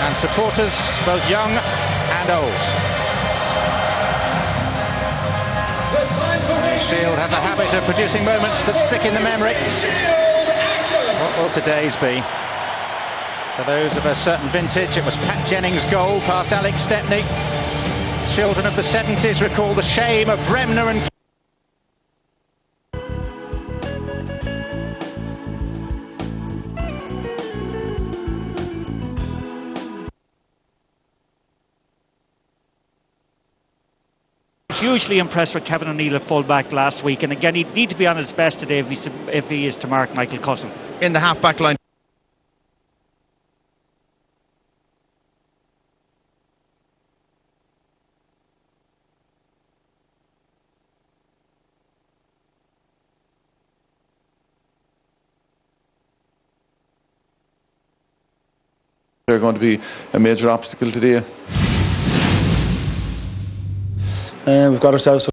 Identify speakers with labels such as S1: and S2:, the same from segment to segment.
S1: and supporters both young and old. Shield have a habit of producing moments that stick in the memory. What will today's be? For those of a certain vintage, it was Pat Jennings' goal past Alex Stepney. Children of the 70s recall the shame of Bremner and
S2: hugely impressed with Kevin O'Neill at full back last week, and again he'd need to be on his best today if he is to mark Michael Cusson.
S3: In the half back line,
S4: they're going to be a major obstacle today.
S5: We've got ourselves
S6: a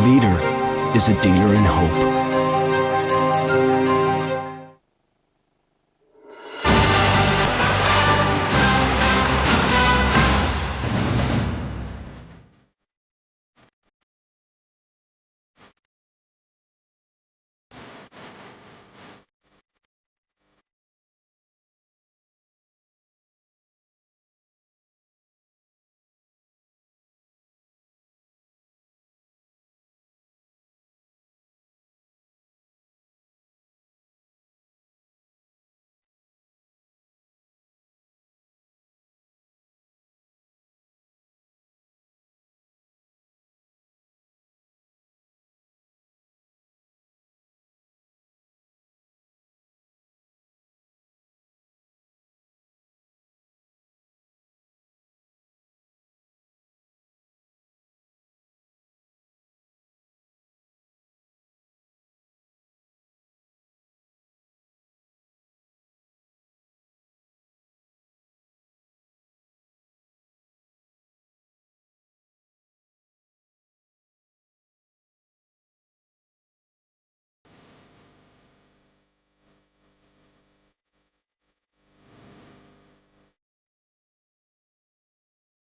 S6: leader is a dealer in hope.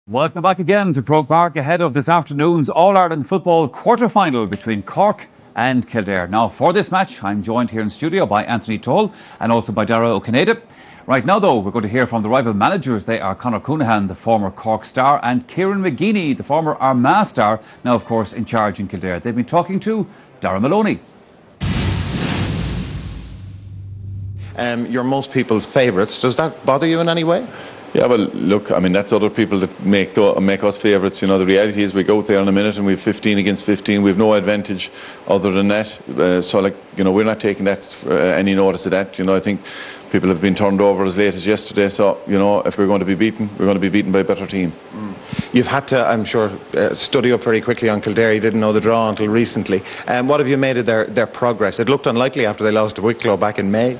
S7: Welcome back again to Croke Park ahead of this afternoon's All-Ireland football quarter-final between Cork and Kildare. Now, for this match, I'm joined here in studio by Anthony Toll and also by Dara O'Canada. Right now, though, we're going to hear from the rival managers. They are Conor Coonahan, the former Cork star, and Kieran McGeeney, the former Armagh star, now, of course, in charge in Kildare. They've been talking to Dara Maloney.
S3: you're most people's favourites. Does that bother you in any way?
S4: Yeah, well, look, I mean, that's other people that make us favourites. You know, the reality is we go out there in a minute and we have 15 against 15. We have no advantage other than that. So, like, you know, we're not taking that any notice of that. You know, I think people have been turned over as late as yesterday. So, you know, if we're going to be beaten, we're going to be beaten by a better team.
S3: You've had to, I'm sure, study up very quickly on Kildare. You didn't know the draw until recently. What have you made of their progress? It looked unlikely after they lost to Wicklow back in May.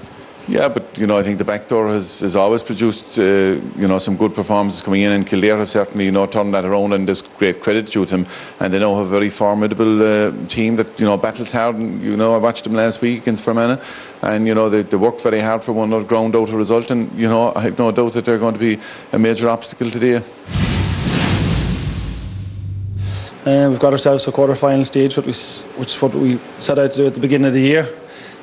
S4: Yeah, but, you know, I think the back door has always produced, you know, some good performances coming in, and Kildare have certainly, you know, turned that around, and there's great credit due to them. And they now have a very formidable team that, you know, battles hard. And, you know, I watched them last week against Fermanagh, and, you know, they worked very hard for one another, ground out a result, and, you know, I have no doubt that they're going to be a major obstacle today.
S5: We've got ourselves a quarter-final stage, which is what we set out to do at the beginning of the year.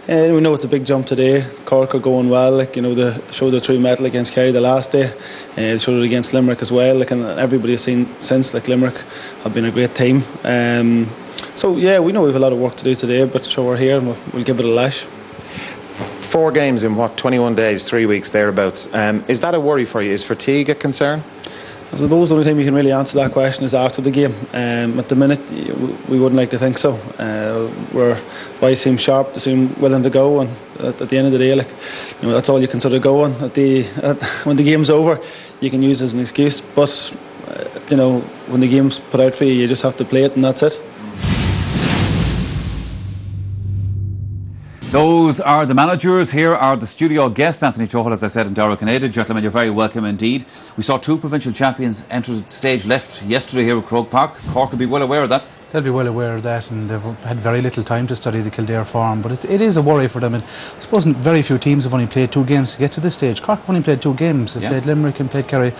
S5: We know it's a big jump today. Cork are going well, like, you know, they showed their true mettle against Kerry the last day. They showed it against Limerick as well. Like, and everybody has seen since, like, Limerick have been a great team. So yeah, we know we have a lot of work to do today, but sure, we're here and we'll give it a lash.
S3: 4 games in 21 days, 3 weeks thereabouts. Is that a worry for you? Is fatigue a concern?
S5: I suppose the only time you can really answer that question is after the game. At the minute, we wouldn't like to think so. Boys seem sharp, they seem willing to go, and at the end of the day, like, you know, that's all you can sort of go on. When the game's over, you can use it as an excuse. But you know, when the game's put out for you, you just have to play it, and that's it.
S7: Those are the managers. Here are the studio guests. Anthony Tohal, as I said, and Dara Canada. Gentlemen, you're very welcome indeed. We saw 2 provincial champions enter the stage left yesterday here at Croke Park. Cork will be well aware of that.
S8: They'll be well aware of that, and they've had very little time to study the Kildare form, but it is a worry for them. And I suppose very few teams have only played 2 games to get to this stage. Cork have only played 2 games. They played Limerick and played Kerry.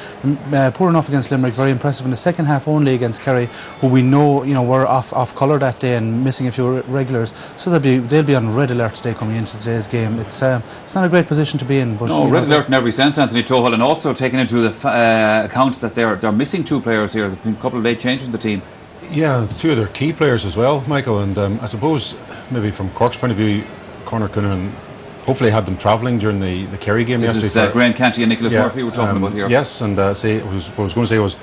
S8: Poor enough against Limerick, very impressive in the second half only against Kerry, who we know were off colour that day and missing a few regulars. So they'll be on red alert today coming into today's game. It's not a great position to be in. But
S7: no, red alert in every sense, Anthony Tohal, and also taking into the account that they're missing 2 players here. There's been a couple of late changes in the team.
S9: Yeah, 2 of their key players as well, Michael, and I suppose maybe from Cork's point of view, Conor Coonan hopefully had them travelling during the Kerry game yesterday.
S7: This is Graham Canty and Nicholas Murphy we're talking about here.
S9: Yes, and what I was going to say was,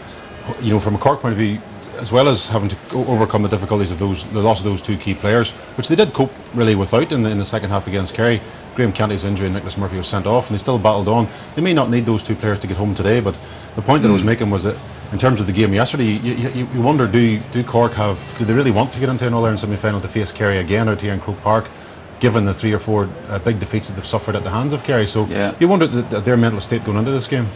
S9: from a Cork point of view, as well as having to overcome the difficulties of the loss of those 2 key players, which they did cope really without in the second half against Kerry. Graham Canty's injury and Nicholas Murphy was sent off, and they still battled on. They may not need those 2 players to get home today, but the point that I was making was that in terms of the game yesterday, you wonder, do Cork do they really want to get into an All-Ireland semi-final to face Kerry again out here in Croke Park, given the 3 or 4 big defeats that they've suffered at the hands of Kerry? So you wonder their mental state going into this game.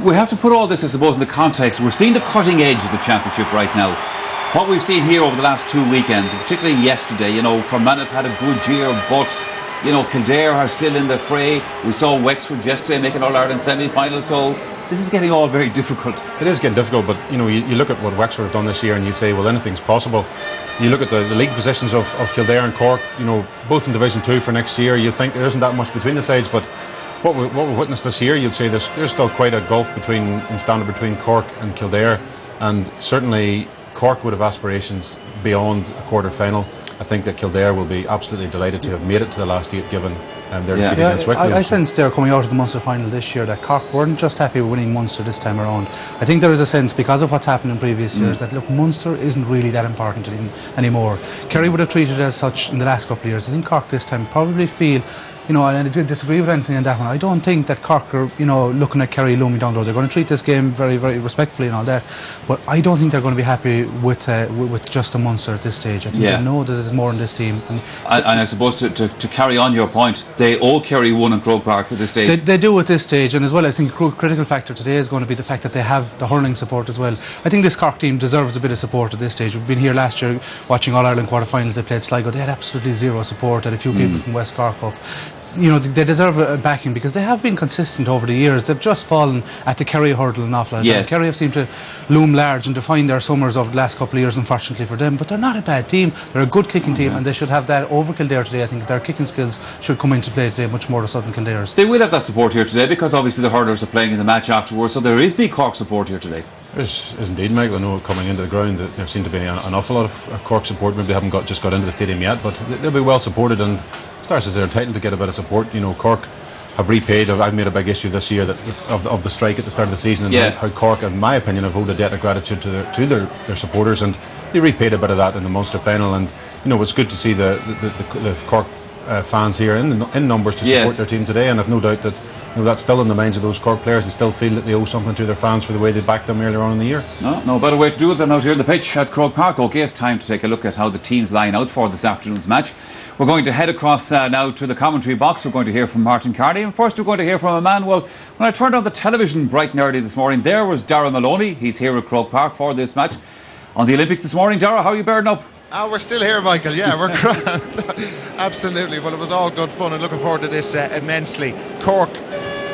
S7: We have to put all this, I suppose, in the context. We're seeing the cutting edge of the championship right now. What we've seen here over the last 2 weekends, particularly yesterday, Fermanagh had a good year, but Kildare are still in the fray. We saw Wexford yesterday make an All-Ireland semi-final, so this is getting all very difficult.
S9: It is getting difficult, but you look at what Wexford have done this year and you say, well, anything's possible. You look at the league positions of Kildare and Cork, both in Division 2 for next year. You think there isn't that much between the sides, but what we've witnessed this year, you'd say there's still quite a gulf in standard between Cork and Kildare, and certainly Cork would have aspirations beyond a quarter-final. I think that Kildare will be absolutely delighted to have made it to the last 8 given their defeat against Wicklow.
S8: I sense they're coming out of the Munster final this year that Cork weren't just happy with winning Munster this time around. I think there is a sense, because of what's happened in previous years, that look, Munster isn't really that important anymore. Kerry would have treated it as such in the last couple of years. I think Cork this time probably feel, and I do disagree with anything on that one. I don't think that Cork are, looking at Kerry looming down the road. They're going to treat this game very, very respectfully and all that, but I don't think they're going to be happy with just a Munster at this stage. I think they know that there's more in this team. And
S7: I suppose to carry on your point, they owe Kerry 1 in Croke Park at this stage.
S8: They do at this stage, and as well, I think a critical factor today is going to be the fact that they have the hurling support as well. I think this Cork team deserves a bit of support at this stage. We've been here last year watching All-Ireland quarter-finals. They played Sligo. They had absolutely zero support. They had a few people from West Cork up. They deserve a backing because they have been consistent over the years. They've just fallen at the Kerry hurdle an awful lot.
S7: Yes.
S8: Kerry have seemed to loom large and define their summers of the last couple of years, unfortunately for them. But they're not a bad team. They're a good kicking team, and they should have that over Kildare today. I think their kicking skills should come into play today much more than Kildare's.
S7: They will have that support here today because obviously the hurlers are playing in the match afterwards, so there is big Cork support here today.
S9: There is indeed, Michael. I know coming into the ground there seemed to be an awful lot of Cork support. Maybe they haven't just got into the stadium yet, but they'll be well supported, and Stars is they're entitled to get a bit of support. Cork have repaid. I've made a big issue this year of the strike at the start of the season, and how Cork, in my opinion, have owed a debt of gratitude to their supporters, and they repaid a bit of that in the Munster final. And it's good to see the Cork fans here in numbers to support their team today, and I've no doubt that that's still in the minds of those Cork players. They still feel that they owe something to their fans for the way they backed them earlier on in the year.
S7: No better way to do it than out here on the pitch at Croke Park. OK, it's time to take a look at how the teams line out for this afternoon's match. We're going to head across now to the commentary box. We're going to hear from Martin Carney, and first we're going to hear from a man, when I turned on the television bright and early this morning, there was Dara Maloney. He's here at Croke Park for this match. On the Olympics this morning, Dara, how are you bearing up?
S10: We're still here, Michael. Yeah, we're grand. Absolutely. Well, it was all good fun, and looking forward to this immensely. Cork,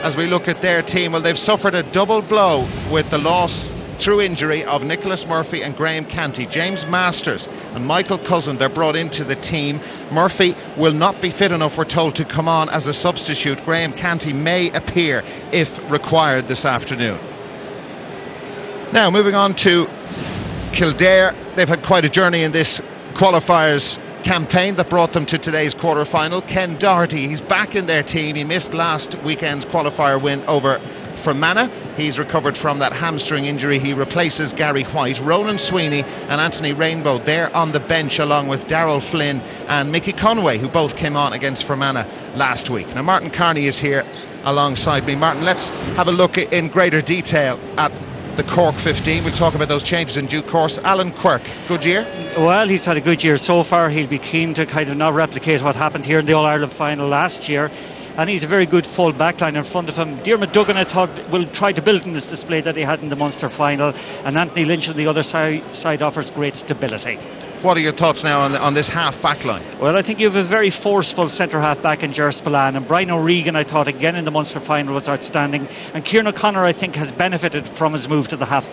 S10: as we look at their team, they've suffered a double blow with the loss through injury of Nicholas Murphy and Graham Canty. James Masters and Michael Cousin, they're brought into the team. Murphy will not be fit enough, we're told, to come on as a substitute. Graham Canty may appear if required this afternoon. Now, moving on to Kildare. They've had quite a journey in this qualifiers campaign that brought them to today's quarter-final. Ken Doherty, he's back in their team. He missed last weekend's qualifier win over Fermanagh. He's recovered from that hamstring injury. He replaces Gary White. Ronan Sweeney and Anthony Rainbow, they're on the bench, along with Darryl Flynn and Mickey Conway, who both came on against Fermanagh last week. Now, Martin Carney is here alongside me. Martin, let's have a look in greater detail at the Cork 15. We'll talk about those changes in due course. Alan Quirk, good year?
S2: Well, he's had a good year so far. He'll be keen to kind of not replicate what happened here in the All-Ireland final last year. And he's a very good full backline in front of him. Diarmuid Duggan, I thought, will try to build on this display that he had in the Munster final. And Anthony Lynch on the other side offers great stability.
S10: What are your thoughts now on this half back line?
S2: Well, I think you have a very forceful centre half back in Ger Spillane, and Brian O'Regan, I thought, again in the Munster final was outstanding, and Kieran O'Connor, I think, has benefited from his move to the half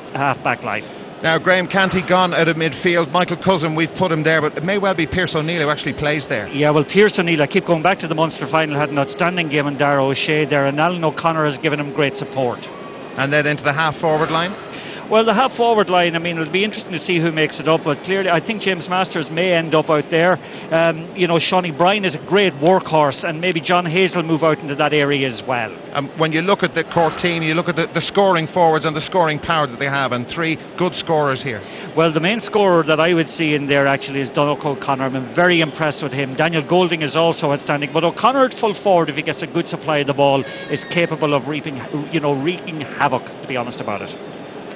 S2: back line.
S10: Now, Graham Canty gone out of midfield. Michael Cousin, we've put him there, but it may well be Pearse O'Neill who actually plays there.
S2: Yeah, well, Pearse O'Neill, I keep going back to the Munster final, had an outstanding game on Dara O'Shea there, and Alan O'Connor has given him great support.
S10: And then into the half forward line?
S2: Well, the half-forward line, I mean, it'll be interesting to see who makes it up, but clearly I think James Masters may end up out there. Shawnee Bryan is a great workhorse, and maybe John Hayes will move out into that area as well.
S10: When you look at the Cork team, you look at the scoring forwards and the scoring power that they have, and 3 good scorers here.
S2: Well, the main scorer that I would see in there actually is Donald O'Connor. I'm very impressed with him. Daniel Golding is also outstanding, but O'Connor at full forward, if he gets a good supply of the ball, is capable of wreaking havoc, to be honest about it.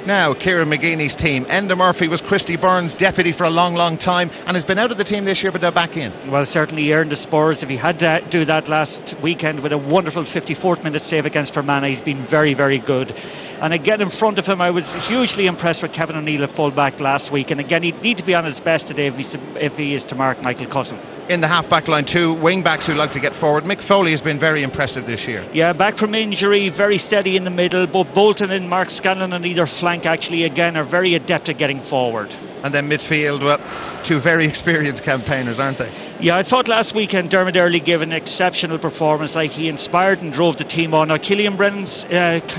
S10: Now, Kieran McGeeney's team. Enda Murphy was Christy Byrne's deputy for a long, long time and has been out of the team this year, but they're back in.
S2: Well, certainly he earned the spurs. If he had to do that last weekend with a wonderful 54th minute save against Fermanagh, he's been very, very good. And again, in front of him, I was hugely impressed with Kevin O'Neill at full back last week. And again, he'd need to be on his best today if he is to mark Michael Cousin.
S10: In the half-back line, 2 wing-backs who like to get forward. Mick Foley has been very impressive this year.
S2: Yeah, back from injury, very steady in the middle. Both Bolton and Mark Scanlon on either flank actually, again, are very adept at getting forward.
S10: And then midfield, well, 2 very experienced campaigners, aren't they?
S2: Yeah, I thought last weekend Dermot Earley gave an exceptional performance. Like, he inspired and drove the team on. Now, Killian Brennan's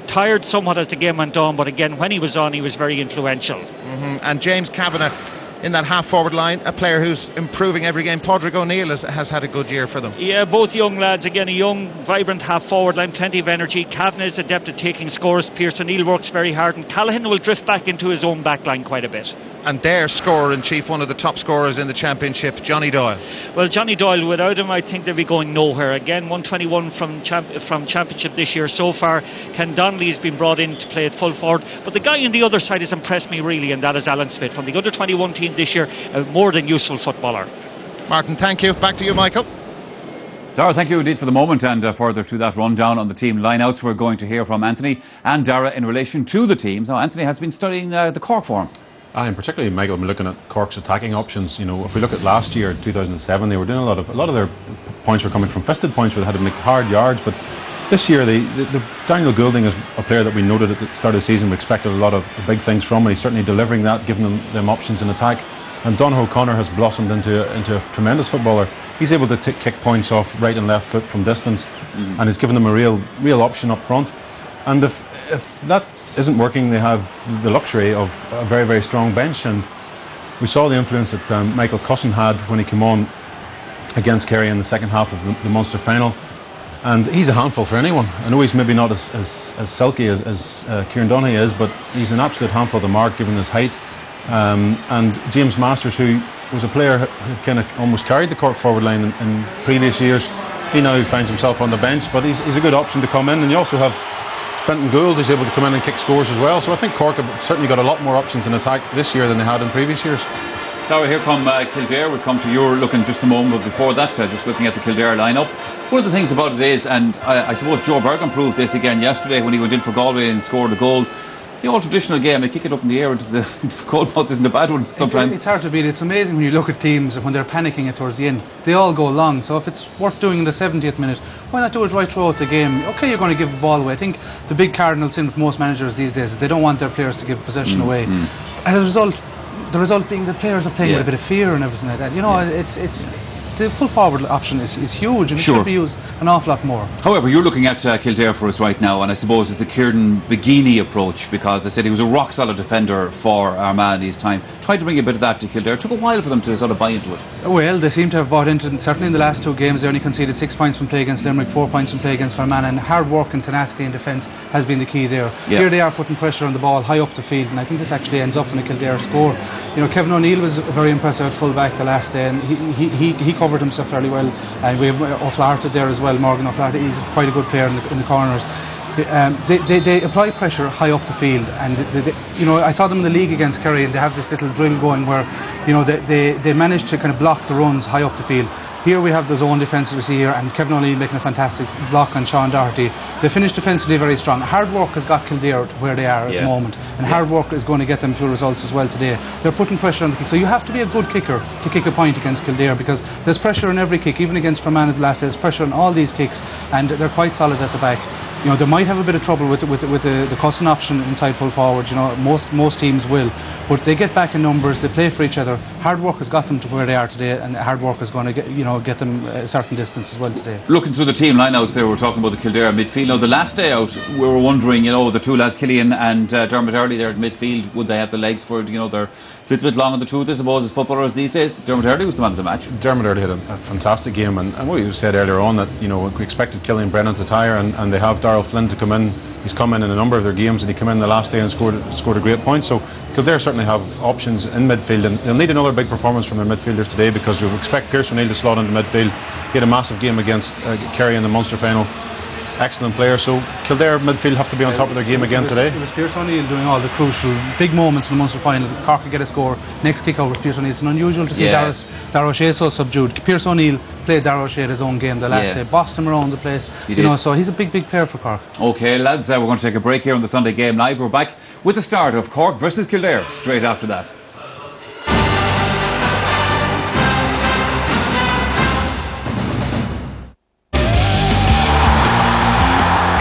S2: tired somewhat as the game went on, but again, when he was on, he was very influential.
S10: And James Kavanagh in that half-forward line, a player who's improving every game. Padraig O'Neill has had a good year for them.
S2: Yeah, both young lads. Again, a young, vibrant half-forward line, plenty of energy. Kavanagh is adept at taking scores. Pearse O'Neill works very hard, and Callaghan will drift back into his own back line quite a bit.
S10: And their scorer-in-chief, one of the top scorers in the championship, Johnny Doyle.
S2: Well, Johnny Doyle, without him, I think they'll be going nowhere. Again, 121 from championship this year so far. Ken Donnelly has been brought in to play at full forward, but the guy on the other side has impressed me really, and that is Alan Smith from the under-21 team this year. A more than useful footballer.
S10: Martin, thank you. Back to you, Michael.
S7: Dara, thank you indeed for the moment, and further to that rundown on the team lineouts, we're going to hear from Anthony and Dara in relation to the teams. Now, Anthony has been studying the Cork form.
S9: And particularly, Michael, I'm looking at Cork's attacking options. You know, if we look at last year, 2007, they were doing a lot of their points were coming from fisted points where they had to make hard yards. But this year, the Daniel Goulding is a player that we noted at the start of the season. We expected a lot of big things from, and he's certainly delivering that, giving them options in attack. And Donald O'Connor has blossomed into a tremendous footballer. He's able to kick points off right and left foot from distance, and he's given them a real option up front. And if that isn't working, they have the luxury of a very, very strong bench. And we saw the influence that Michael Cousin had when he came on against Kerry in the second half of the Munster final. And he's a handful for anyone. I know he's maybe not as silky as Kieran Donaghy is, but he's an absolute handful of the mark given his height. And James Masters, who was a player who kind of almost carried the Cork forward line in previous years, he now finds himself on the bench, but he's a good option to come in. And you also have Fenton Gould, who's able to come in and kick scores as well. So I think Cork have certainly got a lot more options in attack this year than they had in previous years.
S7: Now here come Kildare. We'll come to your look in just a moment, but before that, just looking at the Kildare lineup. One of the things about it is, and I suppose Joe Bergen proved this again yesterday when he went in for Galway and scored a goal. The old traditional game, they kick it up in the air into the goalmouth, isn't a bad one sometimes.
S8: It's hard to beat. It's amazing when you look at teams when they're panicking it towards the end. They all go long. So if it's worth doing in the 70th minute, why not do it right throughout the game? Okay, you're going to give the ball away. I think the big cardinal sin with most managers these days is they don't want their players to give possession away. And as a result, the result being that players are playing with a bit of fear and everything like that. You know, it's the full forward option is huge, and it should be used an awful lot more.
S7: However, you're looking at Kildare for us right now, and I suppose it's the Kieran McGeeney approach, because I said he was a rock solid defender for Armagh in his time. Tried to bring a bit of that to Kildare. It took a while for them to sort of buy into it.
S8: Well, they seem to have bought into it. Certainly in the last 2 games they only conceded 6 points from play against Limerick, 4 points from play against Fermanagh, and hard work and tenacity in defence has been the key there. Here they are putting pressure on the ball high up the field, and I think this actually ends up in a Kildare score. You know, Kevin O'Neill was very impressive at full back the last day, and he covered himself fairly well. And we have O'Flaherty there as well, Morgan O'Flaherty. He's quite a good player in the corners. They apply pressure high up the field, and I saw them in the league against Kerry, and they have this little drill going where they manage to kind of block the runs high up the field. Here we have the zone defence we see here, and Kevin O'Neill making a fantastic block on Sean Doherty. They finished defensively very strong. Hard work has got Kildare to where they are at the moment, and hard work is going to get them few results as well today. They're putting pressure on the kick, so you have to be a good kicker to kick a point against Kildare, because there's pressure on every kick, even against Fermanagh last. There's pressure on all these kicks, and they're quite solid at the back. They might have a bit of trouble with the Cusson option inside full forward. Most teams will, but they get back in numbers. They play for each other. Hard work has got them to where they are today, and hard work is going to get them a certain distance as well today.
S7: Looking through the team lineouts there, we're talking about the Kildare midfield. Now, the last day out, we were wondering, the two lads, Killian and Dermot Early there at midfield, would they have the legs for it? They're a little bit long on the tooth, I suppose, as footballers these days. Dermot Early was the man of the match.
S9: Dermot Early had a fantastic game, and what you said earlier on, that we expected Killian Brennan to tire, and they have Darrell Flynn to come in. He's come in a number of their games, and he came in the last day and scored a great point. So Kildare certainly have options in midfield, and they'll need another big performance from their midfielders today, because we expect Pierce O'Neill to slot into midfield. He had a massive game against Kerry in the Munster final. Excellent player. So Kildare midfield have to be on top of their game again today.
S8: It was Pierce O'Neill doing all the crucial big moments in the Munster final. Cork could get a score. Next kick out was Pierce O'Neill. It's unusual to see Darragh O'Shea so subdued. Pierce O'Neill played Darragh O'Shea his own game the last day, bossed him around the place. So he's a big player for Cork.
S7: Okay, lads, we're going to take a break here on the Sunday Game Live. We're back with the start of Cork versus Kildare straight after that.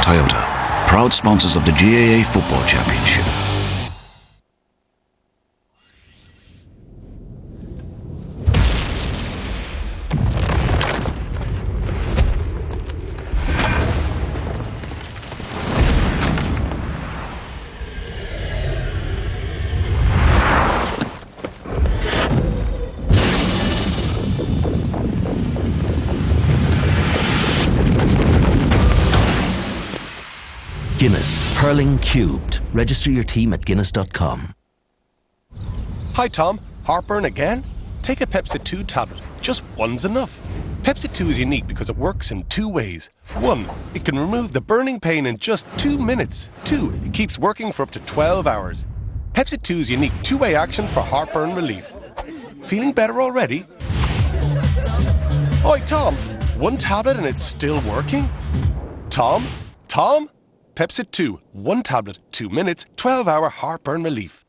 S6: Toyota, proud sponsors of the GAA Football Championship. Guinness, Hurling Cubed. Register your team at Guinness.com.
S11: Hi Tom, heartburn again? Take a Pepsi 2 tablet. Just one's enough. Pepsi 2 is unique because it works in two ways. 1, it can remove the burning pain in just 2 minutes. 2, it keeps working for up to 12 hours. Pepsi 2's unique two-way action for heartburn relief. Feeling better already? Oi Tom, one tablet and it's still working? Tom? Pepsi 2, one tablet, 2 minutes, 12-hour heartburn relief.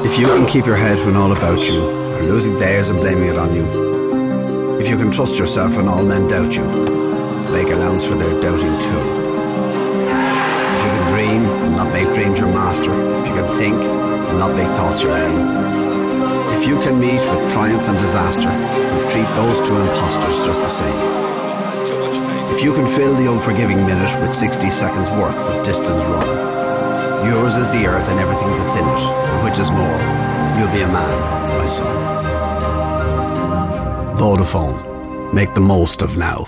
S12: If you can keep your head when all about you are losing theirs and blaming it on you. If you can trust yourself when all men doubt you, make allowance for their doubting too. If you can dream and not make dreams your master. If you can think and not make thoughts your aim. If you can meet with triumph and disaster and treat those two impostors just the same. If you can fill the unforgiving minute with 60 seconds worth of distance run, yours is the earth and everything that's in it, and which is more, you'll be a man, my son. Vodafone. Make the most of now.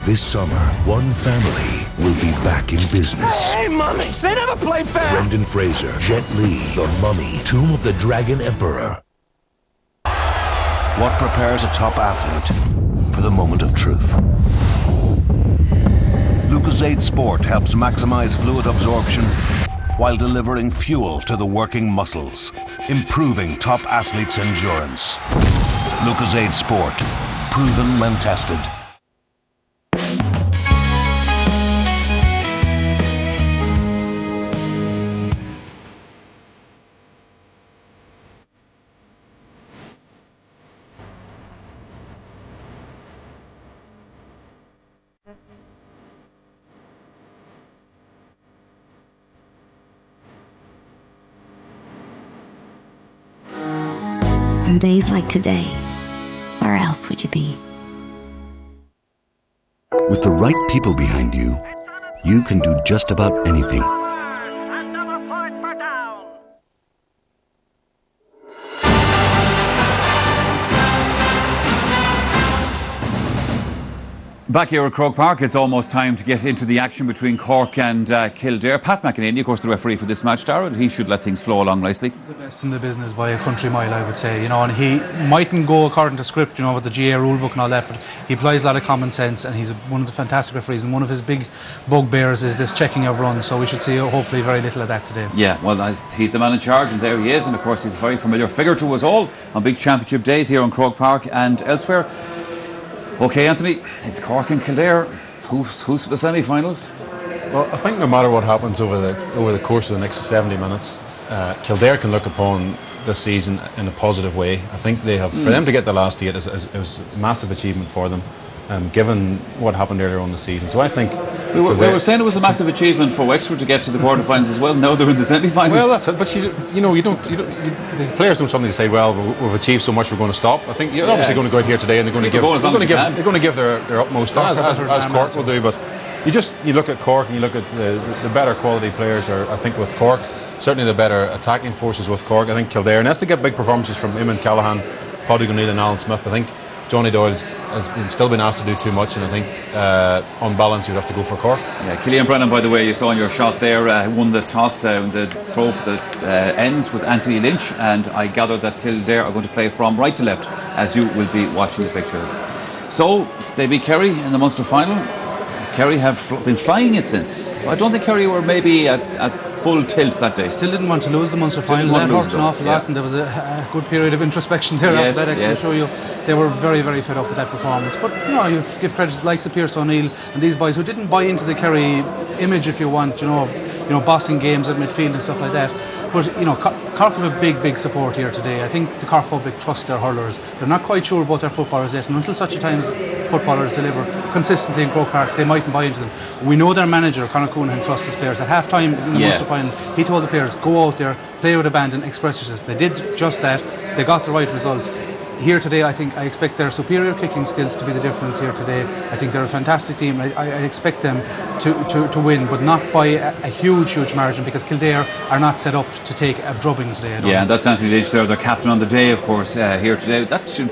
S13: This summer, one family will be back in business.
S14: Hey, mummies, they never play fair.
S13: Brendan Fraser, Jet Li, The Mummy, Tomb of the Dragon Emperor.
S15: What prepares a top athlete for the moment of truth? Lucozade Sport helps maximize fluid absorption while delivering fuel to the working muscles, improving top athletes' endurance. Lucozade Sport, proven when tested.
S16: On days like today, where else would you be?
S17: With the right people behind you, you can do just about anything.
S7: Back here at Croke Park, it's almost time to get into the action between Cork and Kildare. Pat McEnany, of course, the referee for this match, Darragh, he should let things flow along nicely.
S8: The best in the business by a country mile, I would say, and he mightn't go according to script, with the GA rulebook and all that, but he applies a lot of common sense, and he's one of the fantastic referees, and one of his big bugbears is this checking of runs, so we should see hopefully very little of that today.
S7: Yeah, well, he's the man in charge, and there he is, and of course he's a very familiar figure to us all on big championship days here on Croke Park and elsewhere. OK, Anthony, it's Cork and Kildare. Who's for the semi-finals?
S9: Well, I think no matter what happens over the course of the next 70 minutes, Kildare can look upon this season in a positive way. I think they have, for them to get the last 8, it was a massive achievement for them, given what happened earlier on in the season. So I think
S7: we were saying it was a massive achievement for Wexford to get to the quarterfinals as well. Now they're in the semi-finals.
S9: Well, that's it. But the players don't suddenly say, "Well, we've achieved so much, we're going to stop." I think you're obviously going to go out here today, and they're going to give their utmost, as Cork will do. But you look at Cork and you look at the better quality players. I think with Cork, certainly the better attacking forces with Cork. I think Kildare, and that's to get big performances from Eamon Callaghan, Paddy O'Neill, and Alan Smith. I think Johnny Doyle's still been asked to do too much, and I think on balance you'd have to go for Cork.
S7: Yeah, Killian Brennan, by the way, you saw in your shot there, won the toss, the throw for the ends with Anthony Lynch, and I gather that Kildare are going to play from right to left, as you will be watching the picture. So they beat Kerry in the Munster final. Kerry have been flying it since. I don't think Kerry were maybe at full tilt that day.
S8: Still didn't want to lose the Munster final. That hurt an awful lot, and there was a good period of introspection there after that. I can assure you they were very, very fed up with that performance. But you give credit to the likes of Pearse O'Neill and these boys who didn't buy into the Kerry image, if you want, of bossing games at midfield and stuff like that. But Cork have a big support here today. I think the Cork public trust their hurlers. They're not quite sure about their footballers yet, and until such a time as footballers deliver consistently in Croke Park, they mightn't buy into them. We know their manager, Conor Coonahan, trusts his players. At half time in the Munster final, he told the players, go out there, play with abandon, express yourself. They did just that. They got the right result. Here today, I expect their superior kicking skills to be the difference here today. I think they're a fantastic team. I expect them to win, but not by a huge margin, because Kildare are not set up to take a drubbing today.
S7: And that's Anthony Lynch there, their captain on the day, of course, here today.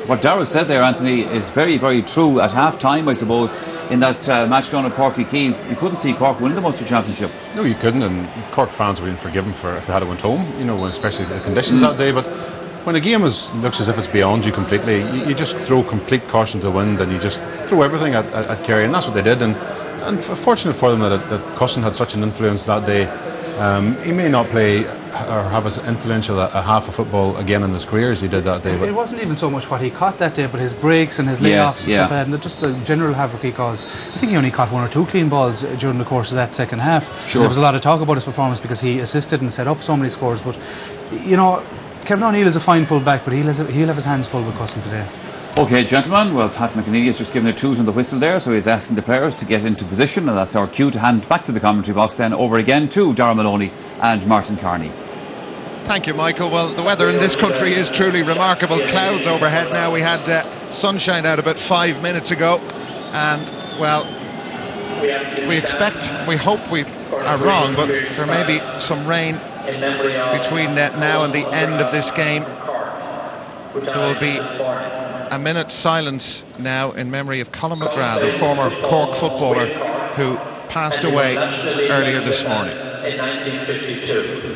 S7: What Darragh said there, Anthony, is very, very true. At half-time, I suppose, in that match down at Porky Keeve, you couldn't see Cork win the Munster Championship.
S9: No, you couldn't, and Cork fans would have been forgiven if they had went home, especially the conditions that day. But when a game looks as if it's beyond you completely, you just throw complete caution to the wind, and you just throw everything at Kerry, and that's what they did. And fortunate for them that Cusson had such an influence that day. He may not play or have as influential a half of football again in his career as he did that day. But
S8: it wasn't even so much what he caught that day, but his breaks and his layoffs and stuff, and just the general havoc he caused. I think he only caught 1 or 2 clean balls during the course of that second half. There was a lot of talk about his performance because he assisted and set up so many scores, but Kevin O'Neill is a fine full back, but he'll have his hands full with Cusson today.
S7: OK, gentlemen, well, Pat McEnany has just given a toot on the whistle there, so he's asking the players to get into position, and that's our cue to hand back to the commentary box then, over again to Darragh Maloney and Martin Carney.
S10: Thank you, Michael. Well, the weather in this country is truly remarkable. Clouds overhead now. We had sunshine out about 5 minutes ago, and, well, we hope we are wrong, but there may be some rain between now and the end of this game. There will be a minute's silence now in memory of Colin McGrath, the former Cork footballer who passed away earlier this morning. In 1952.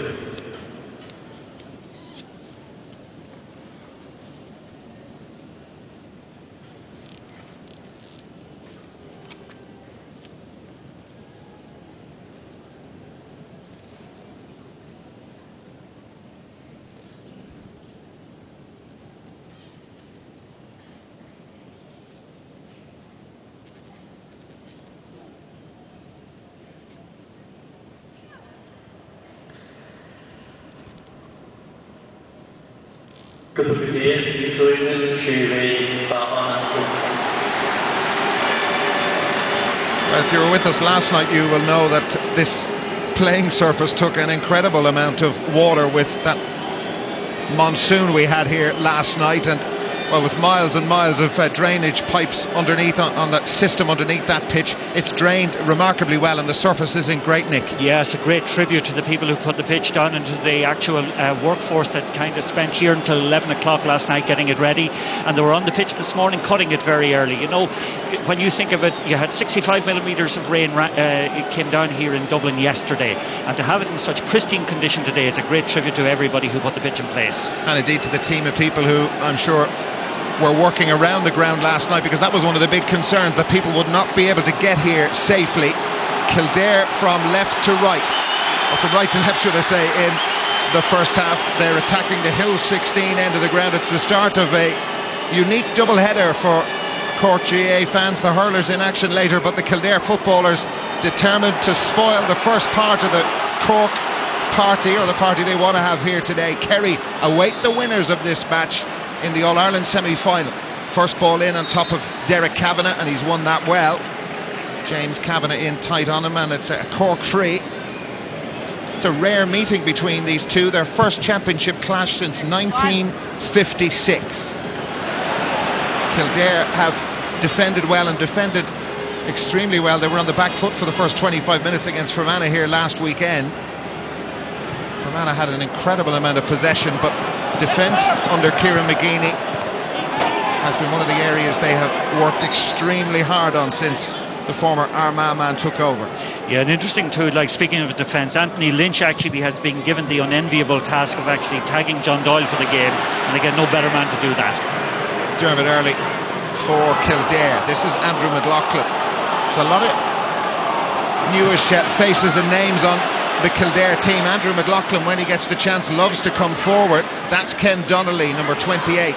S10: Well, if you were with us last night, you will know that this playing surface took an incredible amount of water with that monsoon we had here last night, and well, with miles and miles of drainage pipes underneath on that system underneath that pitch, it's drained remarkably well, and the surface is in great nick.
S2: Yeah, it's a great tribute to the people who put the pitch down and to the actual workforce that kind of spent here until 11 o'clock last night getting it ready, and they were on the pitch this morning cutting it very early. You know, when you think of it, you had 65 millimetres of rain it came down here in Dublin yesterday, and to have it in such pristine condition today is a great tribute to everybody who put the pitch in place.
S10: And indeed to the team of people who, I'm sure, were working around the ground last night, because that was one of the big concerns, that people would not be able to get here safely. Kildare from left to right, or from right to left should I say, in the first half. They're attacking the Hill 16 end of the ground. It's the start of a unique double-header for Cork GAA fans. The hurlers in action later, but the Kildare footballers determined to spoil the first part of the Cork party, or the party they want to have here today. Kerry await the winners of this match in the All-Ireland semi-final. First ball in on top of Derek Kavanagh, and he's won that well. James Kavanagh in tight on him, and it's a Cork free. It's a rare meeting between these two, their first championship clash since 1956. Kildare have defended well, and defended extremely well. They were on the back foot for the first 25 minutes against Fermanagh here last weekend. Fermanagh had an incredible amount of possession, but defence under Kieran McGeaney has been one of the areas they have worked extremely hard on since the former Armagh man took over.
S2: Yeah, and interesting too, like speaking of defence, Anthony Lynch actually has been given the unenviable task of actually tagging John Doyle for the game, and they get no better man to do that.
S10: Dermot Early for Kildare. This is Andrew McLaughlin. There's a lot of newish faces and names on the Kildare team. Andrew McLaughlin, when he gets the chance, loves to come forward. That's Ken Donnelly, number 28.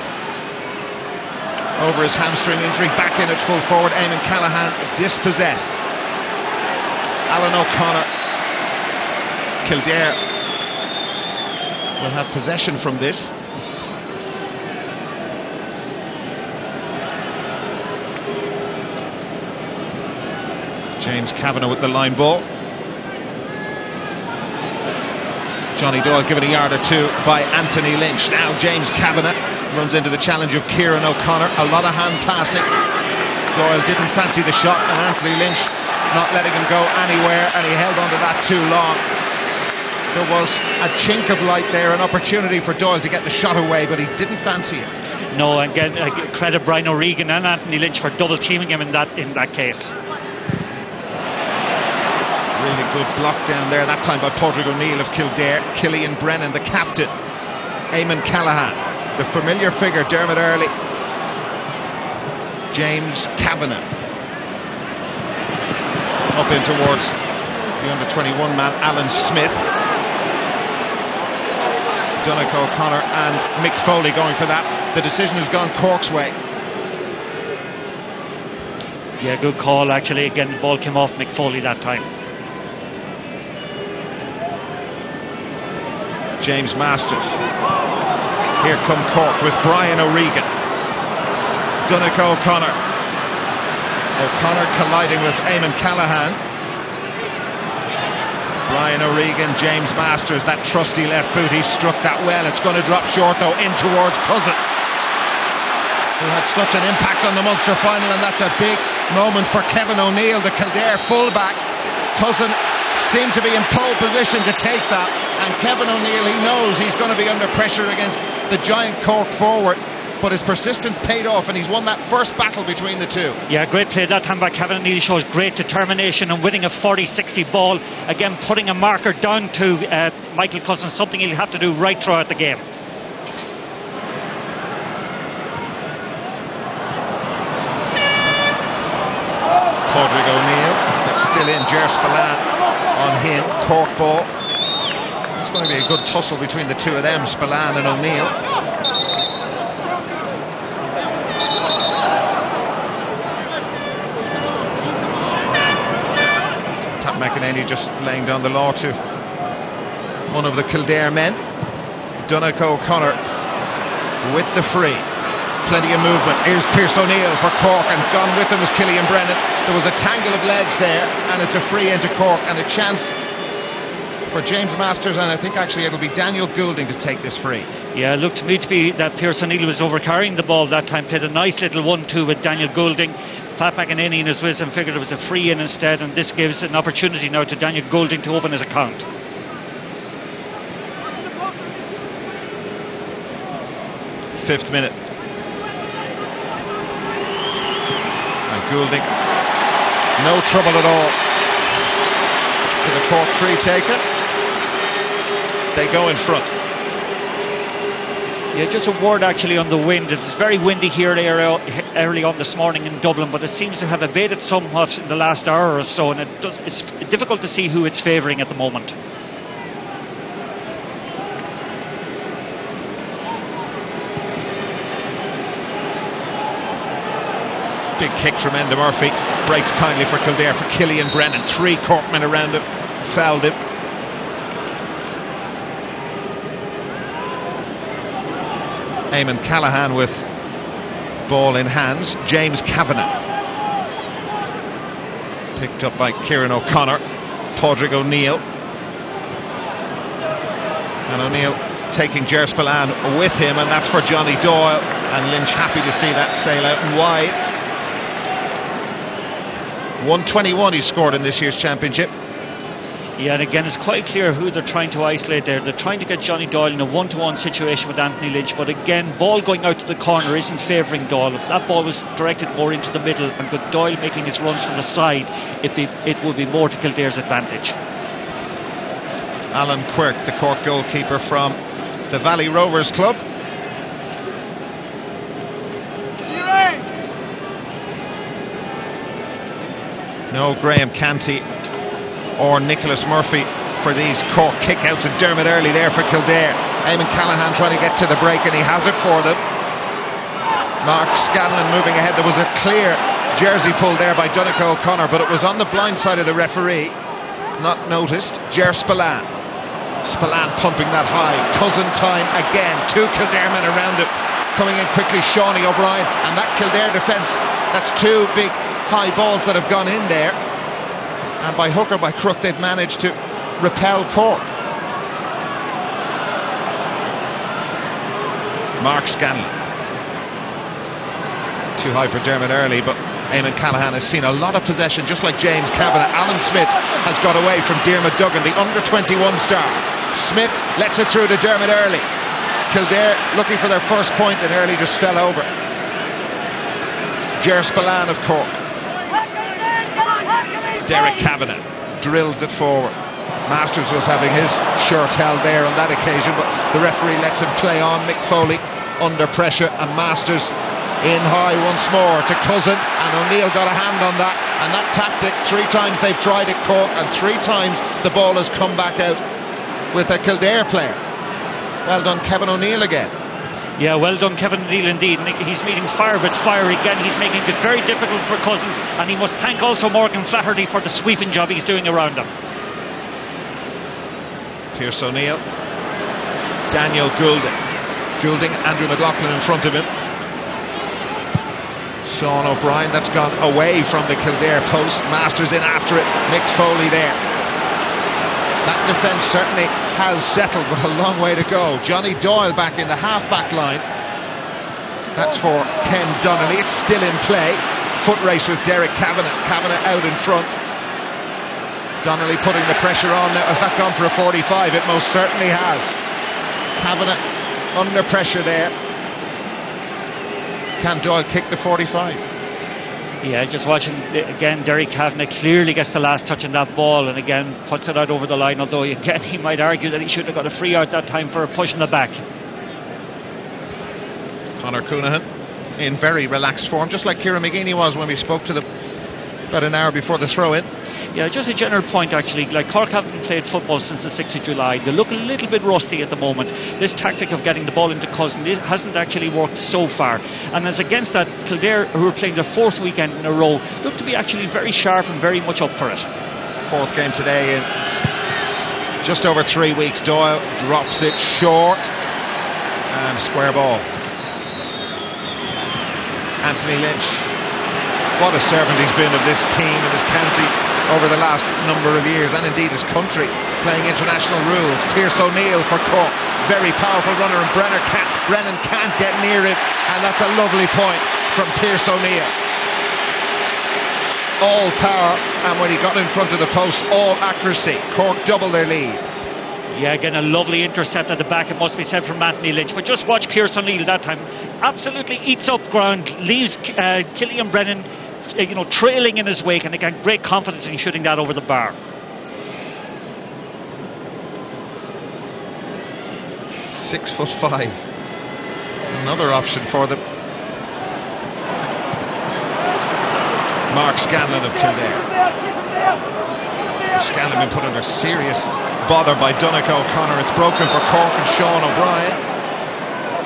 S10: Over his hamstring injury, back in at full forward. Eamon Callaghan dispossessed. Alan O'Connor. Kildare will have possession from this. James Kavanagh with the line ball. Johnny Doyle given a yard or two by Anthony Lynch. Now James Kavanagh runs into the challenge of Kieran O'Connor. A lot of hand passing. Doyle didn't fancy the shot, and Anthony Lynch not letting him go anywhere, and he held on to that too long. There was a chink of light there, an opportunity for Doyle to get the shot away, but he didn't fancy it.
S2: No, and again, credit Brian O'Regan and Anthony Lynch for double teaming him in that case.
S10: Really good block down there, that time by Padraig O'Neill of Kildare. Killian Brennan, the captain. Eamon Callaghan, the familiar figure, Dermot Early. James Kavanagh. Up in towards the under-21 man, Alan Smith. Donnacha O'Connor and Mick Foley going for that. The decision has gone Cork's way.
S2: Yeah, good call actually. Again, the ball came off Mick Foley that time.
S10: James Masters. Here come Cork with Brian O'Regan. Donnacha O'Connor. O'Connor colliding with Eamon Callaghan. Brian O'Regan, James Masters, that trusty left boot, he struck that well. It's going to drop short though, in towards Cousin, who had such an impact on the Munster final, and that's a big moment for Kevin O'Neill, the Kildare fullback. Cousin seemed to be in pole position to take that, and Kevin O'Neill, he knows he's going to be under pressure against the giant Cork forward, but his persistence paid off, and he's won that first battle between the two.
S2: Yeah, great play that time by Kevin O'Neill. Shows great determination and winning a 40-60 ball, again putting a marker down to Michael Cousin, something he'll have to do right throughout the game.
S10: Padraig O'Neill, that's still in. Ger Spillane on him. Cork ball. It's going to be a good tussle between the two of them, Spillane and O'Neill. Pat McEnany just laying down the law to one of the Kildare men. Donnacha O'Connor with the free. Plenty of movement. Here's Pierce O'Neill for Cork, and gone with him was Killian Brennan. There was a tangle of legs there, and it's a free into Cork, and a chance for James Masters, and I think actually it'll be Daniel Goulding to take this free.
S2: Yeah, it looked to me to be that Pierce O'Neill was overcarrying the ball that time, played a nice little 1-2 with Daniel Goulding. Pat McEnany in his wisdom figured it was a free in instead, and this gives an opportunity now to Daniel Goulding to open his account.
S10: Fifth minute. And Goulding, no trouble at all to the Cork free taker. They go in front.
S2: Yeah, just a word actually on the wind. It's very windy here early on this morning in Dublin, but it seems to have abated somewhat in the last hour or so, and it's difficult to see who it's favouring at the moment.
S10: Big kick from Enda Murphy. Breaks kindly for Kildare for Killian Brennan. 3 Corkmen around him. Fouled him. Eamon Callaghan with ball in hands. James Kavanagh. Picked up by Kieran O'Connor. Padraig O'Neill. And O'Neill taking Ger Spillane with him, and that's for Johnny Doyle. And Lynch happy to see that sail out and wide. 121 he scored in this year's championship.
S2: Yeah, and again, it's quite clear who they're trying to isolate there. They're trying to get Johnny Doyle in a 1-to-1 situation with Anthony Lynch, but again, ball going out to the corner isn't favouring Doyle. If that ball was directed more into the middle and with Doyle making his runs from the side, it would be more to Kildare's advantage.
S10: Alan Quirk, the Cork goalkeeper from the Valley Rovers club. No Graham Canty or Nicholas Murphy for these Cork kickouts, and Dermot Early there for Kildare. Eamon Callaghan trying to get to the break, and he has it for them. Mark Scanlon moving ahead. There was a clear jersey pull there by Donncha O'Connor, but it was on the blind side of the referee, not noticed. Ger Spillane pumping that high. Cousin time again. 2 Kildare men around him. Coming in quickly, Shawnee O'Brien, and that Kildare defence, that's 2 big high balls that have gone in there, and by hook or by crook they've managed to repel Cork. Mark Scanlon, too high for Dermot Early, but Eamon Callaghan has seen a lot of possession, just like James Kavanagh. Alan Smith has got away from Diarmuid Duggan, the under-21 star. Smith lets it through to Dermot Early. Kildare looking for their first point, and Early just fell over. Ger Spillane of Cork. Derek Kavanagh drills it forward. Masters was having his shirt held there on that occasion, but the referee lets him play on. Mick Foley under pressure, and Masters in high once more to Cousin, and O'Neill got a hand on that. And that tactic, 3 times they've tried it, Cork, and 3 times the ball has come back out with a Kildare player. Well done, Kevin O'Neill again.
S2: Yeah, well done, Kevin O'Neill, indeed. He's meeting fire with fire again. He's making it very difficult for Cousin, and he must thank also Morgan Flaherty for the sweeping job he's doing around him.
S10: Pierce O'Neill, Daniel Goulding, Andrew McLaughlin in front of him. Sean O'Brien, that's gone away from the Kildare post. Masters in after it. Mick Foley there. That defence certainly has settled, but a long way to go. Johnny Doyle back in the half-back line. That's for Ken Donnelly. It's still in play. Foot race with Derek Kavanagh. Kavanagh out in front. Donnelly putting the pressure on now. Has that gone for a 45? It most certainly has. Kavanagh under pressure there. Can Doyle kick the 45?
S2: Yeah, just watching again, Derek Kavanagh clearly gets the last touch on that ball, and again puts it out over the line, although again he might argue that he should have got a free out that time for a push in the back.
S10: Conor Coonahan in very relaxed form, just like Kieran McGeeney was when we spoke to them about an hour before the throw-in.
S2: Yeah, just a general point actually, like Cork haven't played football since the 6th of July. They look a little bit rusty at the moment. This tactic of getting the ball into Cousin hasn't actually worked so far, and as against that, Kildare, who are playing their 4th weekend in a row, look to be actually very sharp and very much up for it.
S10: 4th game today in just over 3 weeks. Doyle drops it short and square ball. Anthony Lynch, what a servant he's been of this team and this county. over the last number of years, and indeed his country, playing international rules. Pierce O'Neill for Cork, very powerful runner, and Brennan can't get near him, and that's a lovely point from Pierce O'Neill. All power, and when he got in front of the post, all accuracy. Cork double their lead.
S2: Yeah, again, a lovely intercept at the back, it must be said, from Anthony Lynch. But just watch Pierce O'Neill that time. Absolutely eats up ground, leaves Killian Brennan trailing in his wake, and again, great confidence in shooting that over the bar.
S10: 6'5". Another option for them. Mark Scanlon of Kildare. Scanlon been put under serious bother by Donegal O'Connor. It's broken for Cork and Sean O'Brien.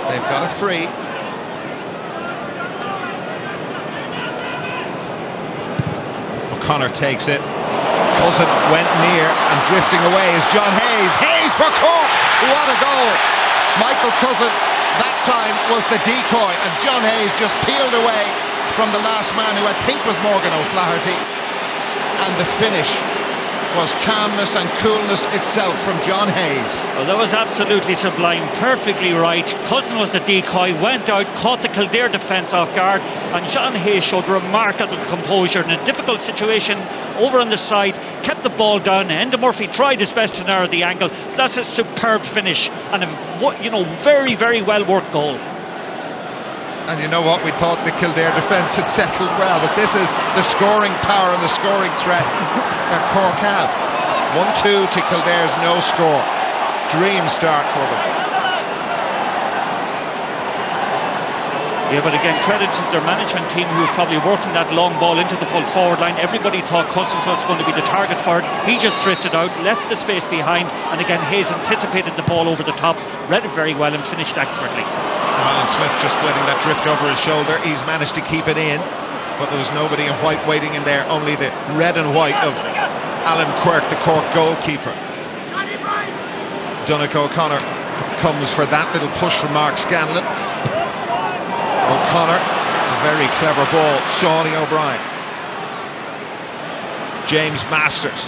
S10: They've got a free. O'Connor takes it. Cousin went near, and drifting away is John Hayes. Hayes for Cork! What a goal! Michael Cousin that time was the decoy, and John Hayes just peeled away from the last man, who I think was Morgan O'Flaherty, and the finish was calmness and coolness itself from John Hayes.
S2: Well, that was absolutely sublime, perfectly right. Cousin was the decoy, went out, caught the Kildare defence off guard, and John Hayes showed remarkable composure in a difficult situation over on the side, kept the ball down. Enda Murphy tried his best to narrow the angle. That's a superb finish and a very, very well worked goal.
S10: And you know what, we thought the Kildare defence had settled well, but this is the scoring power and the scoring threat that Cork have. 1-2 to Kildare's no score. Dream start for them.
S2: Yeah, but again, credit to their management team, who probably worked in that long ball into the full forward line. Everybody thought Cousins was going to be the target for it. He just drifted out, left the space behind, and again Hayes anticipated the ball over the top, read it very well and finished expertly.
S10: Alan Smith just letting that drift over his shoulder. He's managed to keep it in, but there was nobody in white waiting in there, only the red and white of Alan Quirk, the Cork goalkeeper. Donegal O'Connor comes for that little push from Mark Scanlon. O'Connor, it's a very clever ball. Shawnee O'Brien. James Masters.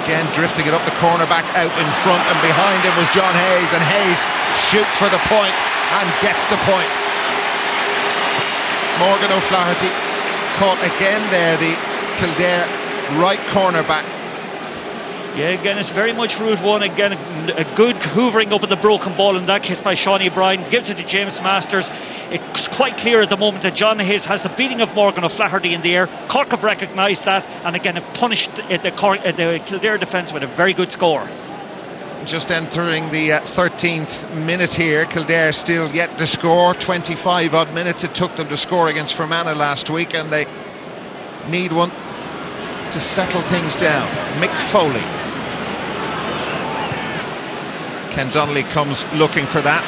S10: Again drifting it up the corner, back out in front, and behind him was John Hayes, and Hayes shoots for the point and gets the point. Morgan O'Flaherty caught again there, the Kildare right cornerback.
S2: Yeah, again, it's very much Route 1. Again, a good hoovering up of the broken ball, in that case by Shawnee O'Brien. Gives it to James Masters. It's quite clear at the moment that John Hayes has the beating of Morgan O'Flaherty in the air. Cork have recognised that, and again have punished the Kildare defence with a very good score.
S10: Just entering the 13th minute here. Kildare still yet to score. 25 odd minutes it took them to score against Fermanagh last week, and they need one to settle things down. Mick Foley. Ken Donnelly comes looking for that.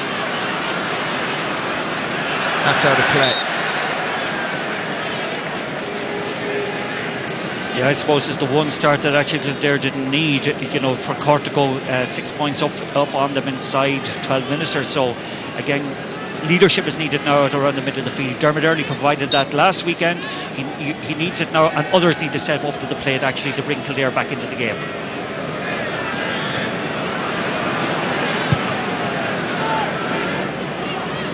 S10: That's out of play.
S2: Yeah, I suppose it's the one start that actually Kildare didn't need, for Cork to go 6 points up on them inside 12 minutes or so. Again, leadership is needed now at around the middle of the field. Dermot Earley provided that last weekend. He needs it now, and others need to step up to the plate actually to bring Kildare back into the game.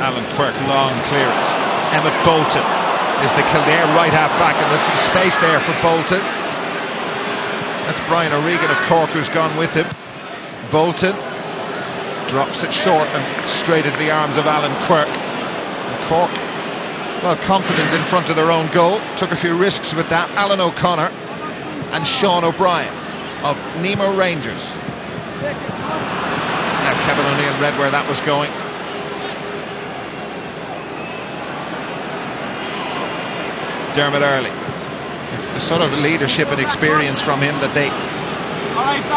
S10: Alan Quirk, long clearance. Emmett Bolton is the Kildare right half back, and there's some space there for Bolton. That's Brian O'Regan of Cork who's gone with him. Bolton drops it short and straight into the arms of Alan Quirk. And Cork, well, confident in front of their own goal, took a few risks with that. Alan O'Connor and Sean O'Brien of Nemo Rangers. Now Kevin O'Neill read where that was going. Dermot Earley. It's the sort of leadership and experience from him that they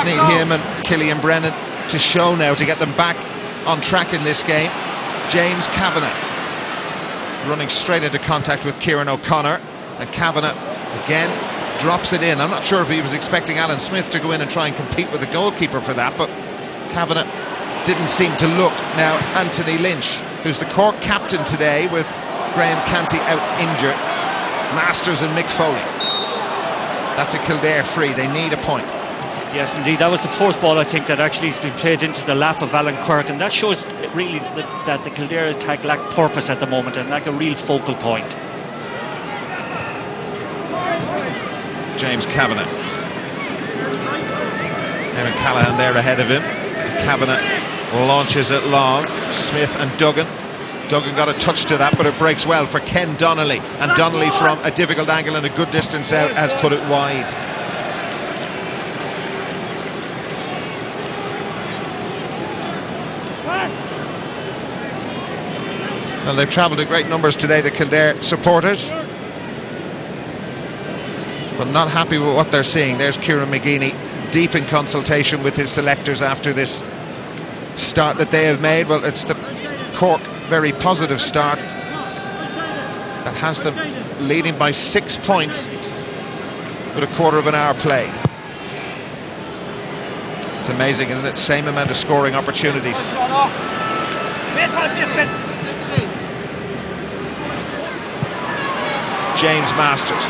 S10: need him and Killian Brennan to show now to get them back on track in this game. James Kavanagh running straight into contact with Kieran O'Connor, and Kavanagh again drops it in. I'm not sure if he was expecting Alan Smith to go in and try and compete with the goalkeeper for that, but Kavanagh didn't seem to look. Now Anthony Lynch, who's the Cork captain today with Graham Canty out injured. Masters and Mick Foley. That's a Kildare free. They need a point.
S2: Yes, indeed. That was the fourth ball, I think, that actually has been played into the lap of Alan Quirk, and that shows really that the Kildare attack lacked purpose at the moment and like a real focal point.
S10: James Kavanagh. Eamon Callaghan there ahead of him. Kavanagh launches it long. Smith and Duggan. Duggan got a touch to that, but it breaks well for Ken Donnelly. And Donnelly, from a difficult angle and a good distance out, has put it wide. Well, they've travelled in great numbers today, the Kildare supporters, but not happy with what they're seeing. There's Kieran McGeeney, deep in consultation with his selectors after this start that they have made. Well, it's the Cork very positive start that has them leading by 6 points with a quarter of an hour played. It's amazing, isn't it? Same amount of scoring opportunities. James Masters,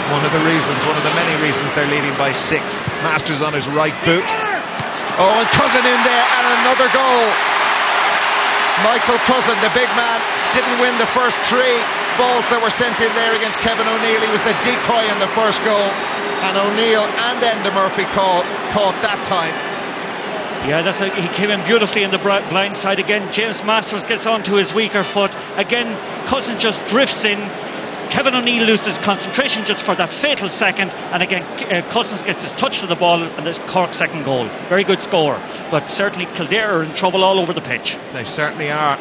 S10: one of the many reasons they're leading by 6. Masters on his right boot. Oh, and Cousin in there, and another goal. Michael Cousin, the big man, didn't win the first 3 balls that were sent in there against Kevin O'Neill. He was the decoy in the first goal, and O'Neill and Enda Murphy caught that time.
S2: Yeah, he came in beautifully in the blind side again. James Masters gets onto his weaker foot. Again, Cousin just drifts in. Kevin O'Neill loses concentration just for that fatal second, and again Cousins gets his touch to the ball, and there's Cork's second goal. Very good score, but certainly Kildare are in trouble all over the pitch.
S10: They certainly are.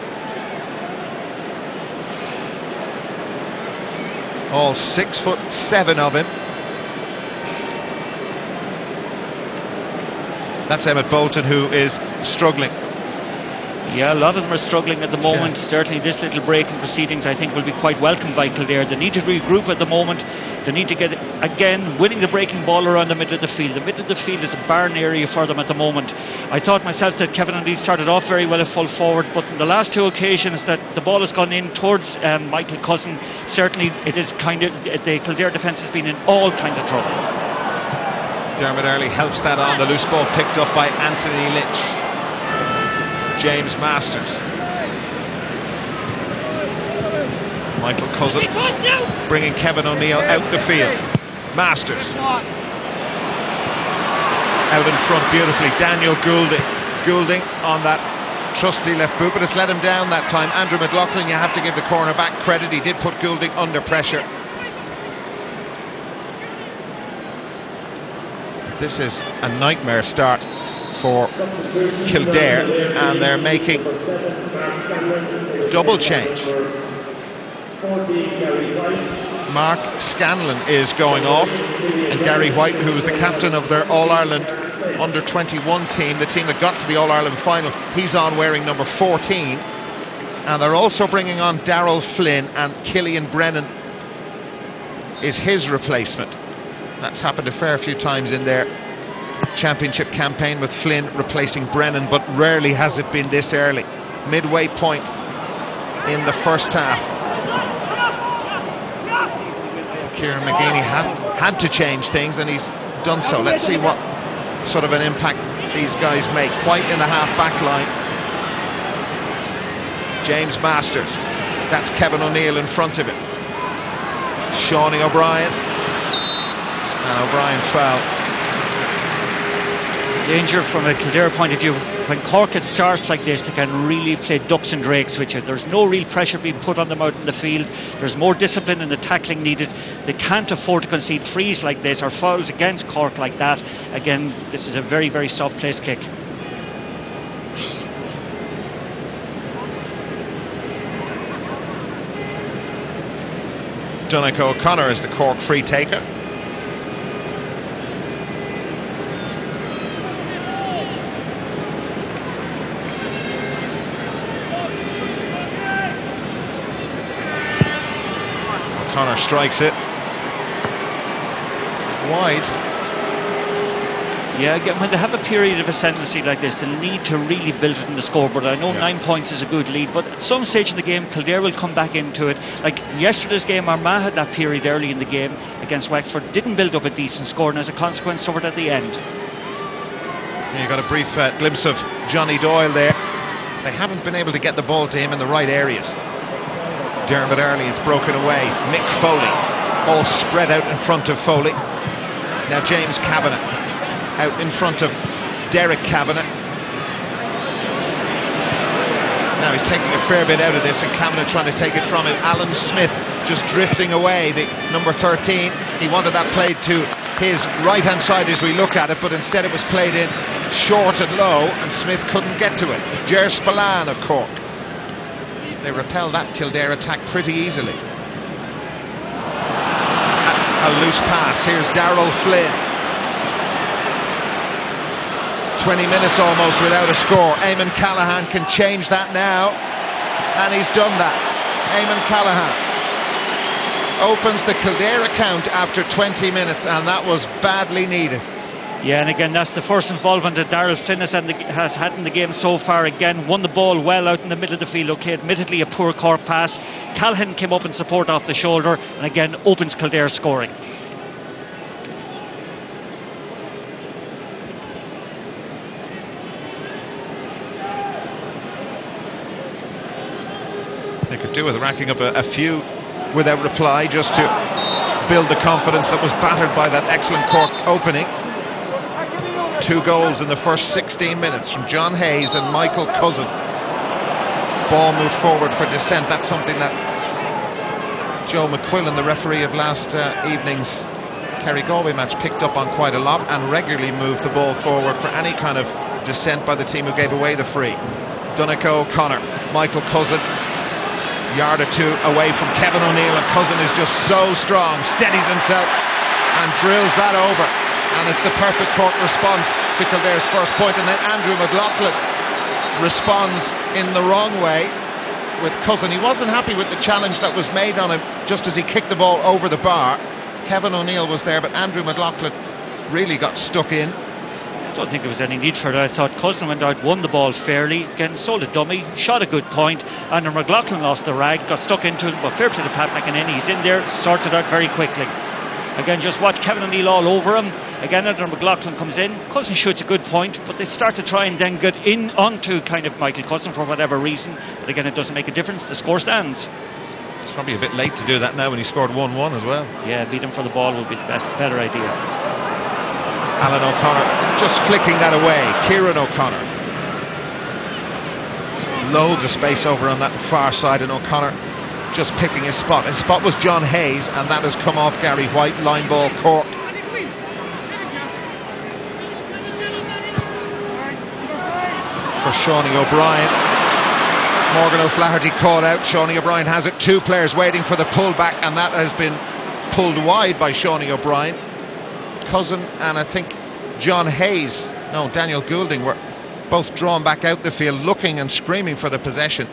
S10: All 6'7" of him. That's Emmett Bolton, who is struggling.
S2: Yeah, a lot of them are struggling at the moment. Yeah. Certainly this little break in proceedings, I think, will be quite welcomed by Kildare. They need to regroup at the moment. They need to get, again, winning the breaking ball around the middle of the field. The middle of the field is a barren area for them at the moment. I thought myself that Kevin O'Neill started off very well at full forward, but in the last 2 occasions that the ball has gone in towards Michael Cousin, certainly it is the Kildare defence has been in all kinds of trouble.
S10: Dermot Earley helps that on. The loose ball picked up by Anthony Lynch. James Masters. Michael Cousin bringing Kevin O'Neill out the field. Masters out in front beautifully. Daniel Goulding on that trusty left boot, but it's let him down that time. Andrew McLaughlin, you have to give the corner back credit. He did put Goulding under pressure. This is a nightmare start for Kildare, and they're making double change. Mark Scanlon is going off, and Gary White, who was the captain of their All-Ireland under-21 team, the team that got to the All-Ireland final, he's on wearing number 14. And they're also bringing on Darrell Flynn, and Killian Brennan is his replacement. That's happened a fair few times in their championship campaign, with Flynn replacing Brennan, but rarely has it been this early. Midway point in the first half. Kieran McGeeney had to change things, and he's done so. Let's see what sort of an impact these guys make. White in the half-back line. James Masters. That's Kevin O'Neill in front of him. Shawnee O'Brien. And O'Brien foul.
S2: Danger from a Kildare point of view. When Cork at starts like this, they can really play ducks and drakes with you. There's no real pressure being put on them out in the field. There's more discipline in the tackling needed. They can't afford to concede frees like this or fouls against Cork like that. Again, this is a very, very soft place kick.
S10: Donnacha O'Connor is the Cork free taker. O'Connor strikes it wide.
S2: Yeah, again, when they have a period of ascendancy like this, they'll need to really build it in the scoreboard. I know 9 points is a good lead, but at some stage in the game, Kildare will come back into it. Like yesterday's game, Armagh had that period early in the game against Wexford, didn't build up a decent score, and as a consequence, suffered at the end.
S10: Yeah, you got a brief glimpse of Johnny Doyle there. They haven't been able to get the ball to him in the right areas. Dermot Early, it's broken away. Mick Foley, all spread out in front of Foley. Now James Kavanagh out in front of Derek Kavanagh. Now he's taking a fair bit out of this, and Kavanagh trying to take it from him. Alan Smith just drifting away, the number 13. He wanted that played to his right hand side as we look at it, but instead it was played in short and low, and Smith couldn't get to it. Ger Spillane of Cork. They repelled that Kildare attack pretty easily. That's a loose pass. Here's Darrell Flynn. 20 minutes almost without a score. Eamon Callaghan can change that now, and he's done that. Eamon Callaghan opens the Kildare account after 20 minutes, and that was badly needed.
S2: Yeah, and again, that's the first involvement that Darrell Flynn has had in the game so far. Again, won the ball well out in the middle of the field. Okay, admittedly a poor Cork pass. Callaghan came up in support off the shoulder, and again opens Kildare scoring.
S10: They could do with racking up a few without reply, just to build the confidence that was battered by that excellent Cork opening. 2 goals in the first 16 minutes from John Hayes and Michael Cousin. Ball moved forward for dissent. That's something that Joe McQuillan, the referee of last evening's Kerry-Galway match, picked up on quite a lot, and regularly moved the ball forward for any kind of dissent by the team who gave away the free. Donncha O'Connor, Michael Cousin, yard or two away from Kevin O'Neill, and Cousin is just so strong, steadies himself and drills that over, and it's the perfect Cork response to Kildare's first point. And then Andrew McLaughlin responds in the wrong way with Cousin. He wasn't happy with the challenge that was made on him just as he kicked the ball over the bar. Kevin O'Neill was there, but Andrew McLaughlin really got stuck in.
S2: I don't think there was any need for it. I thought Cousin went out, won the ball fairly, again sold a dummy, shot a good point. Andrew McLaughlin lost the rag, got stuck into it, but fair play to Pat McEnany. He's in there, sorted out very quickly. Again, just watch Kevin O'Neill all over him. Again, Andrew McLaughlin comes in. Cousin shoots a good point, but they start to try and then get in onto kind of Michael Cousin for whatever reason. But again, it doesn't make a difference. The score stands.
S10: It's probably a bit late to do that now when he scored 1-1 as well.
S2: Yeah, beat him for the ball would be the better idea.
S10: Alan O'Connor just flicking that away. Kieran O'Connor. Loads of space over on that far side, and O'Connor just picking his spot. His spot was John Hayes, and that has come off Gary White. Line ball, Cork. For Shawnee O'Brien. Morgan O'Flaherty caught out. Shawnee O'Brien has it. 2 players waiting for the pullback, and that has been pulled wide by Shawnee O'Brien. Cousin and I think Daniel Goulding were both drawn back out the field, looking and screaming for the possession.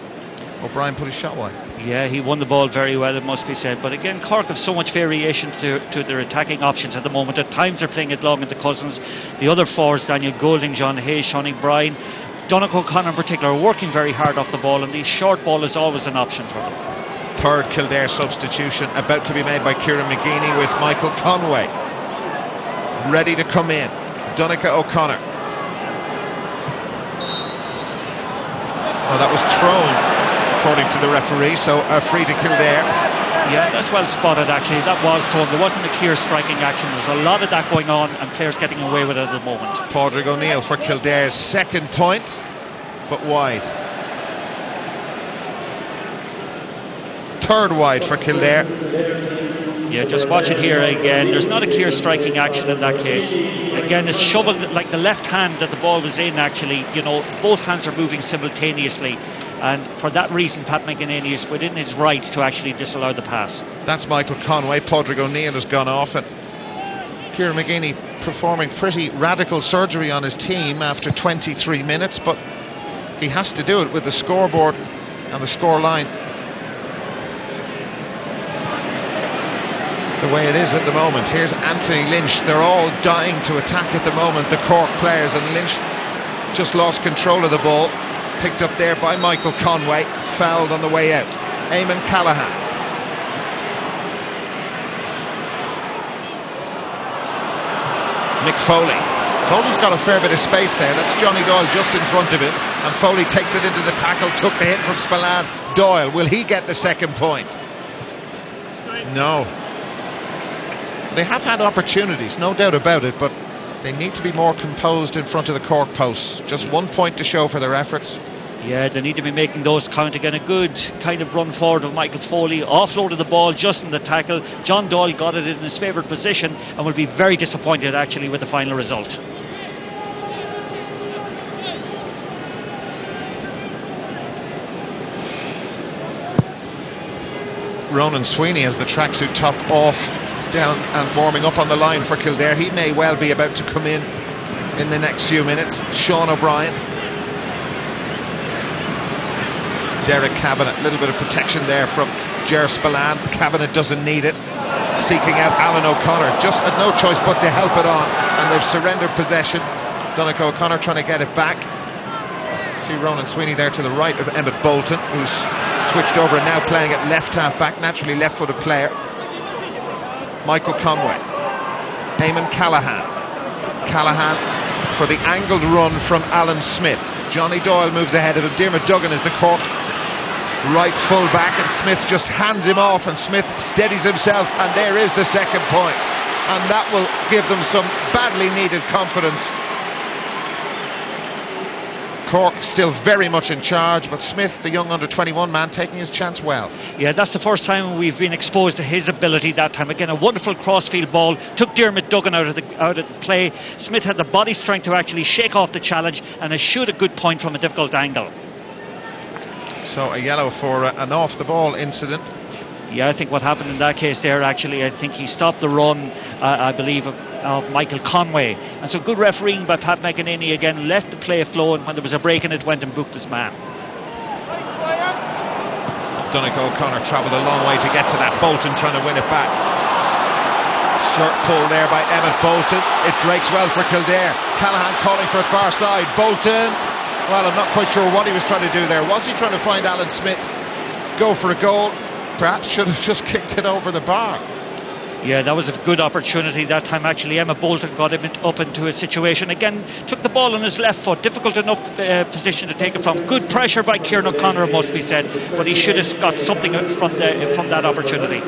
S10: O'Brien put his shot wide.
S2: Yeah, he won the ball very well, it must be said. But again, Cork have so much variation to their attacking options at the moment. At times they're playing it long at the Cousins. The other forwards, Daniel Goulding, John Hayes, Shawnee O'Brien, Donncha O'Connor in particular, are working very hard off the ball, and the short ball is always an option for them.
S10: Third Kildare substitution about to be made by Kieran McGeeney, with Michael Conway ready to come in. Donncha O'Connor. Oh, that was thrown, according to the referee, so a free to Kildare.
S2: Yeah, that's well spotted actually. That was thrown. There wasn't a clear striking action. There's a lot of that going on, and players getting away with it at the moment.
S10: Padraig O'Neill for Kildare's second point, but wide. Third wide for Kildare.
S2: Yeah, just watch it here again. There's not a clear striking action in that case. Again, it's shoveled like the left hand that the ball was in, actually. You know, both hands are moving simultaneously. And for that reason, Pat McEnany is within his rights to actually disallow the pass.
S10: That's Michael Conway. Padraig O'Neill has gone off, and Kieran McGeeney performing pretty radical surgery on his team after 23 minutes, but he has to do it with the scoreboard and the score line the way it is at the moment. Here's Anthony Lynch. They're all dying to attack at the moment, the Cork players, and Lynch just lost control of the ball. Picked up there by Michael Conway, fouled on the way out. Eamon Callaghan. Mick Foley. Foley's got a fair bit of space there. That's Johnny Doyle just in front of him, and Foley takes it into the tackle, took the hit from Spillane. Doyle, will he get the second point? No. They have had opportunities, no doubt about it, but they need to be more composed in front of the Cork posts. Just 1 point to show for their efforts.
S2: Yeah, they need to be making those count again. A good kind of run forward of Michael Foley, offloaded the ball just in the tackle. John Doyle got it in his favourite position and will be very disappointed actually with the final result.
S10: Ronan Sweeney has the tracksuit top off, down and warming up on the line for Kildare. He may well be about to come in the next few minutes. Sean O'Brien. Derek Kavanagh, a little bit of protection there from Ger Spillane. Kavanagh doesn't need it. Seeking out Alan O'Connor, just had no choice but to help it on, and they've surrendered possession. Donnacha O'Connor trying to get it back. See Ronan Sweeney there to the right of Emmett Bolton, who's switched over and now playing at left half back, naturally left-footed player. Michael Conway. Eamon Callaghan. Callaghan for the angled run from Alan Smith. Johnny Doyle moves ahead of him. Diarmuid Duggan is the Cork right full back, and Smith just hands him off, and Smith steadies himself, and there is the second point, and that will give them some badly needed confidence. Cork still very much in charge, but Smith, the young under-21 man, taking his chance well.
S2: Yeah, that's the first time we've been exposed to his ability that time. Again, a wonderful crossfield ball, took Diarmuid Duggan out of the play. Smith had the body strength to actually shake off the challenge and has shoot a good point from a difficult angle.
S10: So a yellow for an off-the-ball incident.
S2: Yeah, I think what happened in that case there, actually, I think he stopped the run, I believe, of Michael Conway. And so good refereeing by Pat McEnany again, let the play flow, and when there was a break in it, went and booked his man.
S10: Donnacha O'Connor travelled a long way to get to that. Bolton trying to win it back. Short pull there by Emmett Bolton. It breaks well for Kildare. Callaghan calling for it far side. Bolton, well, I'm not quite sure what he was trying to do there. Was he trying to find Alan Smith, go for a goal? Perhaps should have just kicked it over the bar.
S2: Yeah, that was a good opportunity that time. Actually, Emma Bolton got him up into a situation. Again, took the ball on his left foot. Difficult enough position to take it from. Good pressure by Kieran O'Connor, must be said. But he should have got something from that opportunity.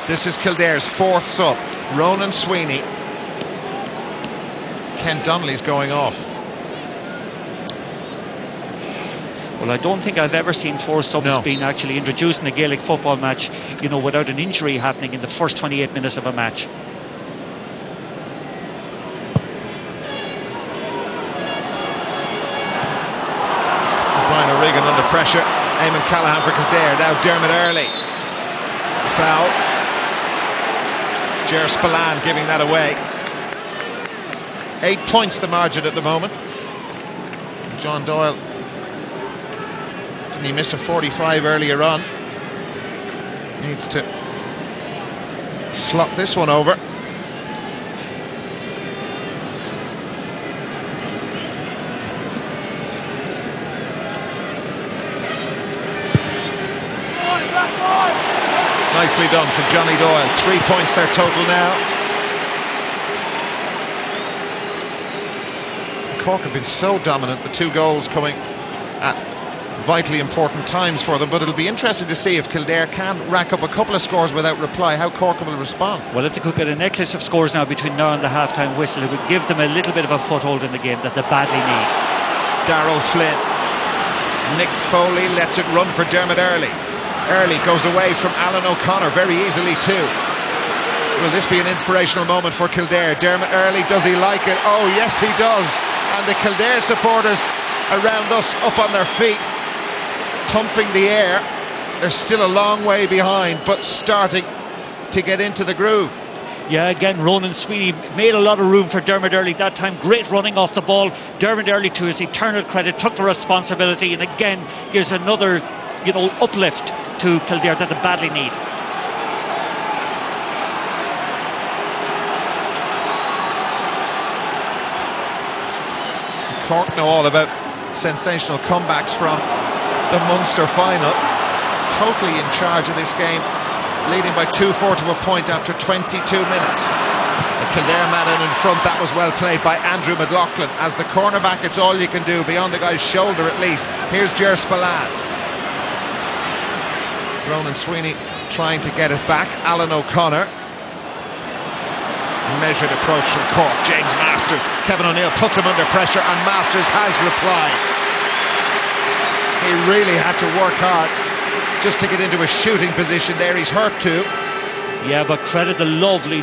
S10: This is Kildare's fourth sub. Ronan Sweeney. Ken Donnelly's going off.
S2: Well, I don't think I've ever seen four subs being actually introduced in a Gaelic football match, without an injury happening in the first 28 minutes of a match.
S10: Brian O'Regan under pressure. Eamon Callaghan for Kildare. Now Dermot Early. Foul. Ger Spillane giving that away. 8 points the margin at the moment. John Doyle. He missed a 45 earlier on. Needs to slot this one over. Nicely done for Johnny Doyle. 3 points their total now. Cork have been so dominant. The 2 goals coming at vitally important times for them, but it'll be interesting to see if Kildare can rack up a couple of scores without reply, how Cork will respond.
S2: Well, if they could get a necklace of scores now between now and the half-time whistle, it would give them a little bit of a foothold in the game that they badly need.
S10: Darryl Flynn. Nick Foley lets it run for Dermot Early. Early goes away from Alan O'Connor very easily too. Will this be an inspirational moment for Kildare? Dermot Early, does he like it? Oh yes, he does. And the Kildare supporters around us up on their feet, thumping the air. They're still a long way behind, but starting to get into the groove.
S2: Yeah, again, Ronan Sweeney made a lot of room for Dermot Early that time. Great running off the ball. Dermot Early, to his eternal credit, took the responsibility and again gives another, uplift to Kildare that they badly need.
S10: Cork know all about sensational comebacks from the Munster final. Totally in charge of this game, leading by 2-4 to a point after 22 minutes. The Kildare man in front, that was well played by Andrew McLaughlin. As the cornerback, it's all you can do, beyond the guy's shoulder at least. Here's Ger Spillane. Ronan Sweeney trying to get it back. Alan O'Connor. Measured approach from Cork. James Masters. Kevin O'Neill puts him under pressure, and Masters has replied. He really had to work hard just to get into a shooting position there. He's hurt too.
S2: Yeah, but credit the lovely,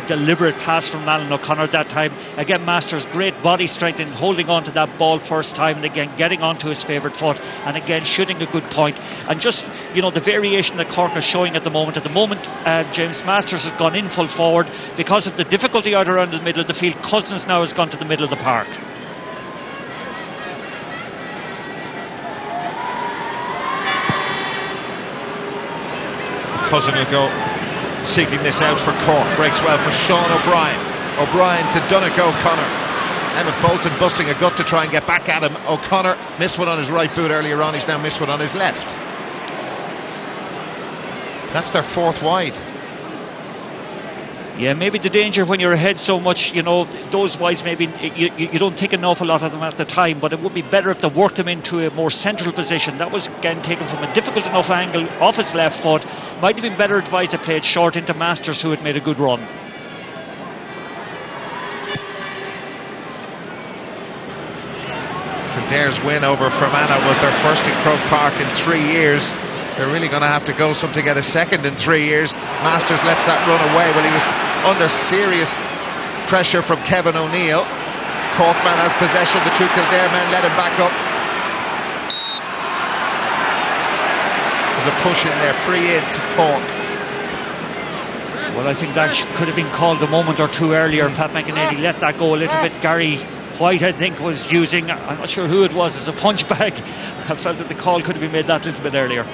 S2: deliberate pass from Alan O'Connor that time. Again, Masters, great body strength in holding on to that ball first time, and again getting onto his favourite foot, and again shooting a good point. And just, the variation that Cork is showing at the moment. James Masters has gone in full forward because of the difficulty out around the middle of the field. Cousins now has gone to the middle of the park.
S10: Cousin will go seeking this out for Cork. Breaks well for Sean O'Brien. O'Brien to Donegal O'Connor. Emmett Bolton busting a gut to try and get back at him. O'Connor missed one on his right boot earlier on. He's now missed one on his left. That's their fourth wide.
S2: Yeah, maybe the danger when you're ahead so much, those wides, maybe you don't think an awful lot of them at the time, but it would be better if they worked them into a more central position. That was again taken from a difficult enough angle off his left foot. Might have been better advised to play it short into Masters, who had made a good run.
S10: Kildare's win over Fermanagh was their first in Croke Park in 3 years. They're really going to have to go some to get a second in 3 years. Masters lets that run away. Well, he was under serious pressure from Kevin O'Neill. Corkman has possession. The two Kildare men let him back up. There's a push in there, free in to Cork.
S2: Well, I think that could have been called a moment or two earlier. Pat McEnany let that go a little bit. Gary White, I think, was using, I'm not sure who it was, as a punch bag. I felt that the call could have been made that little bit earlier.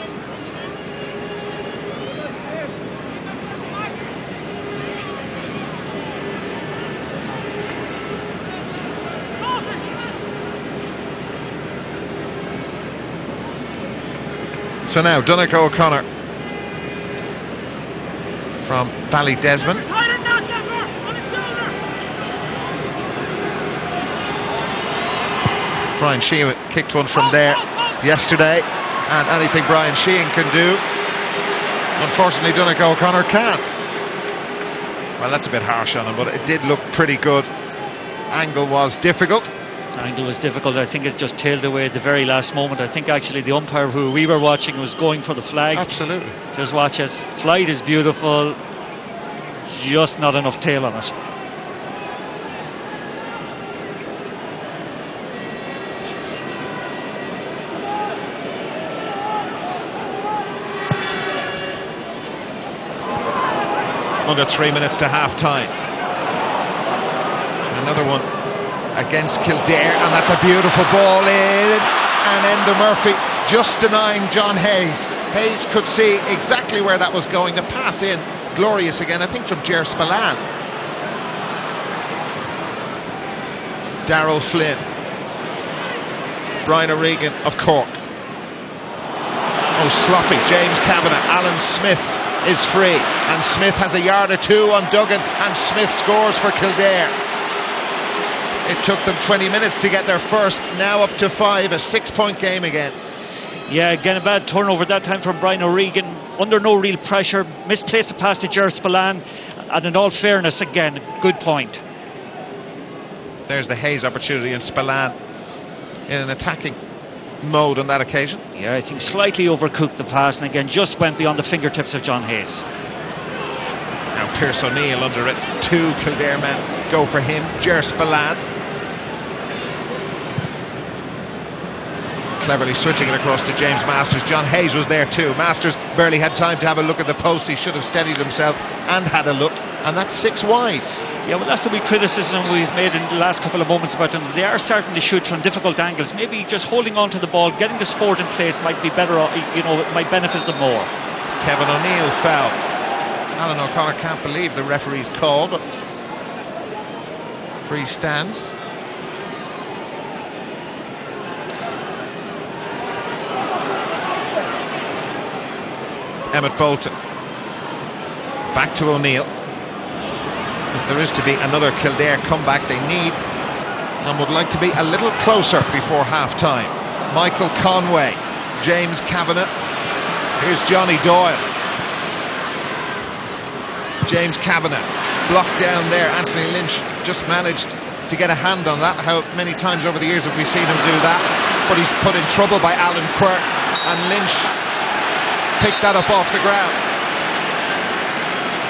S10: So now Donegal O'Connor from Ballydesmond. Brian Sheehan kicked one from there yesterday, and anything Brian Sheehan can do, unfortunately Donegal O'Connor can't. Well, that's a bit harsh on him, but it did look pretty good. Angle was difficult.
S2: Angle was difficult. I think it just tailed away at the very last moment. I think actually the umpire who we were watching was going for the flag.
S10: Absolutely.
S2: Just watch it. Flight is beautiful, just not enough tail on it.
S10: Under 3 minutes to half time. Another one against Kildare, and that's a beautiful ball in, and Enda Murphy just denying John Hayes. Hayes could see exactly where that was going. The pass in, glorious again, I think from Ger Spillane. Darrell Flynn. Brian O'Regan of Cork. Oh, sloppy. James Kavanagh. Alan Smith is free, and Smith has a yard or two on Duggan, and Smith scores for Kildare. It took them 20 minutes to get their first, now up to 5, a 6-point game again.
S2: Yeah, again a bad turnover that time from Brian O'Regan, under no real pressure, misplaced the pass to Ger Spillane, and in all fairness, again, good point.
S10: There's the Hayes opportunity, and Spillane in an attacking mode on that occasion.
S2: Yeah, I think slightly overcooked the pass, and again just went beyond the fingertips of John Hayes.
S10: Now Pierce O'Neill under it. Two Kildare men go for him. Ger Spillane cleverly switching it across to James Masters. John Hayes was there too. Masters barely had time to have a look at the post. He should have steadied himself and had a look, and that's 6 wides.
S2: Yeah, well, that's the wee criticism we've made in the last couple of moments about them. They are starting to shoot from difficult angles. Maybe just holding on to the ball, getting the sport in place might be better, it might benefit them more.
S10: Kevin O'Neill foul. Alan O'Connor can't believe the referee's call, but free stands. Emmett Bolton. Back to O'Neill. If there is to be another Kildare comeback, they need and would like to be a little closer before half-time. Michael Conway, James Kavanagh. Here's Johnny Doyle. James Kavanagh blocked down there. Anthony Lynch just managed to get a hand on that. How many times over the years have we seen him do that? But he's put in trouble by Alan Quirk, and Lynch picked that up off the ground.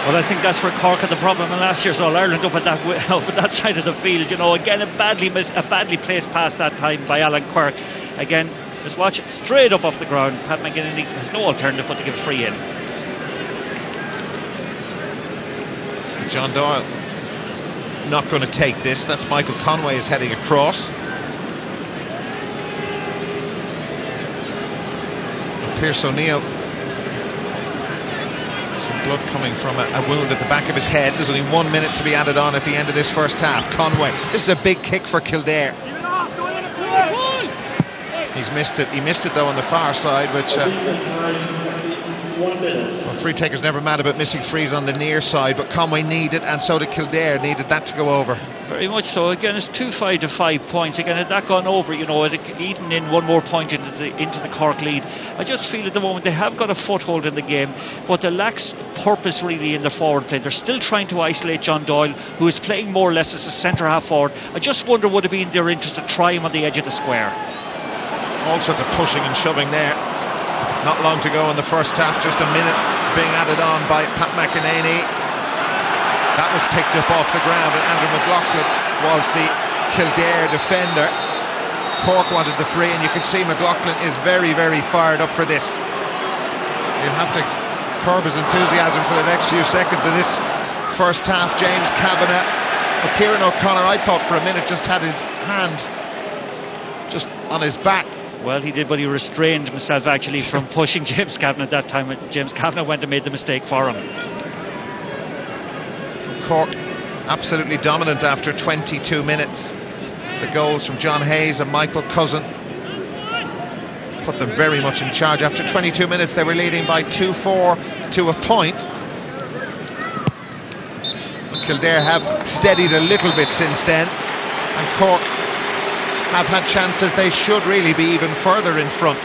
S2: Well, I think that's where Cork had the problem in last year's All-Ireland up at that side of the field. You know, again, a badly placed pass that time by Alan Quirk. Again, just watch it straight up off the ground. Pat McGinnity has no alternative but to give a free in.
S10: John Doyle not going to take this. That's Michael Conway is heading across. Pierce O'Neill, some blood coming from a wound at the back of his head. There's only 1 minute to be added on at the end of this first half. Conway, this is a big kick for Kildare. He's missed it. He missed it though on the far side, which well, free takers never mad about missing frees on the near side, but Conway needed, and so did Kildare, needed that to go over.
S2: Very much so. Again, it's 2-5 to 5 points. Again, had that gone over, you know, eaten in one more point into the Cork lead. I just feel at the moment they have got a foothold in the game, but they lacks purpose really in the forward play. They're still trying to isolate John Doyle, who is playing more or less as a centre half forward. I just wonder would it be in their interest to try him on the edge of the square.
S10: All sorts of pushing and shoving there. Not long to go in the first half, just a minute being added on by Pat McInerney. That was picked up off the ground, and Andrew McLaughlin was the Kildare defender. Cork wanted the free, and you can see McLaughlin is very, very fired up for this. He'll have to curb his enthusiasm for the next few seconds of this first half. James Kavanagh. Kieran O'Connor, I thought for a minute, just had his hand just on his back.
S2: Well, he did, but he restrained himself actually from pushing James Kavanagh at that time. James Kavanagh went and made the mistake for him.
S10: Cork absolutely dominant after 22 minutes. The goals from John Hayes and Michael Cousin put them very much in charge. After 22 minutes they were leading by 2-4 to a point. But Kildare have steadied a little bit since then, and Cork have had chances. They should really be even further in front.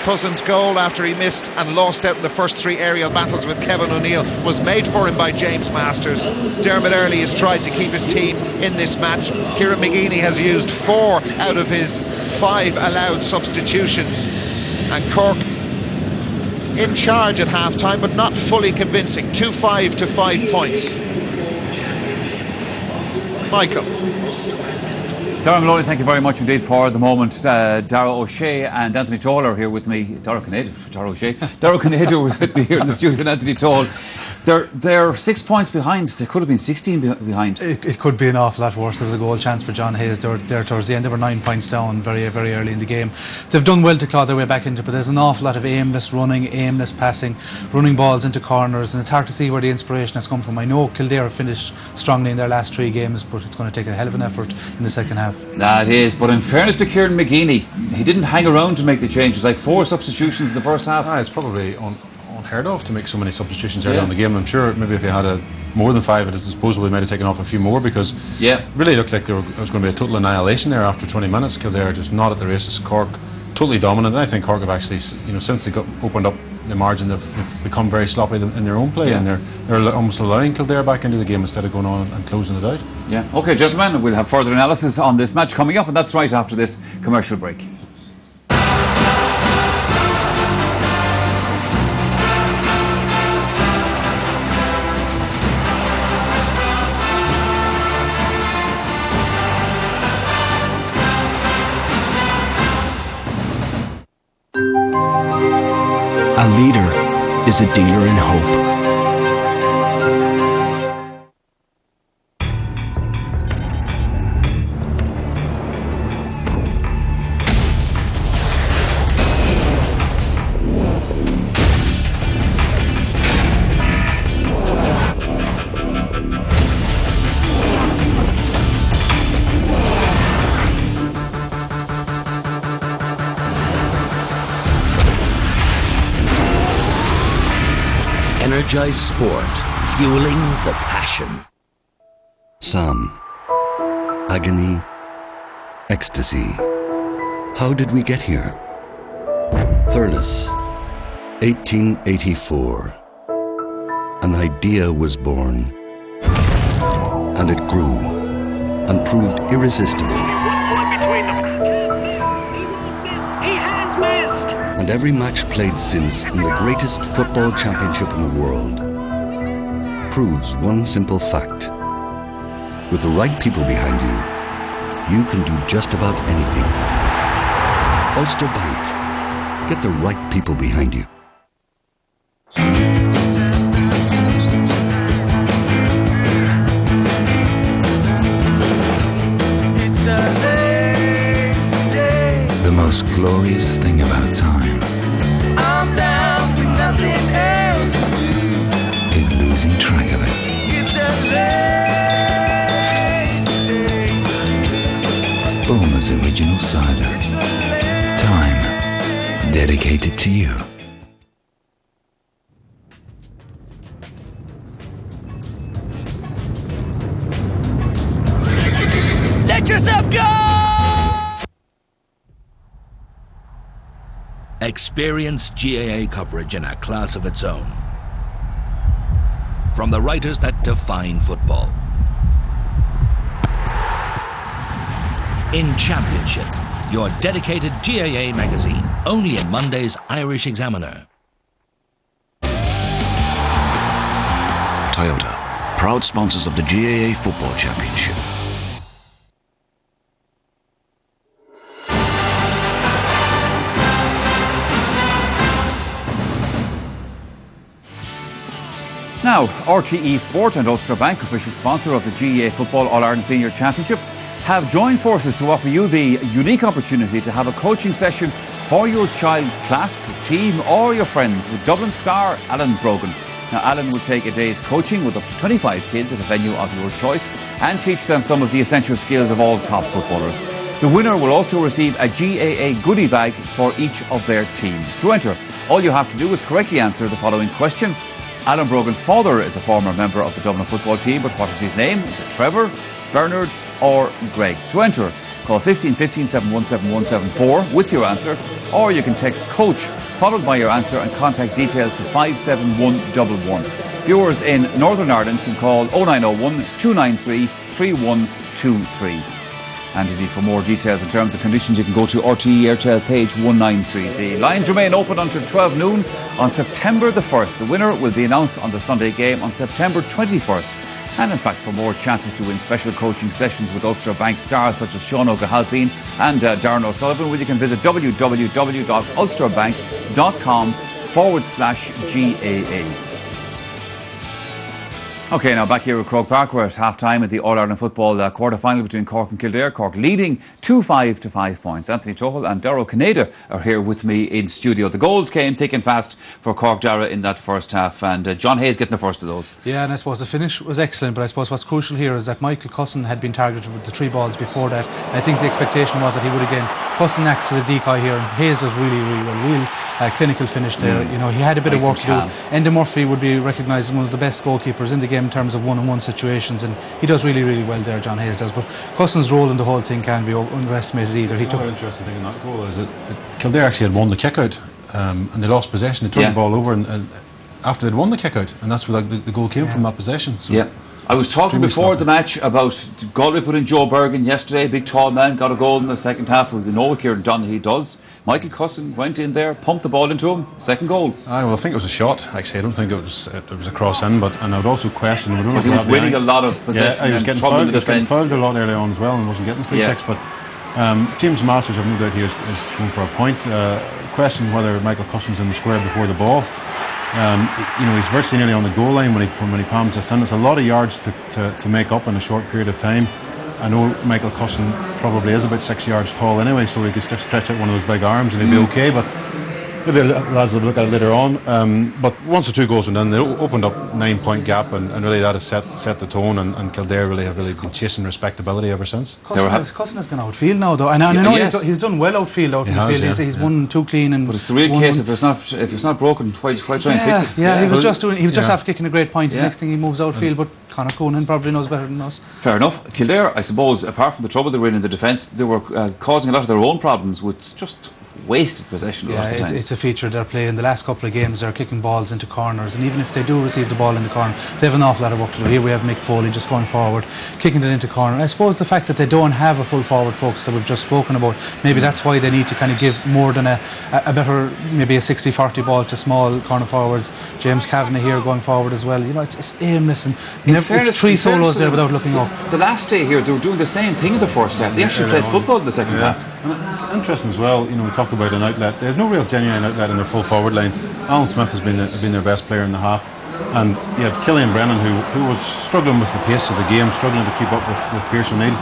S10: Cousin's goal after he missed and lost out in the first three aerial battles with Kevin O'Neill was made for him by James Masters. Dermot Earley has tried to keep his team in this match. Kieran McGeeney has used 4 out of his 5 allowed substitutions, and Cork in charge at half-time, but not fully convincing. 2-5 to 5 points. Michael.
S7: Darren Maloney, thank you very much indeed for the moment. Dara O'Shea and Anthony Toll are here with me. Dara Canado was with me here in the studio, and Anthony Toll. They're 6 points behind. They could have been 16 behind.
S8: It could be an awful lot worse. There was a goal chance for John Hayes there towards the end. They were 9 points down very, very early in the game. They've done well to claw their way back into it, but there's an awful lot of aimless running, aimless passing, running balls into corners, and it's hard to see where the inspiration has come from. I know Kildare have finished strongly in their last 3 games, but it's going to take a hell of an effort in the second half.
S7: That is, but in fairness to Kieran McGeeney, he didn't hang around to make the changes. Like 4 substitutions in the first half.
S9: It's probably unheard of to make so many substitutions early on in the game. I'm sure maybe if he had more than 5 at his disposal, he might have taken off a few more, because it really looked like there was going to be a total annihilation there after 20 minutes. Kildare just not at the races. Cork totally dominant, and I think Cork have actually, since they opened up the margin, they've become very sloppy in their own play, and they're almost allowing Kildare back into the game instead of going on and closing it out.
S7: Yeah. Okay, gentlemen, we'll have further analysis on this match coming up, and that's right after this commercial break.
S12: A leader is a dealer in hope.
S18: Energize sport, fueling the passion.
S17: Sam. Agony. Ecstasy. How did we get here? Thurles. 1884. An idea was born. And it grew. And proved irresistible. And every match played since in the greatest football championship in the world proves one simple fact. With the right people behind you, you can do just about anything. Ulster Bank. Get the right people behind you.
S19: The most glorious thing about time
S14: I'm down with nothing else to do.
S19: is losing track of it.
S14: It's a lazy day.
S19: Bulmer's original cider. Time dedicated to you.
S14: Let yourself go!
S18: Experience GAA coverage in a class of its own. From the writers that define football. In Championship, your dedicated GAA magazine, only in Monday's Irish Examiner.
S6: Toyota, proud sponsors of the GAA Football Championship.
S7: Now, RTE Sport and Ulster Bank, official sponsor of the GAA Football All-Ireland Senior Championship, have joined forces to offer you the unique opportunity to have a coaching session for your child's class, team or your friends with Dublin star Alan Brogan. Now, Alan will take a day's coaching with up to 25 kids at a venue of your choice and teach them some of the essential skills of all top footballers. The winner will also receive a GAA goodie bag for each of their team. To enter, all you have to do is correctly answer the following question. Alan Brogan's father is a former member of the Dublin football team, but what is his name? Is it Trevor, Bernard or Greg? To enter, call 1515 717 174 with your answer, or you can text COACH followed by your answer and contact details to 57111. Viewers in Northern Ireland can call 0901 293 3123. And indeed, for more details and terms and conditions, you can go to RTE Airtel page 193. The lines remain open until 12 noon on September the 1st. The winner will be announced on the Sunday game on September 21st. And in fact, for more chances to win special coaching sessions with Ulster Bank stars such as Sean O'Gahalpine and Darren O'Sullivan, you can visit www.ulsterbank.com/GAA. OK, now back here at Croke Park, we're at half-time at the All-Ireland Football quarter-final between Cork and Kildare. Cork leading 2-5 to 5 points. Anthony Tuchel and Darragh Canada are here with me in studio. The goals came thick and fast for Cork, Darragh, in that first half, and John Hayes getting the first of those.
S8: Yeah, and I suppose the finish was excellent, but I suppose what's crucial here is that Michael Cusson had been targeted with the 3 balls before that. I think the expectation was that he would again. Cusson acts as a decoy here, and Hayes does really, really well. Real clinical finish there. You know, he had a bit of work to do. Enda Murphy would be recognised as one of the best goalkeepers in the game in terms of one-on-one situations, and he does really, really well there, John Hayes does. But Cusson's role in the whole thing can't be underestimated either. He took.
S9: The interesting thing in that goal is that Kildare actually had won the kick out, and they lost possession. They turned the ball over, and after they'd won the kick out, and that's where the goal came from, that possession. So
S7: I was talking before the match about Galway put in Joe Bergen yesterday, big tall man, got a goal in the second half. We know what Kieran Donaghy does. Michael Cusson went in there, pumped the ball into him, second goal.
S9: I think it was a shot. Actually, I don't think it was a cross in, and I would also question.
S7: But he was winning a lot of possession.
S9: He was getting fouled. He was getting fouled a lot early on as well, and wasn't getting free kicks. But James Masters, I've no doubt he is going for a point. Question whether Michael Cusson's in the square before the ball. He's virtually nearly on the goal line when he palms us in. It's a lot of yards to make up in a short period of time. I know Michael Cusson probably is about 6 yards tall anyway, so he could just stretch out one of those big arms and he'd be okay. But maybe lads will look at it later on. But once the 2 goals went in, they opened up 9-point gap, and really that has set the tone. And Kildare have really been chasing respectability ever since.
S8: Cousin has gone outfield now, though, and I know he's done well outfield. He's won 2 clean,
S7: but it's the real case. If it's not broken, why try and fix it?
S8: Yeah, he was just after kicking a great point. The next thing he moves outfield, but Conor Coonan probably knows better than us.
S7: Fair enough. Kildare, I suppose, apart from the trouble they were in the defence, they were causing a lot of their own problems with just wasted possession.
S8: It's a feature of their play. In the last couple of games, they're kicking balls into corners, and even if they do receive the ball in the corner, they have an awful lot of work to do. Here we have Mick Foley just going forward, kicking it into corner. I suppose the fact that they don't have a full forward focus that we've just spoken about, maybe that's why they need to kind of give more than a better, maybe a 60-40 ball to small corner forwards. James Kavanagh here going forward as well. It's aimless, and it's 3 solos there without looking up.
S7: The last day here, they were doing the same thing in the first half. They actually played football in the second half.
S9: And it's interesting as well, we talk about an outlet. They have no real genuine outlet in their full forward line. Alan Smith has been their best player in the half, and you have Killian Brennan who was struggling with the pace of the game, struggling to keep up with Pearse O'Neill.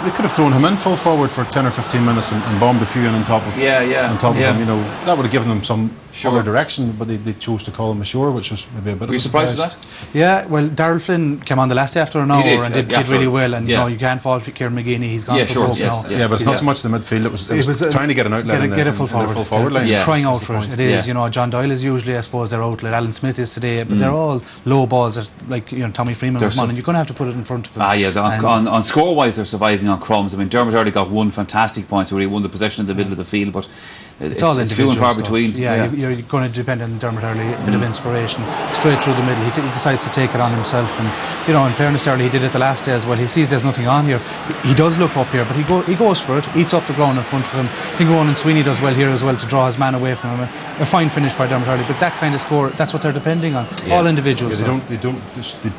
S9: They could have thrown him in full forward for 10 or 15 minutes and bombed a few in on top of him. That would have given them some other direction, but they chose to call him ashore, which was maybe a bit of a surprise.
S7: Were you surprised with that?
S8: Yeah, well, Darryl Flynn came on the last day after an hour and did really well, and you can't fault for Kieran McGeaney. He's gone for Croke now.
S9: Yeah, but it's not so much the midfield. It was trying to get an outlet
S8: get a full forward
S9: line.
S8: He's crying out for it. It is, John Doyle is usually, I suppose, their outlet. Alan Smith is today, but they're all low balls that, like Tommy Freeman was on, and you're going to have to put it in front of him.
S7: On score-wise, they're surviving on crumbs. I mean, Dermot already got 1 fantastic point where he won the possession in the middle of the field, but it's all few and far between.
S8: You're going to depend on Dermot Early, a bit of inspiration straight through the middle. He decides to take it on himself, and in fairness to Early, he did it the last day as well. He sees there's nothing on here. He does look up here, but he goes for it, eats up the ground in front of him. I think Ronan Sweeney does well here as well to draw his man away from him. A fine finish by Dermot Early, but that kind of score, that's what they're depending on. All individuals.
S9: They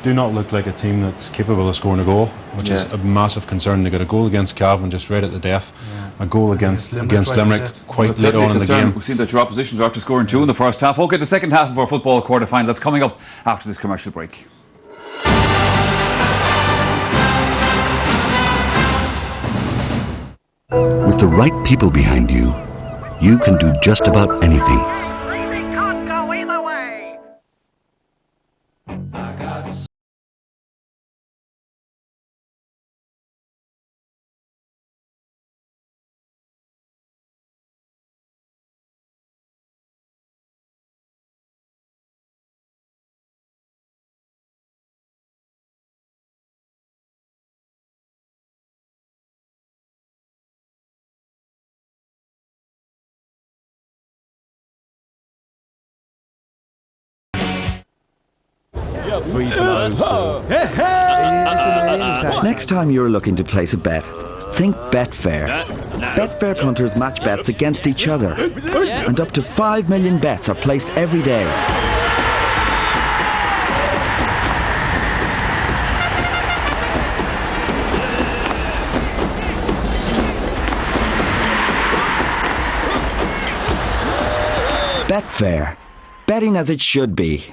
S9: do not look like a team that's capable of scoring a goal, which is a massive concern. They got a goal against Cavan just right at the death. A goal against Limerick quite late on in the game.
S7: We've seen that your oppositions are after scoring 2 in the first half. Okay, the second half of our football quarter-final that's coming up after this commercial break.
S17: With the right people behind you, you can do just about anything.
S20: Next time you're looking to place a bet, think Betfair. Betfair punters match bets against each other, and up to 5 million bets are placed every day. Betfair. Betting as it should be.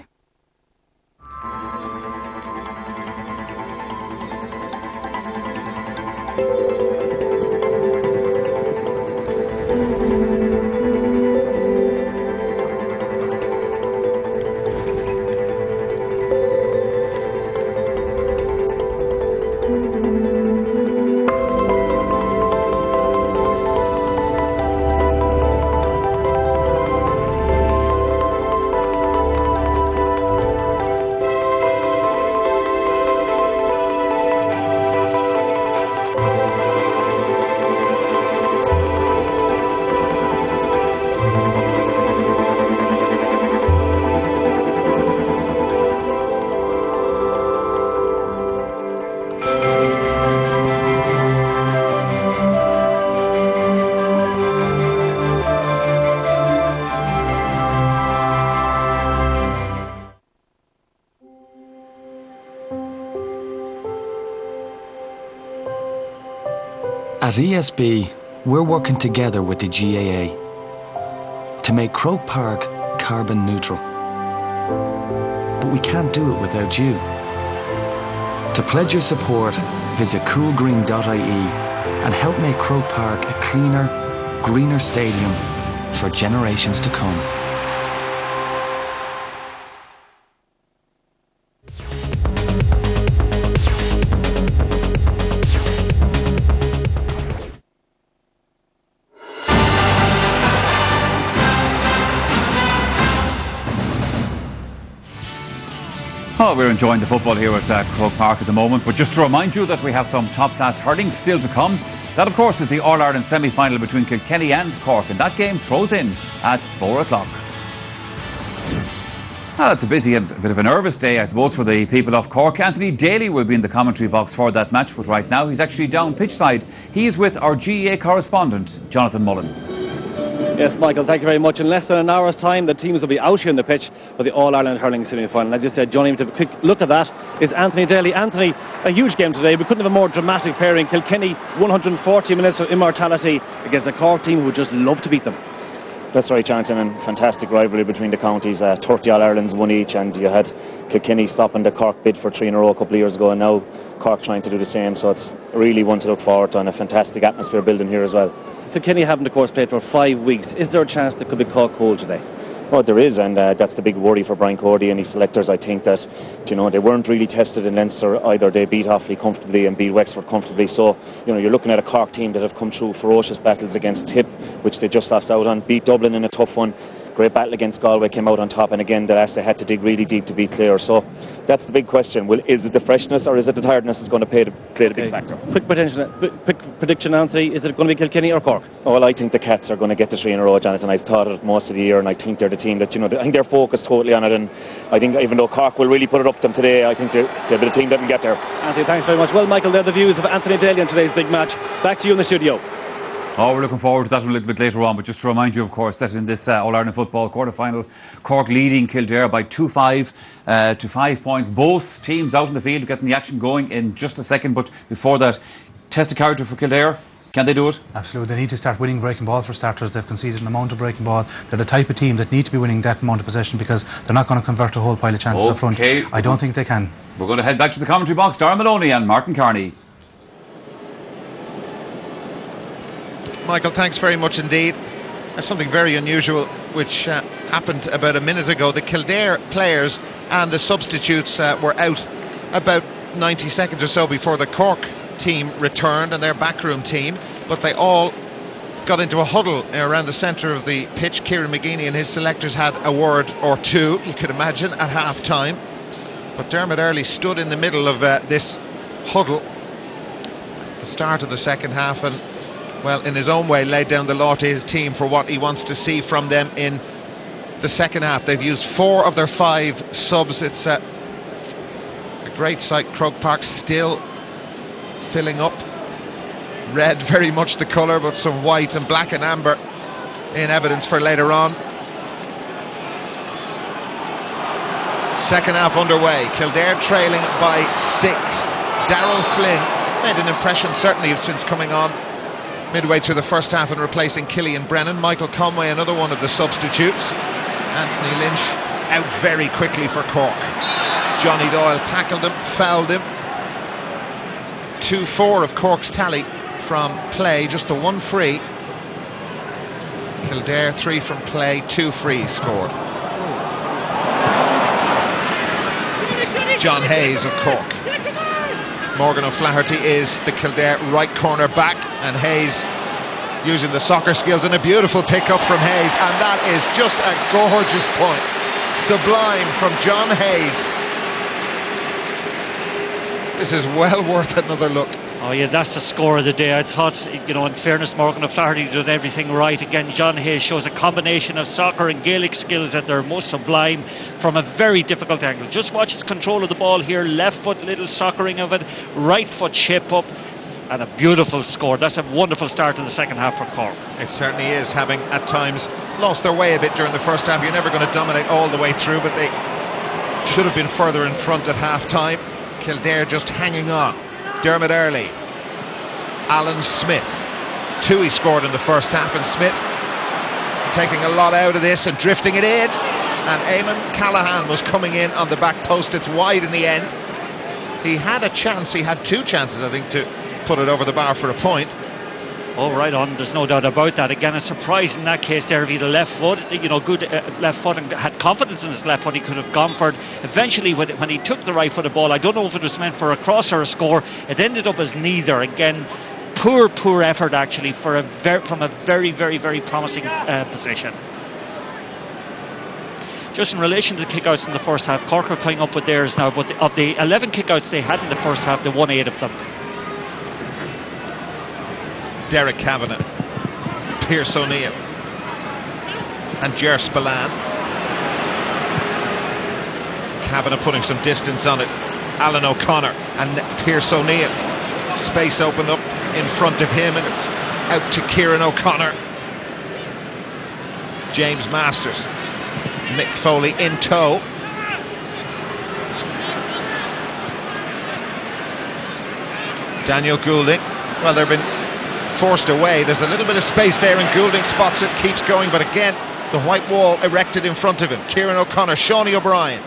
S19: At ESB, we're working together with the GAA to make Croke Park carbon neutral. But we can't do it without you. To pledge your support, visit coolgreen.ie and help make Croke Park a cleaner, greener stadium for generations to come.
S7: Oh, we're enjoying the football here at Croke Park at the moment, but just to remind you that we have some top-class hurling still to come. That, of course, is the All-Ireland semi-final between Kilkenny and Cork, and that game throws in at 4 o'clock. Well, it's a busy and a bit of a nervous day, I suppose, for the people of Cork. Anthony Daly will be in the commentary box for that match, but right now he's actually down pitchside. He is with our GAA correspondent, Jonathan Mullen.
S21: Yes, Michael, thank you very much. In less than an hour's time, the teams will be out here on the pitch for the All-Ireland hurling semi-final. As you said, Johnny, to have a quick look at that is Anthony Daly. Anthony, a huge game today. We couldn't have a more dramatic pairing. Kilkenny, 140 minutes of immortality against a Cork team who would just love to beat them.
S22: That's right, Jonathan, and fantastic rivalry between the counties. 30 All-Irelands, one each, and you had Kilkenny stopping the Cork bid for 3 in a row a couple of years ago, and now Cork trying to do the same, so it's really one to look forward to, and a fantastic atmosphere building here as well.
S21: Kilkenny haven't, of course, played for 5 weeks. Is there a chance there could be caught cold today?
S22: Well, there is, and that's the big worry for Brian Cody and his selectors. I think that, they weren't really tested in Leinster either. They beat Offaly comfortably and beat Wexford comfortably. So, you're looking at a Cork team that have come through ferocious battles against Tip, which they just lost out on, beat Dublin in a tough one. Great battle against Galway, came out on top, and again, they had to dig really deep to beat Clare. So that's the big question. Is it the freshness or is it the tiredness that's going to play the big factor?
S21: Quick prediction, Anthony. Is it going to be Kilkenny or Cork?
S22: Oh, well, I think the Cats are going to get the 3 in a row, Jonathan. I've thought of it most of the year, and I think they're the team that, I think they're focused totally on it, and I think even though Cork will really put it up to them today, I think they'll be the team that can get there.
S21: Anthony, thanks very much. Well, Michael, they're the views of Anthony Daly in today's big match. Back to you in the studio.
S7: Oh, we're looking forward to that a little bit later on, but just to remind you, of course, that in this All-Ireland football quarter-final, Cork leading Kildare by 2-5 to 5 points. Both teams out in the field getting the action going in just a second, but before that, test of character for Kildare. Can they do it?
S8: Absolutely. They need to start winning breaking ball for starters. They've conceded an amount of breaking ball. They're the type of team that need to be winning that amount of possession because they're not going to convert a whole pile of chances up front. I don't think they can.
S7: We're going to head back to the commentary box. Darren Maloney and Martin Carney.
S10: Michael, thanks very much indeed. There's something very unusual which happened about a minute ago. The Kildare players and the substitutes were out about 90 seconds or so before the Cork team returned, and their backroom team, but they all got into a huddle around the centre of the pitch. Kieran McGeeney and his selectors had a word or two, you could imagine, at half time, but Dermot Earley stood in the middle of this huddle at the start of the second half and, well, in his own way, laid down the law to his team for what he wants to see from them in the second half. They've used 4 of their 5 subs. It's a great sight. Croke Park still filling up. Red, very much the colour, but some white and black and amber in evidence for later on. Second half underway. Kildare trailing by 6. Darrell Flynn made an impression, certainly, since coming on midway through the first half and replacing Killian Brennan. Michael Conway, another one of the substitutes. Anthony Lynch out very quickly for Cork. Johnny Doyle tackled him, fouled him. 2-4 of Cork's tally from play, just the 1 free. Kildare 3 from play, 2 frees scored. John Hayes of Cork. Morgan O'Flaherty is the Kildare right corner back, and Hayes using the soccer skills, and a beautiful pick-up from Hayes, and that is just a gorgeous point. Sublime from John Hayes. This is well worth another look.
S2: Oh yeah, that's the score of the day. I thought, in fairness, Morgan O'Flaherty did everything right. Again, John Hayes shows a combination of soccer and Gaelic skills at their most sublime from a very difficult angle. Just watch his control of the ball here. Left foot, little soccering of it. Right foot shape up. And a beautiful score. That's a wonderful start to the second half for Cork.
S10: It certainly is, having at times lost their way a bit during the first half. You're never going to dominate all the way through, but they should have been further in front at half time. Kildare just hanging on. Dermot Earley, Alan Smith. 2 he scored in the first half, and Smith taking a lot out of this and drifting it in, and Eamon Callaghan was coming in on the back post. It's wide in the end. He had a chance, he had 2 chances I think to put it over the bar for a point.
S2: Oh, right on. There's no doubt about that. Again, a surprise in that case there. If he had a left foot, good left foot and had confidence in his left foot, he could have gone for it. Eventually, when he took the right footed ball, I don't know if it was meant for a cross or a score. It ended up as neither. Again, poor effort actually from a very, very, very promising position. Just in relation to the kickouts in the first half, Cork are coming up with theirs now, but of the 11 kickouts they had in the first half, they won 8 of them.
S10: Derek Kavanagh, Pierce O'Neill and Ger Spillane. Kavanagh putting some distance on it. Alan O'Connor and Pierce O'Neill. Space opened up in front of him and it's out to Kieran O'Connor. James Masters. Mick Foley in tow. Daniel Goulding. Well, they've been forced away. There's a little bit of space there and Goulding spots it, keeps going, but again the white wall erected in front of him. Kieran O'Connor, Shawnee O'Brien,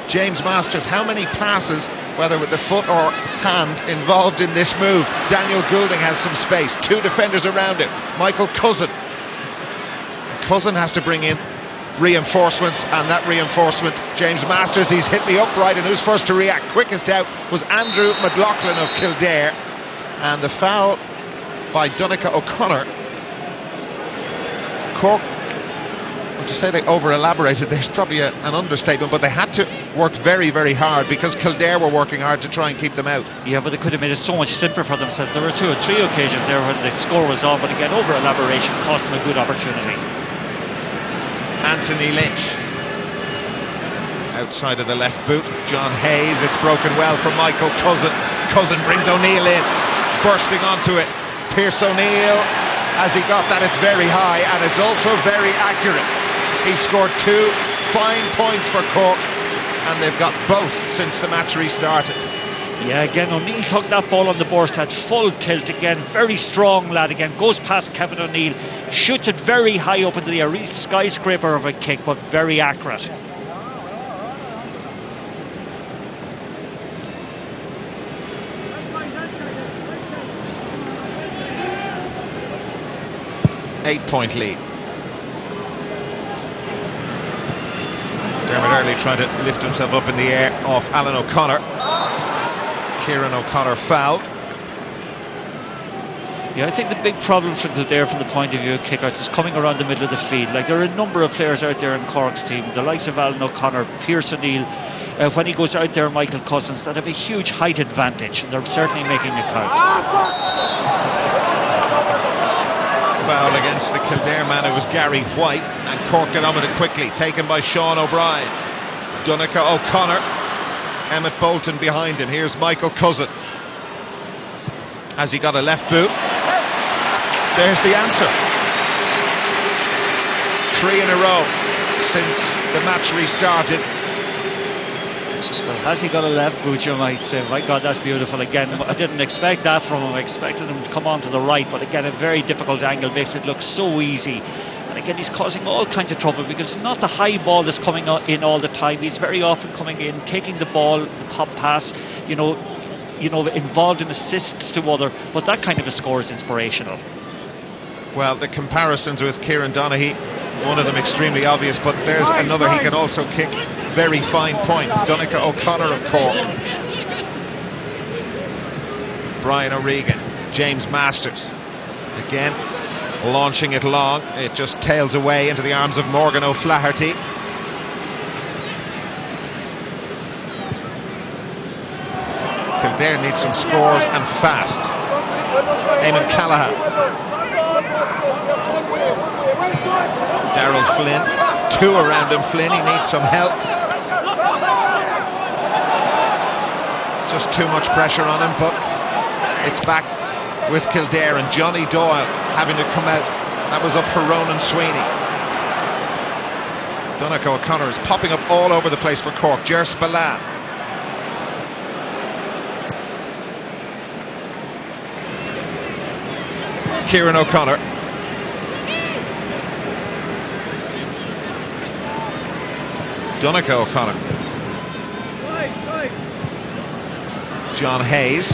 S10: James Masters. How many passes, whether with the foot or hand, involved in this move? Daniel Goulding has some space, 2 defenders around him. Michael Cousin has to bring in reinforcements, and that reinforcement, James Masters, he's hit the upright, and who's first to react? Quickest out was Andrew McLaughlin of Kildare, and the foul by Donncha O'Connor. Cork, to say they over-elaborated, there's probably an understatement, but they had to work very, very hard because Kildare were working hard to try and keep them out.
S2: Yeah, but they could have made it so much simpler for themselves. There were 2 or 3 occasions there when the score was on, but again, over-elaboration cost them a good opportunity.
S10: Anthony Lynch outside of the left boot. John Hayes, it's broken well from Michael Cousin. Cousin brings O'Neill in, bursting onto it. Pierce O'Neill, as he got that, it's very high and it's also very accurate. He scored 2 fine points for Cork, and they've got both since the match restarted.
S2: Yeah, again, O'Neill took that ball on the burst at full tilt again. Very strong lad again. Goes past Kevin O'Neill, shoots it very high up into the air. Real skyscraper of a kick, but very accurate.
S10: Eight-point lead. Dermot Earley trying to lift himself up in the air off Alan O'Connor. Kieran O'Connor fouled.
S2: Yeah, I think the big problem for Kildare from the point of view of kickouts is coming around the middle of the field. Like, there are a number of players out there in Cork's team, the likes of Alan O'Connor, Pierce O'Neill, when he goes out there, Michael Cousins, that have a huge height advantage, and they're certainly making it count.
S10: Foul against the Kildare man, it was Gary White, and Cork get on with it quickly, taken by Sean O'Brien. Donncha O'Connor, Emmett Bolton behind him. Here's Michael Cousin. Has he got a left boot? There's the answer. 3 in a row since the match restarted.
S2: Well, has he got a left boot, you might say? My God, that's beautiful. Again, I didn't expect that from him. I expected him to come on to the right, but again, a very difficult angle makes it look so easy. And again, he's causing all kinds of trouble because it's not the high ball that's coming in all the time. He's very often coming in, taking the ball, the pop pass, involved in assists to other, but that kind of a score is inspirational.
S10: Well, the comparisons with Kieran Donaghy, one of them extremely obvious, but there's another. He can also kick very fine points. Donncha O'Connor of Cork. Brian O'Regan, James Masters. Again, launching it long. It just tails away into the arms of Morgan O'Flaherty. Kildare needs some scores and fast. Eamon Callaghan. Darryl Flynn, 2 around him. Flynn, he needs some help. Just too much pressure on him, but it's back with Kildare, and Johnny Doyle having to come out. That was up for Ronan Sweeney. Donncha O'Connor is popping up all over the place for Cork. Ger Spillane. Kieran O'Connor. Donncha O'Connor. John Hayes.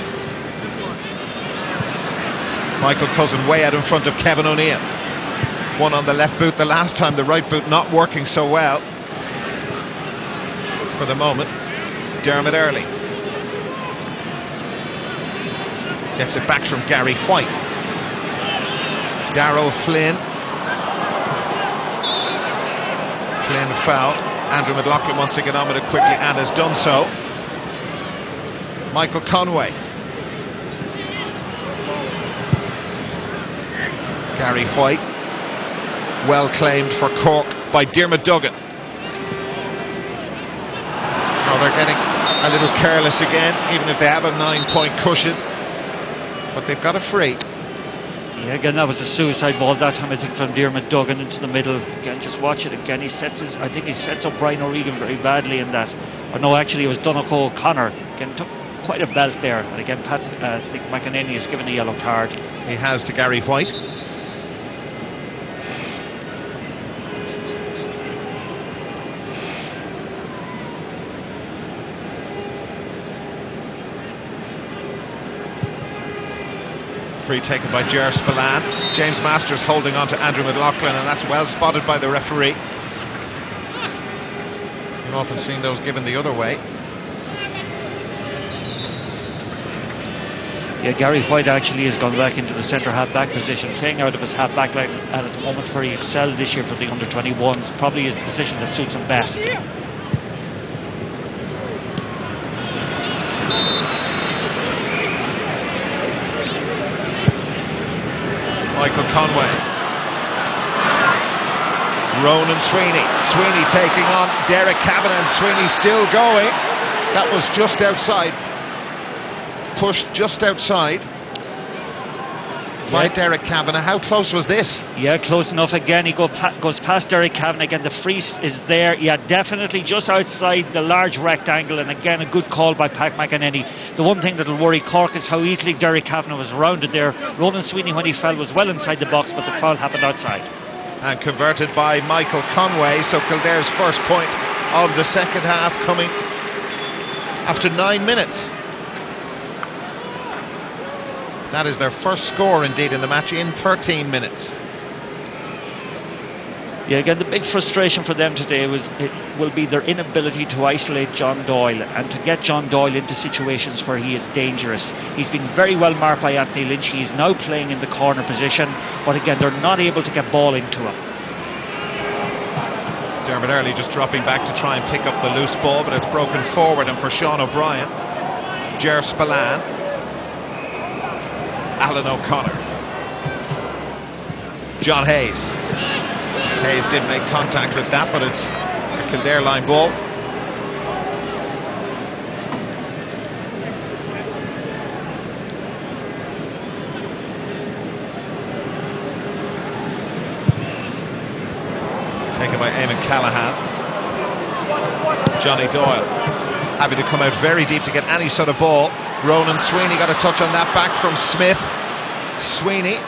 S10: Michael Cousin way out in front of Kevin O'Neill. One on the left boot the last time, the right boot not working so well for the moment. Dermot Earley gets it back from Gary White. Darrell Flynn. Flynn fouled. Andrew McLaughlin wants to get on with it quickly and has done so. Michael Conway. Gary White. Well claimed for Cork by Dermot Duggan. Oh, they're getting a little careless again, even if they have a 9-point cushion. But they've got a free.
S2: Yeah, again, that was a suicide ball that time, I think, from Dermot Duggan into the middle. Again, just watch it again. I think he sets up Brian O'Regan very badly in that. Or no, actually, it was Donegal O'Connor. Again, took quite a belt there. And again, I think McEnany has given a yellow card.
S10: He has to Gary White. Free taken by Ger Spillane. James Masters holding on to Andrew McLaughlin, and that's well spotted by the referee. You've often seen those given the other way.
S2: Yeah, Gary White actually has gone back into the centre half-back position, playing out of his half-back line at the moment where he excelled this year for the under-21s. Probably is the position that suits him best.
S10: Michael Conway. Ronan Sweeney. Sweeney taking on Derek Kavanagh, and Sweeney still going. That was just outside. Pushed just outside by Derek Kavanagh. How close was this?
S2: Yeah, close enough. Again, he goes past Derek Kavanagh. Again, the free is there. Yeah, definitely just outside the large rectangle. And again, a good call by Pat McEnany. The one thing that will worry Cork is how easily Derek Kavanagh was rounded there. Ronan Sweeney, when he fell, was well inside the box, but the foul happened outside.
S10: And converted by Michael Conway. So Kildare's first point of the second half coming after 9 minutes. That is their first score, indeed, in the match in 13 minutes.
S2: Yeah, again, the big frustration for them today will be their inability to isolate John Doyle and to get John Doyle into situations where he is dangerous. He's been very well marked by Anthony Lynch. He's now playing in the corner position, but again, they're not able to get ball into him.
S10: Dermot Earley just dropping back to try and pick up the loose ball, but it's broken forward, and for Sean O'Brien, Ger Spillane, Alan O'Connor, John Hayes. Hayes did make contact with that, but it's a Kildare line ball. Taken by Eamon Callaghan. Johnny Doyle having to come out very deep to get any sort of ball. Ronan Sweeney got a touch on that back from Smith. Sweeney.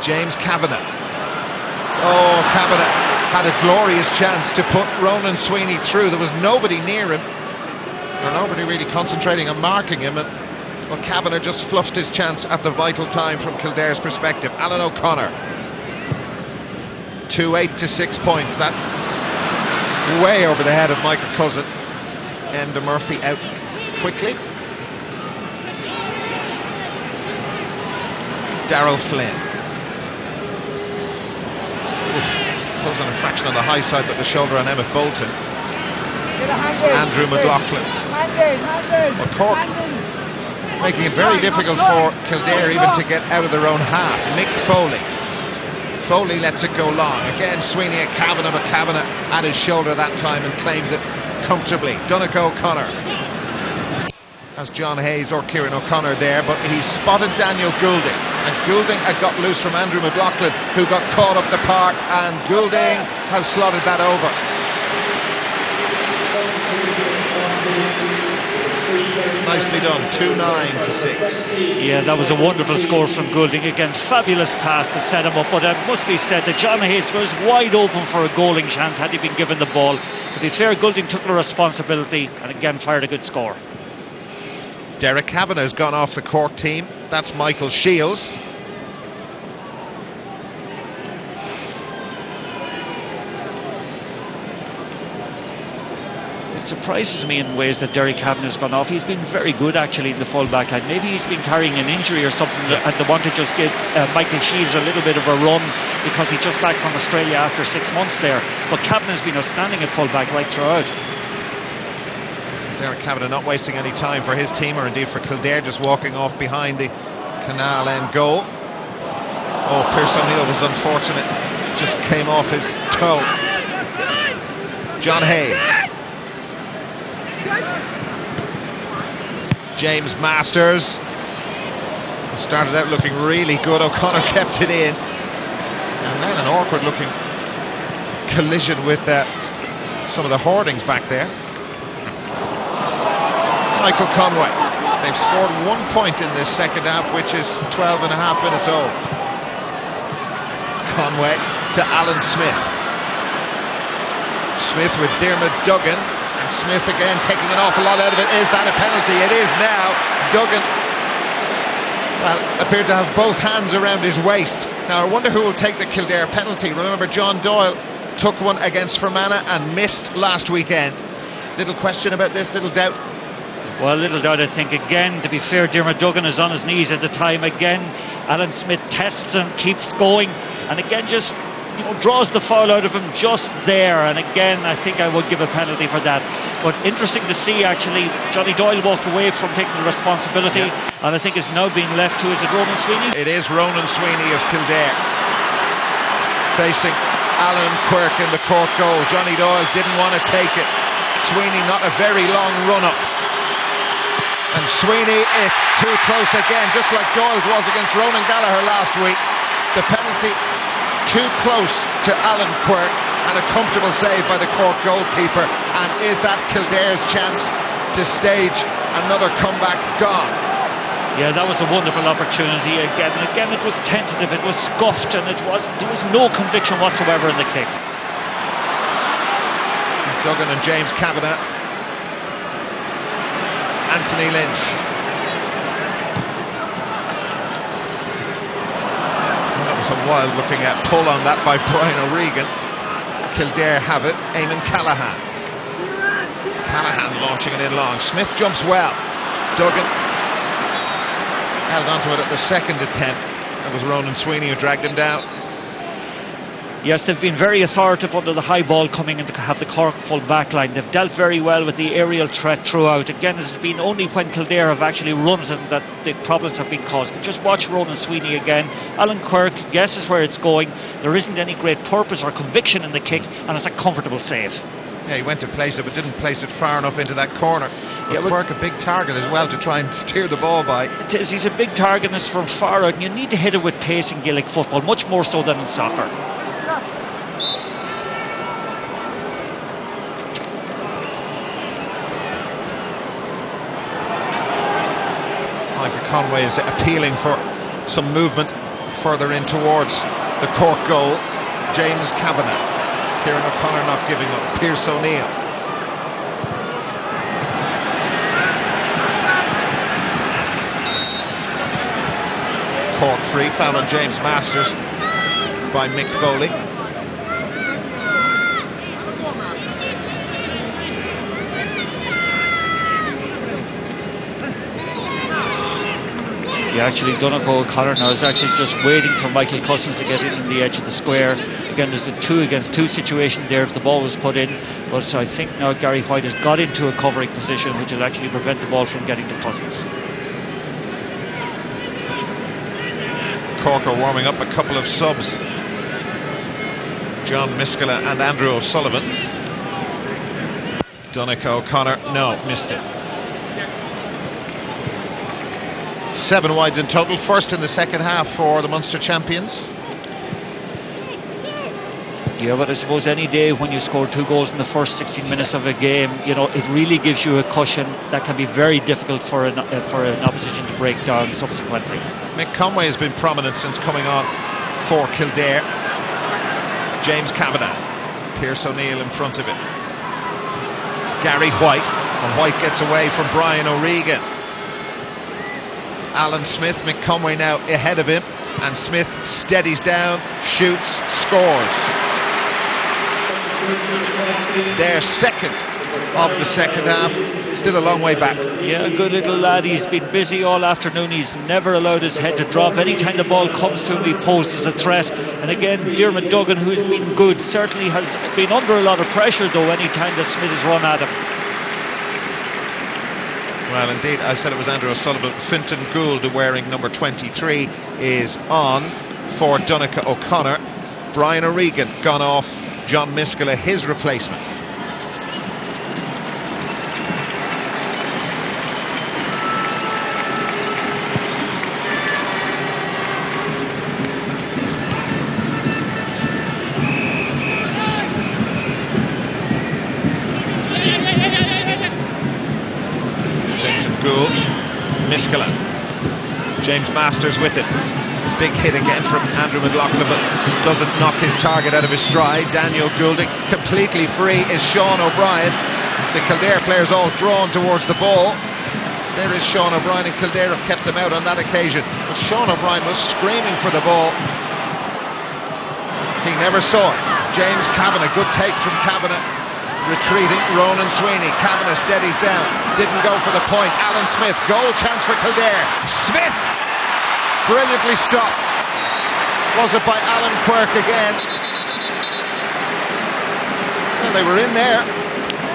S10: James Kavanagh. Oh, Kavanagh had a glorious chance to put Ronan Sweeney through. There was nobody near him, or nobody really concentrating on marking him, and well, Kavanagh just fluffed his chance at the vital time from Kildare's perspective. Alan O'Connor. 2-8 to 6 points. That's way over the head of Michael Cousin. Enda Murphy out quickly. Darrell Flynn. Pulls on a fraction on the high side, but the shoulder on Emmett Bolton. Andrew McLaughlin. Well, Cork making it very difficult for Kildare even to get out of their own half. Mick Foley. Foley lets it go long. Again, Sweeney at Kavanagh, but Kavanagh at his shoulder that time and claims it comfortably. Donegal O'Connor. Has John Hayes or Kieran O'Connor there, but he's spotted Daniel Goulding, and Goulding had got loose from Andrew McLaughlin, who got caught up the park, and Goulding has slotted that over. Nicely done. 2-9 to 6.
S2: Yeah, that was a wonderful score from Goulding. Again, fabulous pass to set him up, but it must be said that John Hayes was wide open for a goaling chance had he been given the ball. To be fair, Goulding took the responsibility and again fired a good score.
S10: Derek Kavanagh has gone off the Cork team That's Michael Shields.
S2: It surprises me in ways that Derek Kavanagh's gone off. He's been very good actually in the full back line. Maybe he's been carrying an injury or something, and they want to just give Michael Shields a little bit of a run because he's just back from Australia after 6 months there. But Kavanagh's been outstanding at full back right throughout.
S10: Derek Kavanagh not wasting any time for his team, or indeed for Kildare, just walking off behind the Canal end goal. Oh, Pierce O'Neill was unfortunate, just came off his toe. John Hayes. James Masters started out looking really good. O'Connor kept it in, and then an awkward looking collision with some of the hoardings back there. Michael Conway. They've scored 1 point in this second half, which is 12.5 minutes old. Conway to Alan Smith. Smith with Diarmuid Duggan. And Smith again taking an awful lot out of it. Is that a penalty? It is now. Duggan, well, appeared to have both hands around his waist. Now I wonder who will take the Kildare penalty. Remember, John Doyle took one against Fermanagh and missed last weekend. Little question about this, little doubt.
S2: Well, little doubt, I think. Again, to be fair, Diarmuid Duggan is on his knees at the time. Again, Alan Smith tests him, keeps going, and again just draws the foul out of him just there. And again, I think I would give a penalty for that. But interesting to see, actually, Johnny Doyle walked away from taking the responsibility, and I think it's now being left to, is it Ronan Sweeney?
S10: It is Ronan Sweeney of Kildare facing Alan Quirk in the Cork goal. Johnny Doyle didn't want to take it. Sweeney not a very long run-up. And Sweeney, it's too close again, just like Doyle's was against Ronan Gallagher last week. The penalty too close to Alan Quirk, and a comfortable save by the Cork goalkeeper. And is that Kildare's chance to stage another comeback gone?
S2: Yeah, that was a wonderful opportunity again. And again, it was tentative, it was scuffed, and there was no conviction whatsoever in the kick.
S10: Duggan and James Kavanagh. Anthony Lynch. Well, that was a wild looking at pull on that by Brian O'Regan. Kildare have it. Eamon Callahan. Callahan launching it in long. Smith jumps well. Duggan held onto it at the second attempt. It was Ronan Sweeney who dragged him down.
S2: Yes, they've been very authoritative under the high ball coming in to have the Cork full back line. They've dealt very well with the aerial threat throughout. Again, it's been only when Kildare have actually run it that the problems have been caused. But just watch Ronan Sweeney again. Alan Quirk guesses where it's going. There isn't any great purpose or conviction in the kick, and it's a comfortable save.
S10: Yeah, he went to place it but didn't place it far enough into that corner. But Quirk a big target as well to try and steer the ball by.
S2: It is, he's a big target, and it's from far out, and you need to hit it with pace in Gaelic football, much more so than in soccer.
S10: Michael Conway is appealing for some movement further in towards the Cork goal. James Kavanagh. Kieran O'Connor not giving up. Pierce O'Neill. Cork free, foul on James Masters by Mick Foley.
S2: Actually, Donegal O'Connor now is actually just waiting for Michael Cousins to get in the edge of the square. Again, there's a 2 against 2 situation there if the ball was put in, but I think now Gary White has got into a covering position which will actually prevent the ball from getting to Cousins.
S10: Cork are warming up a couple of subs. John Miskela and Andrew O'Sullivan. Donegal O'Connor, no, missed it. 7 wides in total, first in the second half for the Munster champions.
S2: Yeah, but I suppose any day when you score 2 goals in the first 16 minutes of a game, it really gives you a cushion that can be very difficult for an opposition to break down subsequently.
S10: Mick Conway has been prominent since coming on for Kildare. James Kavanagh. Pierce O'Neill in front of it. Gary White, and White gets away from Brian O'Regan. Alan Smith, McConway now ahead of him, and Smith steadies down, shoots, scores. Their second of the second half, still a long way back.
S2: Yeah, a good little lad. He's been busy all afternoon. He's never allowed his head to drop. Anytime the ball comes to him, he poses a threat. And again, Diarmuid Duggan, who's been good, certainly has been under a lot of pressure though anytime that Smith has run at him.
S10: Well, indeed, I said it was Andrew O'Sullivan. Fintan Gould, wearing number 23, is on for Donncha O'Connor. Brian O'Regan gone off. John Miskela, his replacement. Gould, Miskela, James Masters with it. Big hit again from Andrew McLaughlin, but doesn't knock his target out of his stride. Daniel Goulding completely free is Sean O'Brien. The Kildare players all drawn towards the ball. There is Sean O'Brien, and Kildare have kept them out on that occasion. But Sean O'Brien was screaming for the ball. He never saw it. James Kavanagh, good take from Kavanagh. Retreating, Ronan Sweeney. Kavanagh steadies down, didn't go for the point. Alan Smith, goal chance for Kildare. Smith, brilliantly stopped. Was it by Alan Quirk again? Well, they were in there.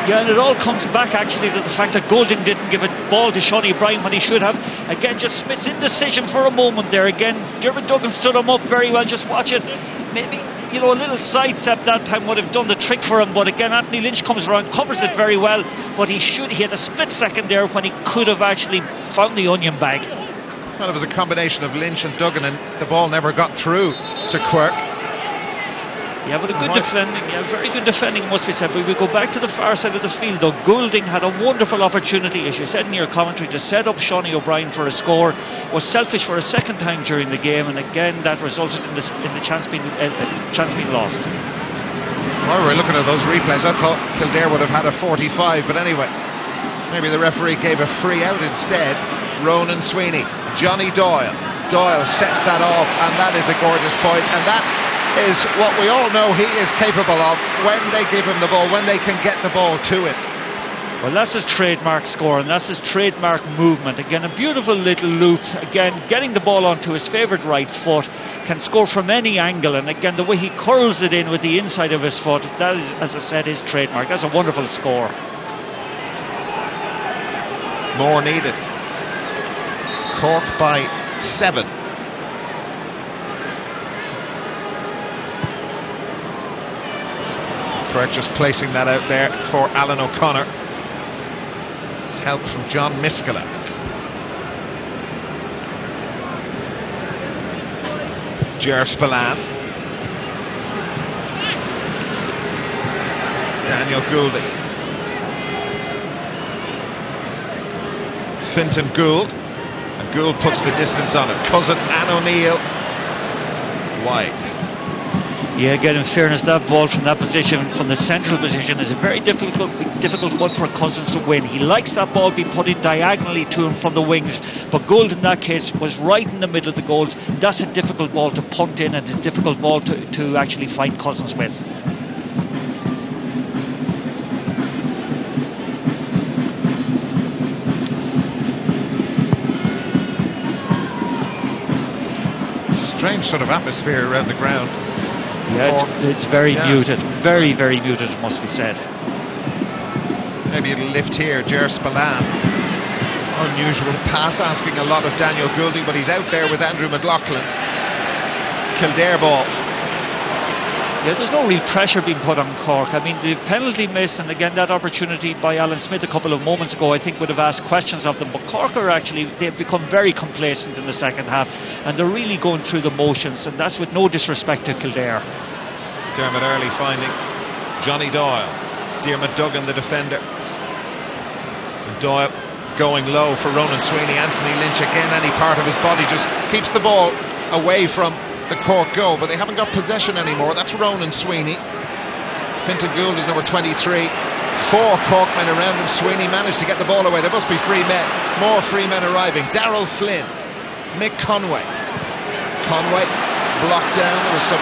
S2: Yeah, and it all comes back actually to the fact that Goulding didn't give a ball to Sean O'Brien when he should have. Again, just Smith's indecision for a moment there. Again, Diarmuid Duggan stood him up very well. Just watch it. Maybe, you know, a little sidestep that time would have done the trick for him. But again, Anthony Lynch comes around, covers it very well. But he had a split second there when he could have actually found the onion bag.
S10: Well, it was a combination of Lynch and Duggan, and the ball never got through to Quirk.
S2: Yeah, but a good defending, very good defending must be said. But we go back to the far side of the field though. Goulding had a wonderful opportunity, as you said in your commentary, to set up Sean O'Brien for a score. Was selfish for a second time during the game, and again that resulted in the chance being lost.
S10: While we were looking at those replays, I thought Kildare would have had a 45, but anyway, maybe the referee gave a free out instead. Ronan Sweeney, Johnny Doyle. Doyle sets that off, and that is a gorgeous point, and that is what we all know he is capable of when they give him the ball, when they can get the ball to him.
S2: Well, that's his trademark score, and that's his trademark movement. Again, a beautiful little loop. Again, getting the ball onto his favourite right foot, can score from any angle, and again, the way he curls it in with the inside of his foot, that is, as I said, his trademark. That's a wonderful score.
S10: More needed. Cork by 7. Correct, just placing that out there for Alan O'Connor. Help from John Miskela. Ger Spillane. Daniel Goulding. Fintan Gould. And Gould puts the distance on it. Cousin Anne O'Neill. Wide.
S2: Yeah, again, in fairness, that ball from that position, from the central position, is a very difficult one for Cousins to win. He likes that ball being put in diagonally to him from the wings, but Gould in that case was right in the middle of the goals. That's a difficult ball to punt in, and a difficult ball to actually find Cousins with.
S10: Strange sort of atmosphere around the ground.
S2: Yeah, it's very muted. Very, very muted, it must be said.
S10: Maybe it'll lift here. Ger Spillane. Unusual pass, asking a lot of Daniel Goulding, but he's out there with Andrew McLaughlin. Kildare ball.
S2: Yeah, there's no real pressure being put on Cork. I mean, the penalty miss, and again that opportunity by Alan Smith a couple of moments ago, I think would have asked questions of them. But Cork are actually, they've become very complacent in the second half, and they're really going through the motions, and that's with no disrespect to Kildare.
S10: Dermot Early finding Johnny Doyle. Diarmuid Duggan, the defender. And Doyle going low for Ronan Sweeney. Anthony Lynch again, any part of his body just keeps the ball away from the Cork goal, but they haven't got possession anymore. That's Ronan Sweeney. Fintan Gould is number 23. 4 Cork men around him. Sweeney managed to get the ball away. There must be free men. More free men arriving. Darrell Flynn Mick Conway. Conway blocked down. There was some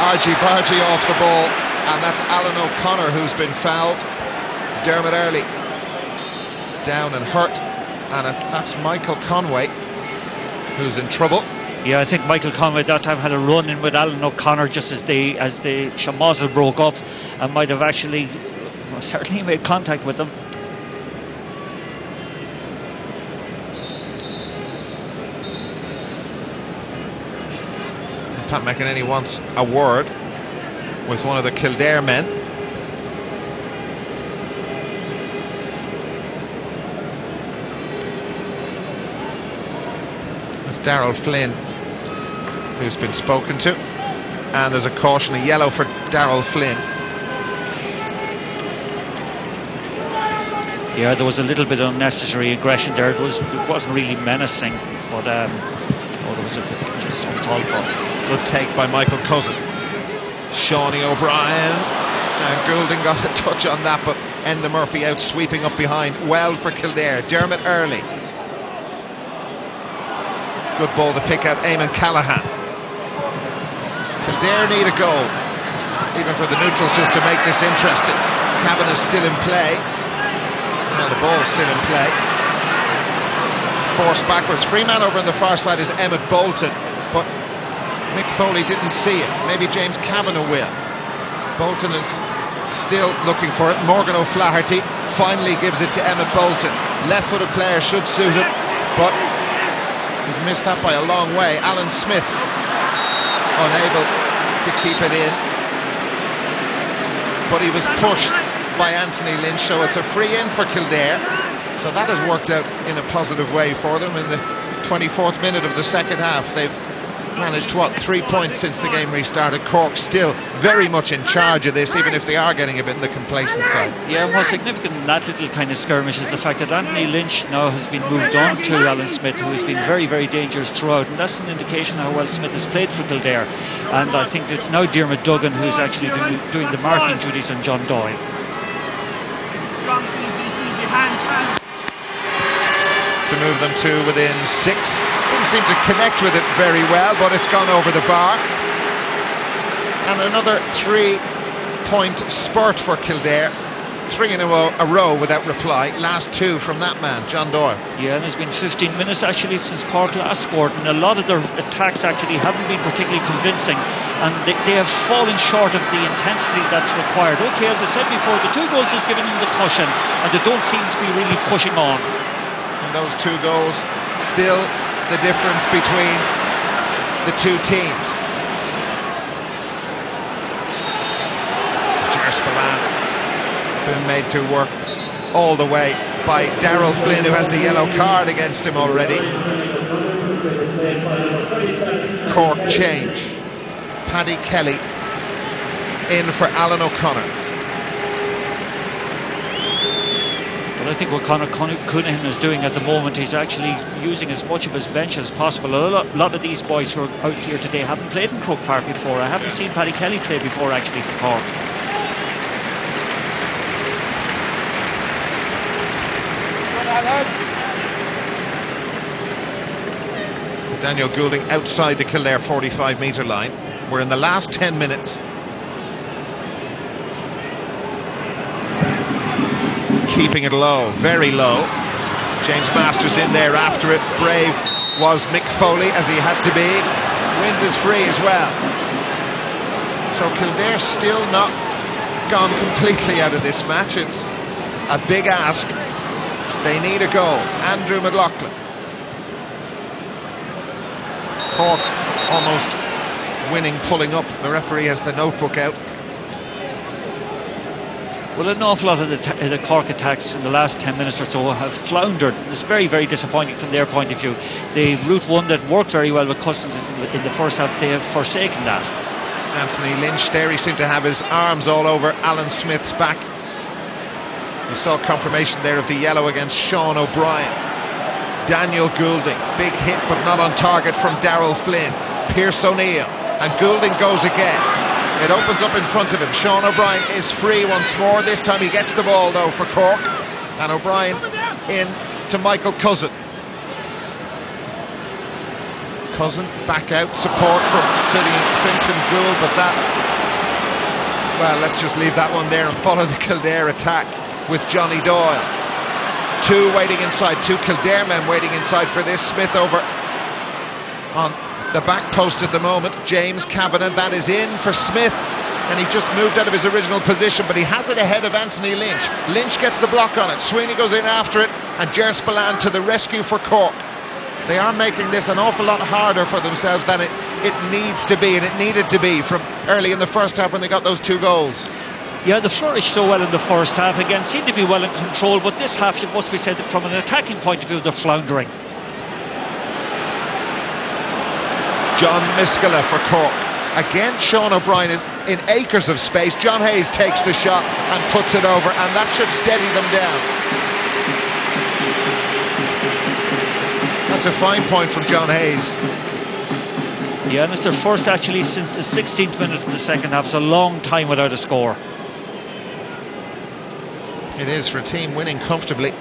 S10: argy-bargy off the ball, and that's Alan O'Connor who's been fouled. Dermot Earley down and hurt, and that's Michael Conway who's in trouble.
S2: Yeah, I think Michael Conway that time had a run in with Alan O'Connor just as the Shamazel broke up, and might have actually certainly made contact with them.
S10: Pat McEnany wants a word with one of the Kildare men. It's Darrell Flynn who's been spoken to, and there's a caution, a yellow for Darrell Flynn.
S2: Yeah, there was a little bit of unnecessary aggression there. It wasn't really menacing, but there was a bit just uncalled for.
S10: Good take by Michael Cousin. Shawnee O'Brien, and Goulding got a touch on that, but Enda Murphy out sweeping up behind. Well for Kildare. Dermot Earley. Good ball to pick out Eamon Callaghan. Kildare need a goal, even for the neutrals, just to make this interesting. Kavanagh's still in play. Well, the ball's still in play. Forced backwards. Free man over on the far side is Emmett Bolton, but Mick Foley didn't see it. Maybe James Kavanagh will. Bolton is still looking for it. Morgan O'Flaherty finally gives it to Emmett Bolton. Left-footed player should suit him, but he's missed that by a long way. Alan Smith unable to keep it in, but he was pushed by Anthony Lynch, so it's a free in for Kildare. So that has worked out in a positive way for them. In the 24th minute of the second half, they've managed 3 points since the game restarted. Cork still very much in charge of this, even if they are getting a bit in the complacent side.
S2: Yeah, and what's significant in that little kind of skirmish is the fact that Anthony Lynch now has been moved on to Alan Smith, who has been very, very dangerous throughout, and that's an indication how well Smith has played for Kildare. And I think it's now Diarmuid Duggan who's actually doing the marking duties on John Doyle.
S10: To move them to within 6. Didn't seem to connect with it very well, but it's gone over the bar. And another 3-point spurt for Kildare. 3 in a row without reply. Last 2 from that man, John Doyle.
S2: Yeah, and it's been 15 minutes actually since Cork last scored, and a lot of their attacks actually haven't been particularly convincing, and they have fallen short of the intensity that's required. Okay, as I said before, the 2 goals has given them the cushion, and they don't seem to be really pushing on.
S10: And those 2 goals still the difference between the 2 teams. Ger Spillane been made to work all the way by Darrell Flynn, who has the yellow card against him already. Cork change. Paddy Kelly in for Alan O'Connor.
S2: Well, I think what Conor Cunningham is doing at the moment, he's actually using as much of his bench as possible. A lot of these boys who are out here today haven't played in Croke Park before. I haven't seen Paddy Kelly play before actually for Cork.
S10: Daniel Goulding outside the Kildare 45-metre line. We're in the last 10 minutes. Keeping it low, very low. James Masters in there after it. Brave was Mick Foley, as he had to be. Wins is free as well. So Kildare still not gone completely out of this match. It's a big ask. They need a goal. Andrew McLaughlin. Cork almost winning, pulling up. The referee has the notebook out.
S2: Well, an awful lot of the Cork attacks in the last 10 minutes or so have floundered. It's very, very disappointing from their point of view. The route one that worked very well with Cousins in the first half, they have forsaken that.
S10: Anthony Lynch there, he seemed to have his arms all over Alan Smith's back. You saw confirmation there of the yellow against Sean O'Brien. Daniel Goulding, big hit but not on target from Darrell Flynn. Pierce O'Neill, and Goulding goes again. It opens up in front of him. Sean O'Brien is free once more. This time he gets the ball though for Cork, and O'Brien in to Michael Cousin. Cousin back out, support from Fintan Gould, but that, well, let's just leave that one there and follow the Kildare attack with Johnny Doyle. Two waiting inside, two Kildare men waiting inside for this. Smith over on the back post at the moment. James Kavanagh, that is in for Smith, and he just moved out of his original position, but he has it ahead of Anthony Lynch. Lynch gets the block on it, Sweeney goes in after it, and Ger Spillane to the rescue for Cork. They are making this an awful lot harder for themselves than it needs to be, and it needed to be from early in the first half when they got those 2 goals.
S2: Yeah, they flourished so well in the first half. Again, seemed to be well in control, but this half, it must be said that from an attacking point of view, they're floundering.
S10: John Miskela for Cork. Again, Sean O'Brien is in acres of space. John Hayes takes the shot and puts it over, and that should steady them down. That's a fine point from John Hayes.
S2: Yeah, and it's their first actually since the 16th minute of the second half. It's a long time without a score.
S10: It is for a team winning comfortably.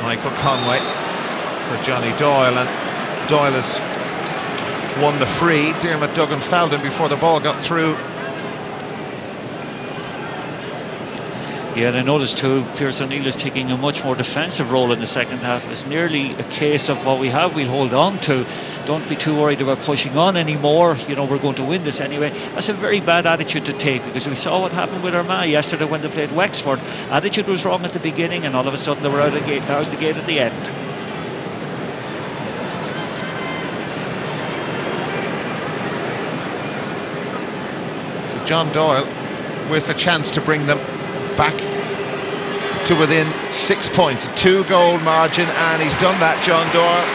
S10: Michael Conway for Johnny Doyle, and Doyle has won the free. Dermot Duggan fouled him before the ball got through.
S2: Yeah, and I noticed too, Pierce O'Neill is taking a much more defensive role in the second half. It's nearly a case of what we have, we'll hold on to. Don't be too worried about pushing on anymore. You know, we're going to win this anyway. That's a very bad attitude to take, because we saw what happened with Armagh yesterday when they played Wexford. Attitude was wrong at the beginning, and all of a sudden they were out the gate at the end.
S10: So John Doyle with a chance to bring them back to within 6 points, a 2-goal margin, and he's done that, John Doyle.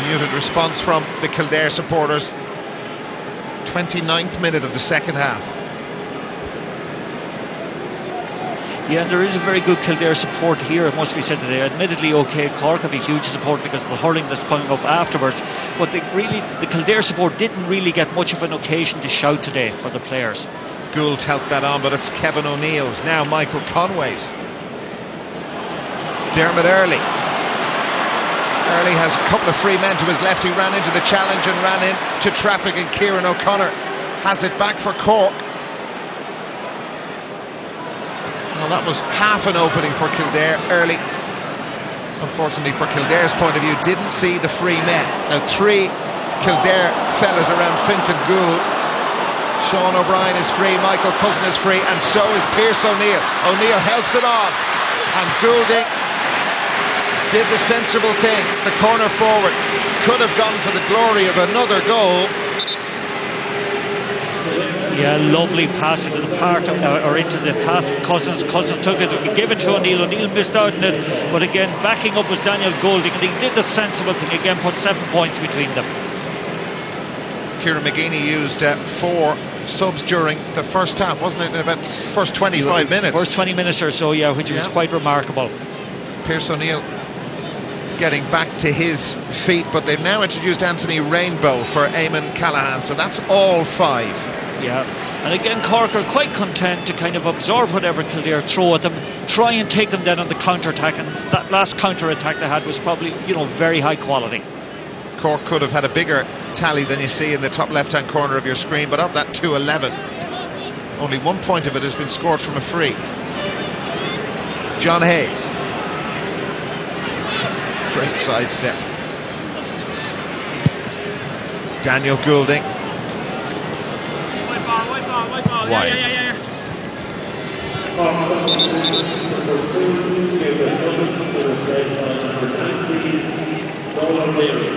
S10: Muted response from the Kildare supporters. 29th minute of the second half.
S2: Yeah, there is a very good Kildare support here, it must be said today. Admittedly, OK, Cork have a huge support because of the hurling that's coming up afterwards, but the Kildare support didn't really get much of an occasion to shout today for the players.
S10: Gould helped that on, but it's Kevin O'Neill's, now Michael Conway's. Dermot Early has a couple of free men to his left. He ran into the challenge and ran into traffic, and Kieran O'Connor has it back for Cork. Well, that was half an opening for Kildare. Early, unfortunately for Kildare's point of view, didn't see the free men. Now 3 Kildare fellas around Fintan Gould. Sean O'Brien is free, Michael Cousin is free, and so is Pierce O'Neill. O'Neill helps it on, and Goulding did the sensible thing. The corner forward could have gone for the glory of another goal.
S2: Yeah, lovely pass into the part or into the path. Cousin took it, gave it to O'Neill. O'Neill missed out on it, but again, backing up was Daniel Goulding, and he did the sensible thing again, put 7 points between them.
S10: Kieran McGeeney used 4 subs during the first half, wasn't it? In about the first 25 minutes.
S2: First 20 minutes or so, yeah, which was quite remarkable.
S10: Pierce O'Neill getting back to his feet, but they've now introduced Anthony Rainbow for Eamon Callaghan, so that's all 5.
S2: Yeah, and again Cork are quite content to kind of absorb whatever Kildare throw at them, try and take them down on the counter-attack, and that last counter-attack they had was probably, very high quality.
S10: Cork could have had a bigger tally than you see in the top left-hand corner of your screen, but of that 2-11, only 1 point of it has been scored from a free. John Hayes. Great sidestep. Daniel Goulding. Wide.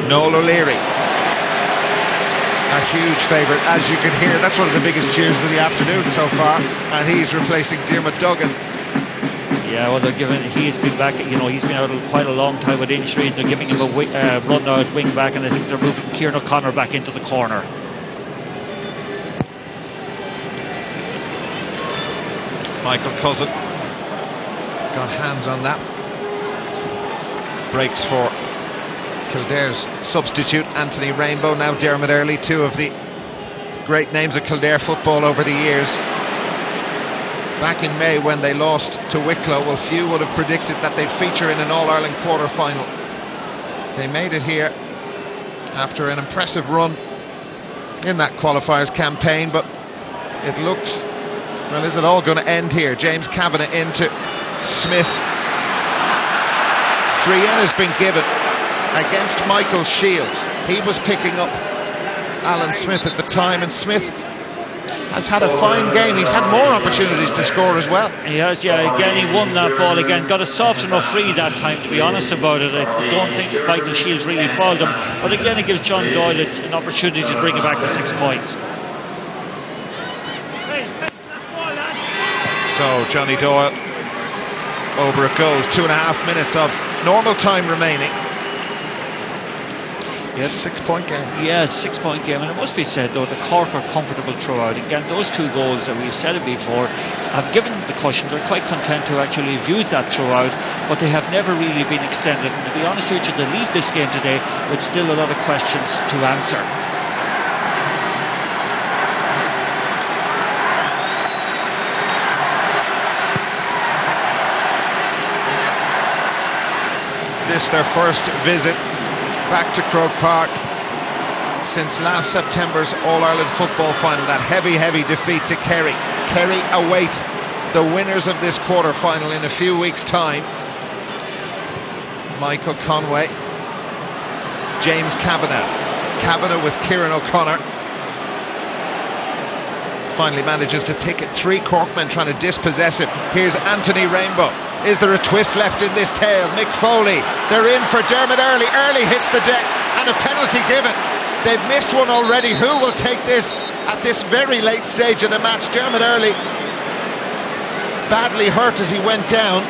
S10: Noel O'Leary, a huge favourite, as you can hear. That's one of the biggest cheers of the afternoon so far, and he's replacing Dermot Duggan.
S2: Yeah, well, he's been back, he's been out quite a long time with injury. They're giving him a run now at wing back, and I think they're moving Kieran O'Connor back into the corner.
S10: Michael Cousin got hands on that. Breaks for Kildare's substitute, Anthony Rainbow, now Dermot Earley, two of the great names of Kildare football over the years. Back in May when they lost to Wicklow, well, few would have predicted that they'd feature in an All-Ireland quarter-final. They made it here after an impressive run in that qualifiers campaign, but it looked, well, is it all going to end here? James Kavanagh into Smith. 3-in has been given against Michael Shields. He was picking up Alan Smith at the time, and Smith has had a fine game. He's had more opportunities to score as well.
S2: He has, yeah. Again, he won that ball again. Got a soft enough free that time, to be honest about it. I don't think Michael Shields really fouled him. But again, it gives John Doyle an opportunity to bring it back to 6 points.
S10: So, Johnny Doyle, over it goes. 2.5 minutes of normal time remaining. Yes, 6 point game.
S2: Yeah, 6 point game, and it must be said though, the Cork are comfortable throughout. Again, those 2 goals that we've said it before have given the cushion. They're quite content to actually have used that throughout, but they have never really been extended. And to be honest with you, they leave this game today with still a lot of questions to answer.
S10: This their first visit back to Croke Park since last September's All-Ireland football final. That heavy defeat to Kerry. Kerry await the winners of this quarter-final in a few weeks' time. Michael Conway, James Kavanagh. Kavanagh with Kieran O'Connor. Finally manages to pick it. 3 Corkmen trying to dispossess it. Here's Anthony Rainbow. Is there a twist left in this tale? Mick Foley, they're in for Dermot Earley. Earley hits the deck and a penalty given. They've missed one already. Who will take this at this very late stage of the match? Dermot Earley, badly hurt as he went down.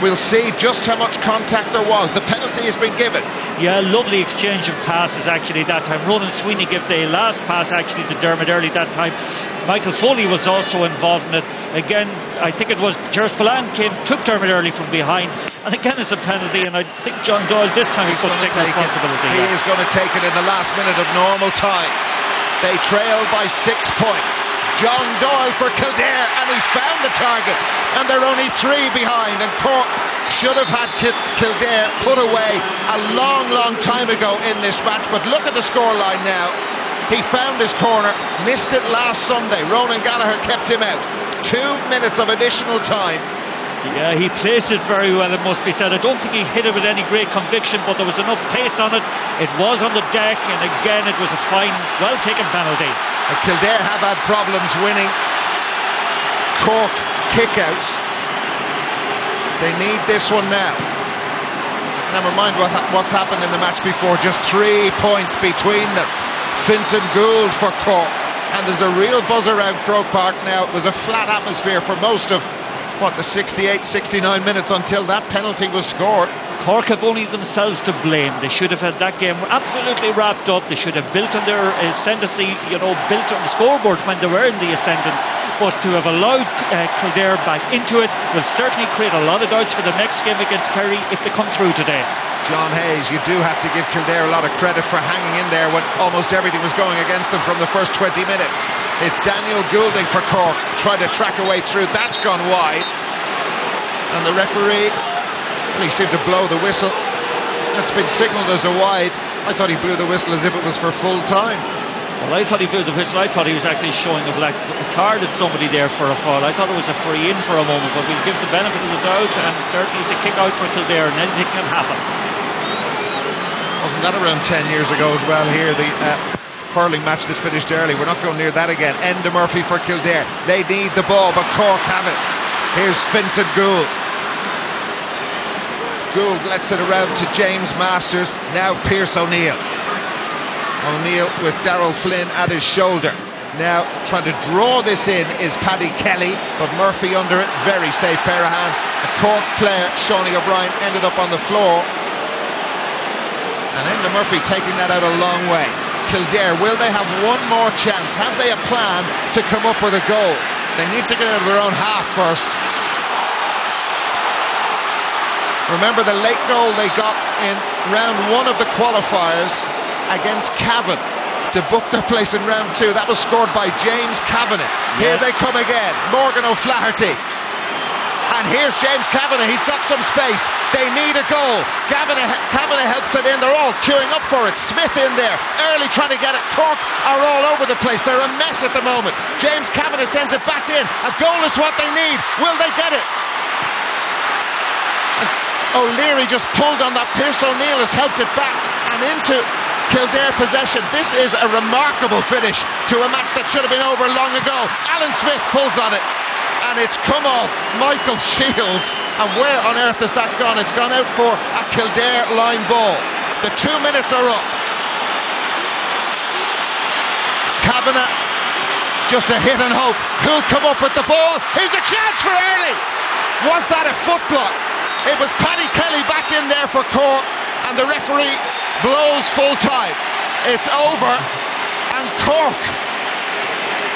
S10: We'll see just how much contact there was. The penalty has been given.
S2: Yeah, lovely exchange of passes actually that time. Ronan Sweeney gave the last pass actually to Dermot Earley that time. Michael Foley was also involved in it. Again, I think it was Ger Spillane took Dermot Earley from behind, and again it's a penalty, and I think John Doyle this time is going to take responsibility.
S10: He is going to take it in the last minute of normal time. They trail by 6 points. John Doyle for Kildare, and he's found the target, and they're only 3 behind, and Cork should have had Kildare put away a long time ago in this match. But look at the scoreline now. He found his corner, missed it last Sunday. Ronan Gallagher kept him out. 2 minutes of additional time.
S2: Yeah, he placed it very well, it must be said. I don't think he hit it with any great conviction, but there was enough pace on it. It was on the deck, and again it was a fine, well-taken penalty.
S10: And Kildare have had problems winning Cork kickouts. They need this one now. Never mind what's happened in the match before. Just 3 points between them. Fintan Gould for Cork. And there's a real buzz around Croke Park now. It was a flat atmosphere for most of the 68, 69 minutes until that penalty was scored.
S2: Cork have only themselves to blame. They should have had that game absolutely wrapped up. They should have built on their ascendancy, built on the scoreboard when they were in the ascendant. But to have allowed Kildare back into it will certainly create a lot of doubts for the next game against Kerry if they come through today.
S10: John Hayes, you do have to give Kildare a lot of credit for hanging in there when almost everything was going against them from the first 20 minutes. It's Daniel Goulding for Cork, trying to track a way through. That's gone wide. And the referee, well, he seemed to blow the whistle. That's been signalled as a wide. I thought he blew the whistle as if it was for full time.
S2: Well, I thought he blew the whistle. I thought he was actually showing a black card at somebody there for a foul. I thought it was a free in for a moment, but we'll give the benefit of the doubt, and certainly it's a kick out for Kildare, and anything can happen.
S10: Wasn't that around 10 years ago as well here, the hurling match that finished early? We're not going near that again. Enda Murphy for Kildare. They need the ball, but Cork have it. Here's Fintan Gould. Gould lets it around to James Masters. Now Pearse O'Neill. O'Neill with Darrell Flynn at his shoulder. Now trying to draw this in is Paddy Kelly, but Murphy under it. Very safe pair of hands. A Cork player, Shawnee O'Brien, ended up on the floor. And Enda Murphy taking that out a long way. Kildare, will they have one more chance? Have they a plan to come up with a goal? They need to get out of their own half first. Remember the late goal they got in round 1 of the qualifiers against Cavan to book their place in round 2. That was scored by James Kavanagh. Here they come again, Morgan O'Flaherty. And here's James Kavanagh, he's got some space. They need a goal. Kavanagh helps it in, they're all queuing up for it. Smith in there, early trying to get it. Cork are all over the place, they're a mess at the moment. James Kavanagh sends it back in. A goal is what they need. Will they get it? And O'Leary just pulled on that. Pierce O'Neill has helped it back and into Kildare possession. This is a remarkable finish to a match that should have been over long ago. Alan Smith pulls on it. And it's come off Michael Shields. And where on earth has that gone? It's gone out for a Kildare line ball. The 2 minutes are up. Kavanagh, just a hit and hope. Who'll come up with the ball? Here's a chance for Early. Was that a foot block? It was Paddy Kelly back in there for Cork. And the referee blows full time. It's over. And Cork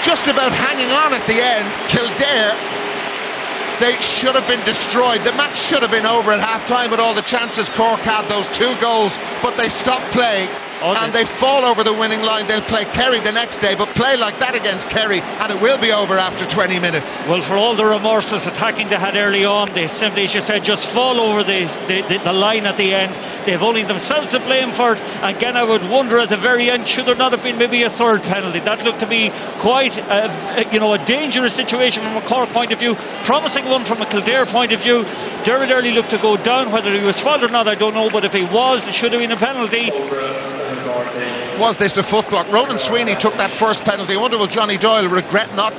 S10: just about hanging on at the end. Kildare, they should have been destroyed. The match should have been over at half-time with all the chances Cork had, those 2 goals, but they stopped playing. And they fall over the winning line. They'll play Kerry the next day, but play like that against Kerry and it will be over after 20 minutes.
S2: Well, for all the remorseless attacking they had early on, they simply, as you said, just fall over the line at the end. They've only themselves to blame for it. Again, I would wonder at the very end, should there not have been maybe a third penalty? That looked to be quite a dangerous situation from a Cork point of view, promising one from a Kildare point of view. Dermot Earley looked to go down. Whether he was fouled or not, I don't know, but if he was, it should have been a penalty.
S10: Was this a foot block? Ronan Sweeney took that first penalty. I wonder will Johnny Doyle regret not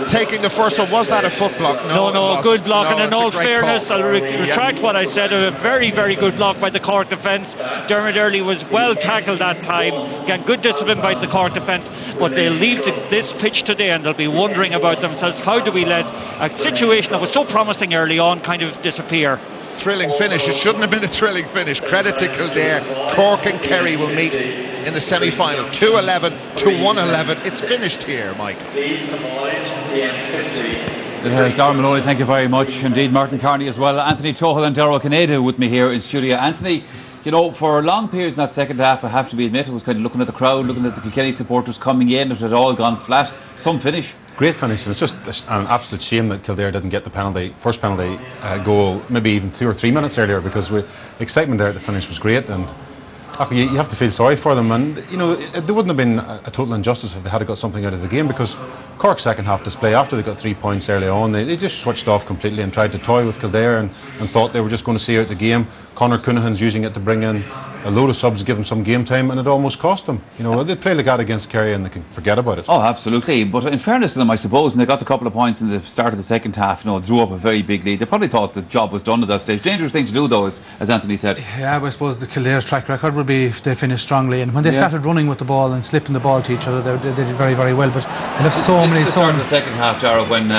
S10: taking the first one? Was that a foot block?
S2: No, good block. And in all fairness, I'll retract what I said. A very, very good block by the Cork defence. Dermot Earley was well tackled that time. Again, good discipline by the Cork defence. But they'll leave this pitch today and they'll be wondering about themselves. How do we let a situation that was so promising early on kind of disappear?
S10: Thrilling finish. It shouldn't have been a thrilling finish. Credit to Kildare. Cork and Kerry will meet in the semi-final. 2-11 to 1-11. It's finished here, Mike.
S7: It has. Darren Malloy, thank you very much. Indeed, Martin Carney as well. Anthony Tohill and Darragh Canada with me here in studio. Anthony, you know, for long periods in that second half, I have to be admitted, I was kind of looking at the crowd, looking at the Kilkenny supporters coming in. It had all gone flat. Some finish.
S9: Great finish. It's just an absolute shame that Kildare didn't get the first penalty goal, maybe even 2 or 3 minutes earlier, because the excitement there at the finish was great. And you have to feel sorry for them. And you know, there wouldn't have been a total injustice if they had got something out of the game, because Cork's second half display, after they got 3 points early on, they just switched off completely and tried to toy with Kildare and thought they were just going to see out the game. Conor Coonahan's using it to bring in a load of subs, give them some game time, and it almost cost them. You know, they play like that against Kerry and they can forget about it.
S7: Oh, absolutely. But in fairness to them, I suppose, and they got a couple of points in the start of the second half, you know, drew up a very big lead. They probably thought the job was done at that stage. Dangerous thing to do, though, as Anthony said.
S8: Yeah, but I suppose the Kildare's track record would be if they finished strongly, and when they started running with the ball and slipping the ball to each other, they did very, very well. But they have so many.
S7: This is the start of the second half, Darragh, when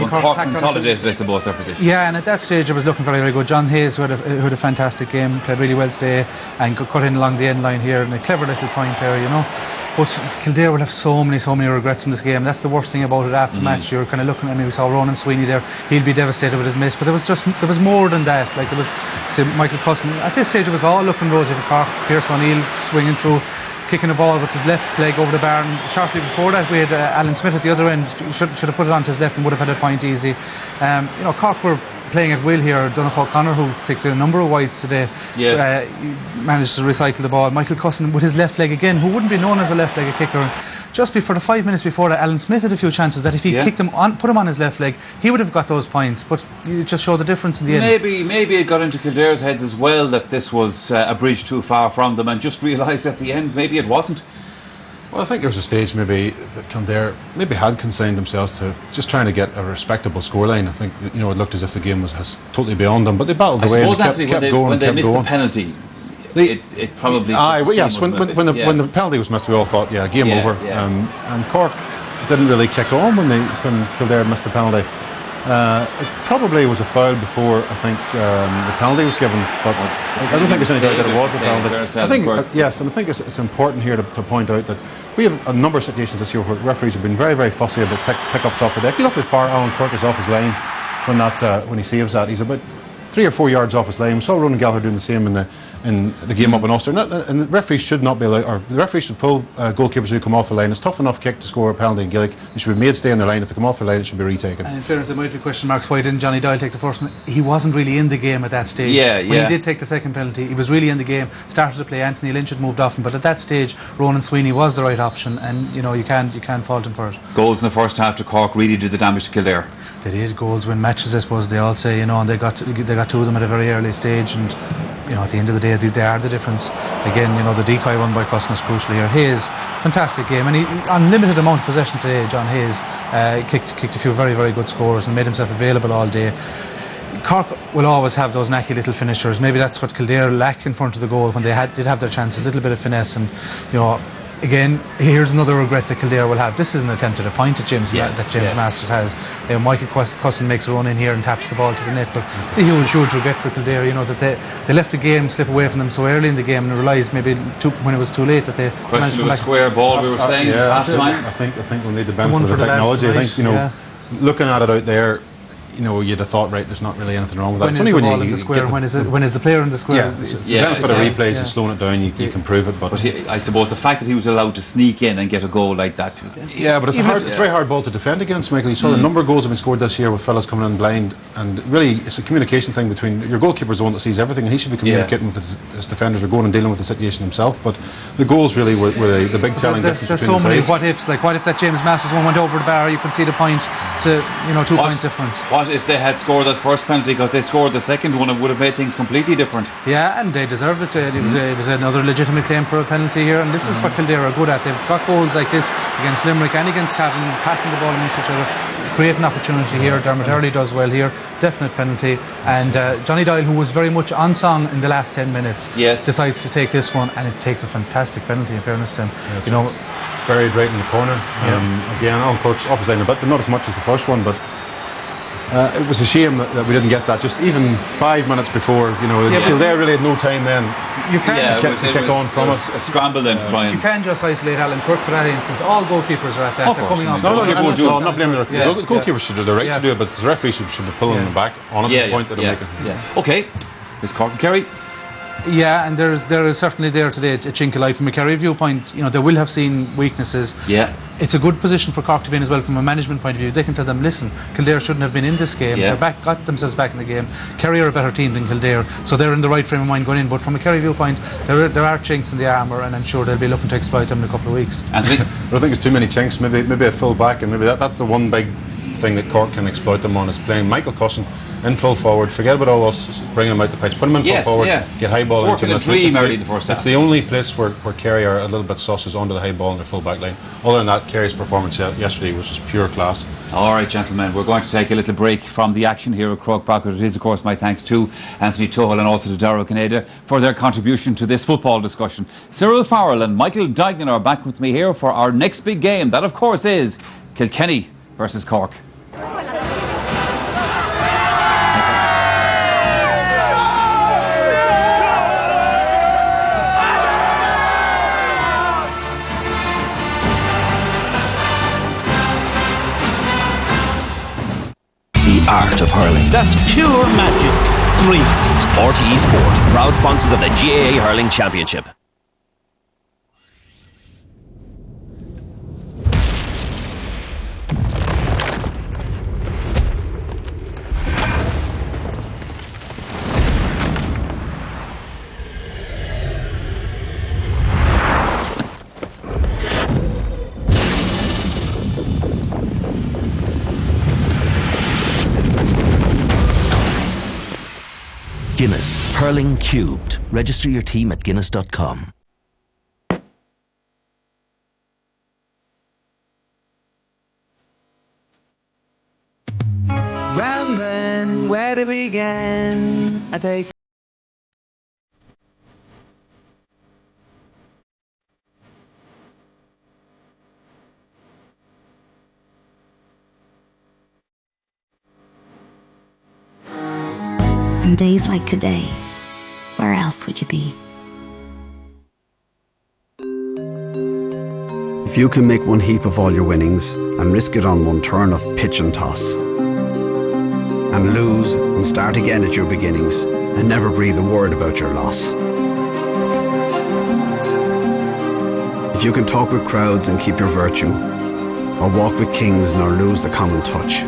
S7: Cork consolidated, I suppose, their position.
S8: Yeah, and at that stage it was looking very, very good. John Hayes, who had a fantastic game, played really well today and cut in along the end line here, and a clever little point there, you know. But Kildare will have so many regrets from this game. That's the worst thing about it after match. You're kind of looking at me. We saw Ronan Sweeney there. He'll be devastated with his miss. But there was more than that. Like there was, say, Michael Cusson. At this stage, it was all looking rosy for Cork. Pierce O'Neill swinging through, kicking the ball with his left leg over the bar. And shortly before that, we had Alan Smith at the other end. Should have put it onto his left and would have had a point easy. You know, Cork were playing at will here. Donogh O'Connor, who picked a number of wides today, managed to recycle the ball. Michael Cusson with his left leg again, who wouldn't be known as a left leg kicker. Just before the 5 minutes before that, Alan Smith had a few chances that if he kicked him on, put him on his left leg, he would have got those points. But it just showed the difference in the end.
S7: Maybe it got into Kildare's heads as well that this was a bridge too far from them, and just realised at the end maybe it wasn't.
S9: Well, I think there was a stage maybe that Kildare maybe had consigned themselves to just trying to get a respectable scoreline. I think, you know, it looked as if the game was totally beyond them, but they battled away and kept going.
S7: When they missed the penalty, it probably
S9: when the penalty was missed, we all thought, game over. And Cork didn't really kick on when Kildare missed the penalty. It probably was a foul before I think the penalty was given, but I don't think there's any doubt that it was a penalty. I think and I think it's important here to point out that we have a number of situations this year where referees have been very, very fussy about pick-ups off the deck. You look how far Alan Quirk is off his line when he saves that. He's about 3 or 4 yards off his line. We saw Ronan Gallagher doing the same in the game up in Ulster. And the referees should not be allowed, or the referees should pull goalkeepers who come off the line. It's tough enough kick to score a penalty in Gaelic. They should be made stay in their line. If they come off the line, it should be retaken.
S8: And in fairness, there might be question marks. Why didn't Johnny Doyle take the first one? He wasn't really in the game at that stage. When he did take the second penalty, he was really in the game, started to play. Anthony Lynch had moved off him, but at that stage Ronan Sweeney was the right option, and you can't fault him for it.
S7: Goals in the first half to Cork really did the damage to Kildare.
S8: They did. Goals win matches, I suppose they all say, and they got 2 of them at a very early stage, and at the end of the day they are the difference. Again, the decoy won by Cusson is crucial here. Hayes, fantastic game, and he, on limited amount of possession today, John Hayes kicked a few very, very good scores and made himself available all day. Cork will always have those knacky little finishers. Maybe that's what Kildare lacked in front of the goal when they did have their chances, a little bit of finesse. And again, here's another regret that Kildare will have. This is an attempt at a point that James Masters has. Michael Cusson makes a run in here and taps the ball to the net, but it's a huge regret for Kildare, that they left the game slip away from them so early in the game and realised maybe when it was too late that they
S7: question of a square ball, we were saying last time.
S9: I think we'll need the benefit of the technology. I think looking at it out there, you'd have thought, right, there's not really anything wrong with that.
S8: When is the ball in the square? When is the player in the square?
S9: Yeah, it's the benefit of replays and slowing it down, you can prove it. But
S7: I suppose the fact that he was allowed to sneak in and get a goal like that.
S9: Yeah, but it's a very hard ball to defend against, Michael. You saw the number of goals have been scored this year with fellas coming in blind, and really it's a communication thing between your goalkeeper's the one that sees everything, and he should be communicating with his defenders or going and dealing with the situation himself. But the goals really were the big telling difference.
S8: There's so many what ifs. Like, what if that James Masters one went over the bar? You could see the point to 2 point difference.
S7: What if they had scored that first penalty because they scored the second one? It would have made things completely different.
S8: Yeah, and they deserved it. It was another legitimate claim for a penalty here, and this is what Kildare are good at. They've got goals like this against Limerick and against Cavan, passing the ball amongst each other, create an opportunity here. Dermot Hurley does well here, definite penalty, and Johnny Doyle, who was very much on song in the last 10 minutes, decides to take this one, and it takes a fantastic penalty, in fairness to him.
S9: Buried right in the corner. Again, on Cork's off his line a bit, but not as much as the first one. But it was a shame that we didn't get that just even 5 minutes before. Kildare really had no time then to kick on from it.
S7: A scramble then to try and.
S8: You can't just isolate Alan Kirk for that instance. All goalkeepers are at that. They're coming off.
S9: No, I'm not blaming the goalkeepers. Should have the right to do it, but the referee should be pulling them back on it. The point that they're making.
S7: Okay, it's Cork and Kerry.
S8: Yeah, and there is certainly there today a chink of light from a Kerry viewpoint. They will have seen weaknesses.
S7: Yeah,
S8: it's a good position for Cork to be in as well from a management point of view. They can tell them, listen, Kildare shouldn't have been in this game. They're got themselves back in the game. Kerry are a better team than Kildare, so they're in the right frame of mind going in. But from a Kerry viewpoint, there are chinks in the armour, and I'm sure they'll be looking to exploit them in a couple of weeks.
S9: Anthony? I think it's too many chinks. Maybe a full back, and maybe that's the one big thing that Cork can exploit them on, is playing Michael Cusson in full forward. Forget about all us bringing him out the pitch. Put him in full forward. Get high ball into him. It's the only place where Kerry are a little bit sus is onto the high ball in their full back line. Other than that, Kerry's performance yesterday was just pure class.
S7: Alright, gentlemen, we're going to take a little break from the action here at Croke Park. It is, of course, my thanks to Anthony Tuchel and also to Darragh Canada for their contribution to this football discussion. Cyril Farrell and Michael Duignan are back with me here for our next big game. That, of course, is Kilkenny versus Cork.
S1: Art of hurling. That's pure magic. 3 RTE Sport, proud sponsors of the GAA Hurling Championship. Guinness, hurling cubed. Register your team at guinness.com.
S14: Rambling, where to begin? I take.
S16: On days like today, where else would you be?
S12: If you can make one heap of all your winnings and risk it on one turn of pitch and toss, and lose and start again at your beginnings and never breathe a word about your loss. If you can talk with crowds and keep your virtue, or walk with kings nor lose the common touch,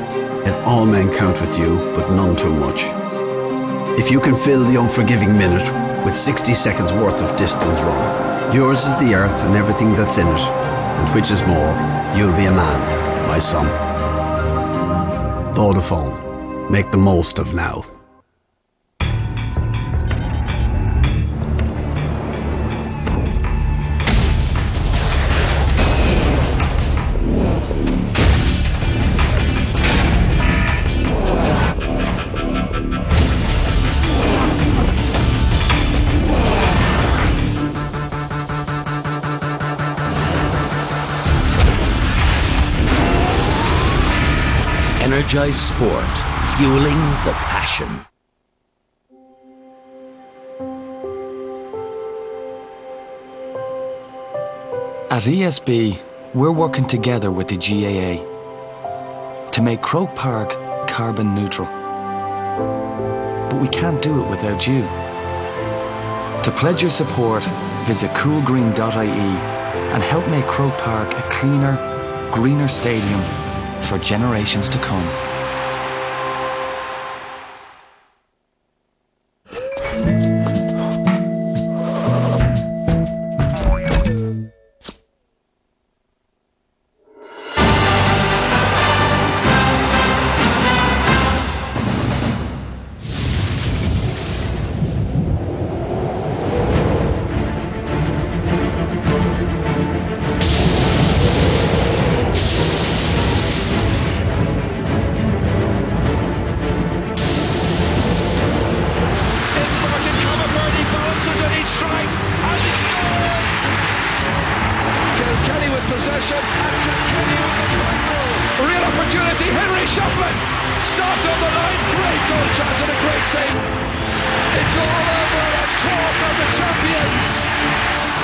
S12: let all men count with you, but none too much. If you can fill the unforgiving minute with 60 seconds worth of distance run, yours is the earth and everything that's in it, and which is more, you'll be a man, my son. Vodafone, make the most of now.
S18: Energize sport, fueling the passion.
S19: At ESB, we're working together with the GAA to make Croke Park carbon neutral. But we can't do it without you. To pledge your support, visit coolgreen.ie and help make Croke Park a cleaner, greener stadium for generations to come.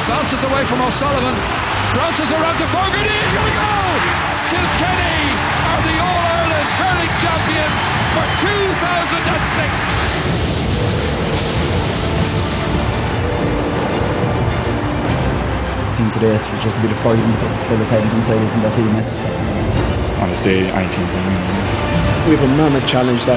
S3: Bounces away from O'Sullivan. Bounces around to Fogarty. He's going to go! Kilkenny are the All-Ireland hurling champions for 2006.
S4: I think today it's just a bit of pride in the fellas heading themselves in their teammates.
S23: On this day, any team can win.
S4: We have a mammoth challenge that